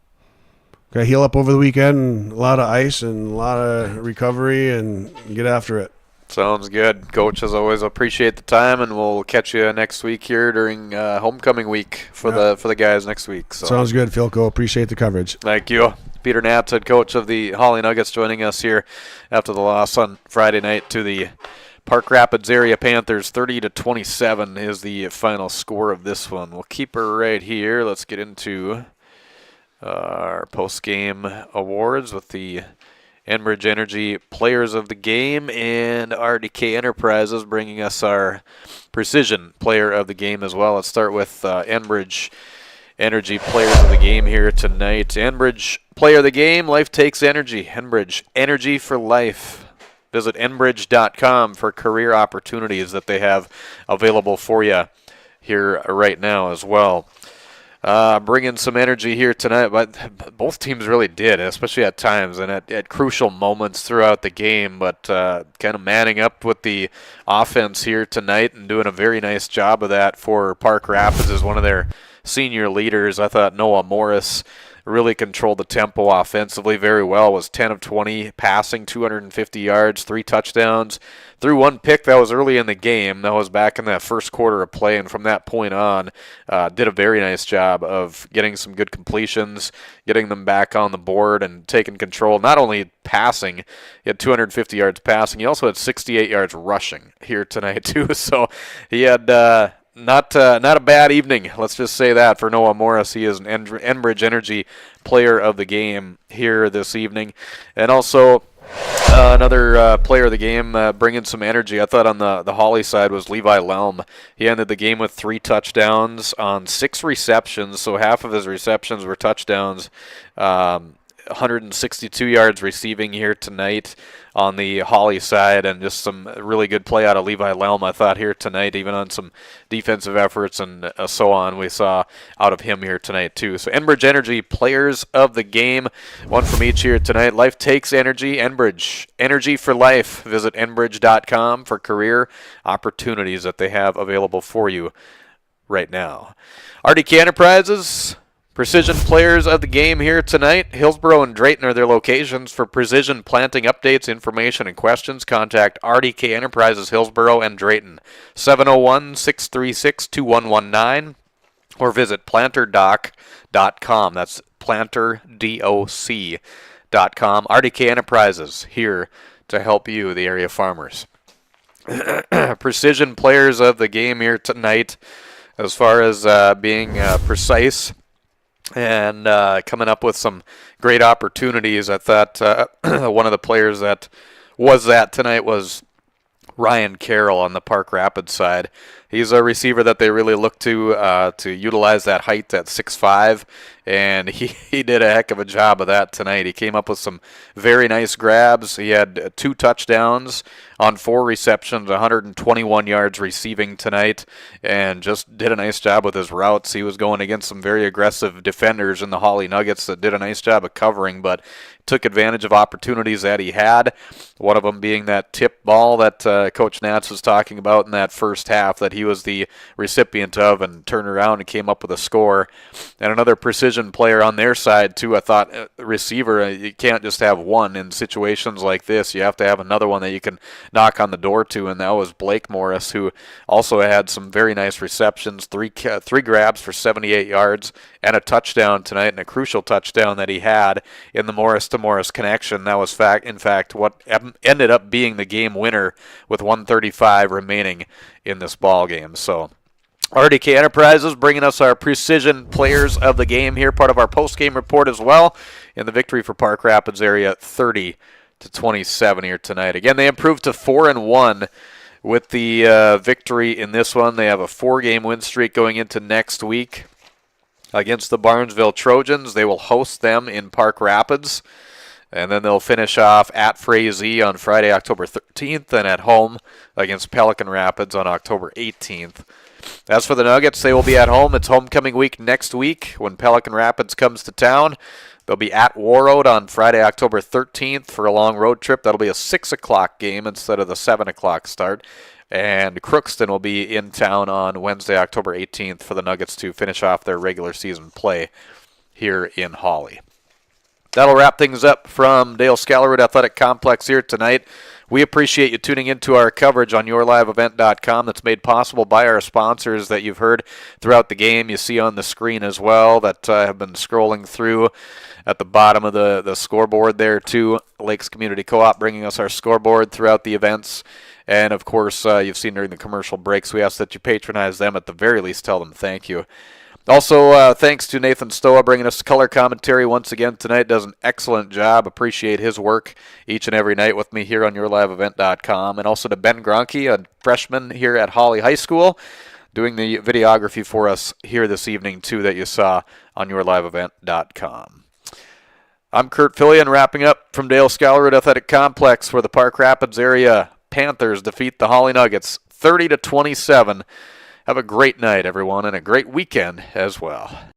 Speaker 20: to heal up over the weekend. A lot of ice and a lot of recovery, and get after it.
Speaker 5: Sounds good. Coach, as always, appreciate the time, and we'll catch you next week here during homecoming week for the guys next week. So.
Speaker 20: Sounds good, Philco. Appreciate the coverage.
Speaker 5: Thank you. Peter Knapp, head coach of the Hawley Nuggets, joining us here after the loss on Friday night to the Park Rapids area Panthers. 30-27 is the final score of this one. We'll keep her right here. Let's get into our post-game awards with the Enbridge Energy Players of the Game, and RDK Enterprises bringing us our Precision Player of the Game as well. Let's start with Enbridge Energy Players of the Game here tonight. Enbridge Player of the Game, Life Takes Energy. Enbridge, energy for life. Visit enbridge.com for career opportunities that they have available for you here right now as well. Bringing some energy here tonight, but both teams really did, especially at times and at crucial moments throughout the game, but kind of manning up with the offense here tonight and doing a very nice job of that for Park Rapids as one of their senior leaders. I thought Noah Morris really controlled the tempo offensively very well, was 10 of 20 passing, 250 yards, 3 touchdowns. Threw one pick that was early in the game. That was back in that first quarter of play, and from that point on, did a very nice job of getting some good completions, getting them back on the board, and taking control. Not only passing, he had 250 yards passing, he also had 68 yards rushing here tonight too. So he had not a bad evening. Let's just say that for Noah Morris. He is an Enbridge Energy Player of the Game here this evening, and also. Another player of the game bringing some energy, I thought, on the Hawley side was Levi Lelm. He ended the game with 3 touchdowns on 6 receptions, so half of his receptions were touchdowns. 162 yards receiving here tonight on the Hawley side, and just some really good play out of Levi Lelm, I thought, here tonight, even on some defensive efforts and so on we saw out of him here tonight too. So Enbridge Energy Players of the Game, one from each here tonight. Life Takes Energy, Enbridge, energy for life. Visit enbridge.com for career opportunities that they have available for you right now. RDK Enterprises, Precision Players of the Game here tonight. Hillsboro and Drayton are their locations. For precision planting updates, information, and questions, contact RDK Enterprises Hillsboro and Drayton, 701-636-2119, or visit planterdoc.com. That's planterdoc.com. RDK Enterprises, here to help you, the area farmers. Precision Players of the Game here tonight, as far as being precise and coming up with some great opportunities. I thought one of the players that was that tonight was Ryan Carroll on the Park Rapids side. He's a receiver that they really look to utilize that height at 6'5", and he did a heck of a job of that tonight. He came up with some very nice grabs. He had 2 touchdowns on 4 receptions, 121 yards receiving tonight, and just did a nice job with his routes. He was going against some very aggressive defenders in the Hawley Nuggets that did a nice job of covering, but took advantage of opportunities that he had, one of them being that tip ball that Coach Nats was talking about in that first half that he was the recipient of, and turned around and came up with a score. And another precision player on their side too. I thought receiver, you can't just have one in situations like this. You have to have another one that you can knock on the door to, and that was Blake Morris, who also had some very nice receptions, three grabs for 78 yards and a touchdown tonight, and a crucial touchdown that he had in the Morris-to-Morris connection. That was in fact what ended up being the game winner with 1:35 remaining in this ball game. So RDK Enterprises bringing us our Precision Players of the Game here, part of our post-game report as well, in the victory for Park Rapids area 30-27 here tonight. Again, they improved to 4-1 with the victory in this one. They have a 4-game win streak going into next week against the Barnesville Trojans. They will host them in Park Rapids, and then they'll finish off at Frazee on Friday, October 13th, and at home against Pelican Rapids on October 18th. As for the Nuggets, they will be at home. It's homecoming week next week when Pelican Rapids comes to town. They'll be at Warroad on Friday, October 13th for a long road trip. That'll be a 6 o'clock game instead of the 7 o'clock start. And Crookston will be in town on Wednesday, October 18th for the Nuggets to finish off their regular season play here in Hawley. That'll wrap things up from Dale Scalarwood Athletic Complex here tonight. We appreciate you tuning into our coverage on yourliveevent.com. That's made possible by our sponsors that you've heard throughout the game. You see on the screen as well that have been scrolling through at the bottom of the scoreboard there too. Lakes Community Co-op bringing us our scoreboard throughout the events. And, of course, you've seen during the commercial breaks, we ask that you patronize them. At the very least, tell them thank you. Also, thanks to Nathan Stoa bringing us color commentary once again tonight. Does an excellent job. Appreciate his work each and every night with me here on YourLiveEvent.com. And also to Ben Gronke, a freshman here at Hawley High School, doing the videography for us here this evening, too, that you saw on YourLiveEvent.com. I'm Kurt Fillion, wrapping up from Dale Scalroot Athletic Complex, where the Park Rapids area Panthers defeat the Hawley Nuggets 30-27. Have a great night, everyone, and a great weekend as well.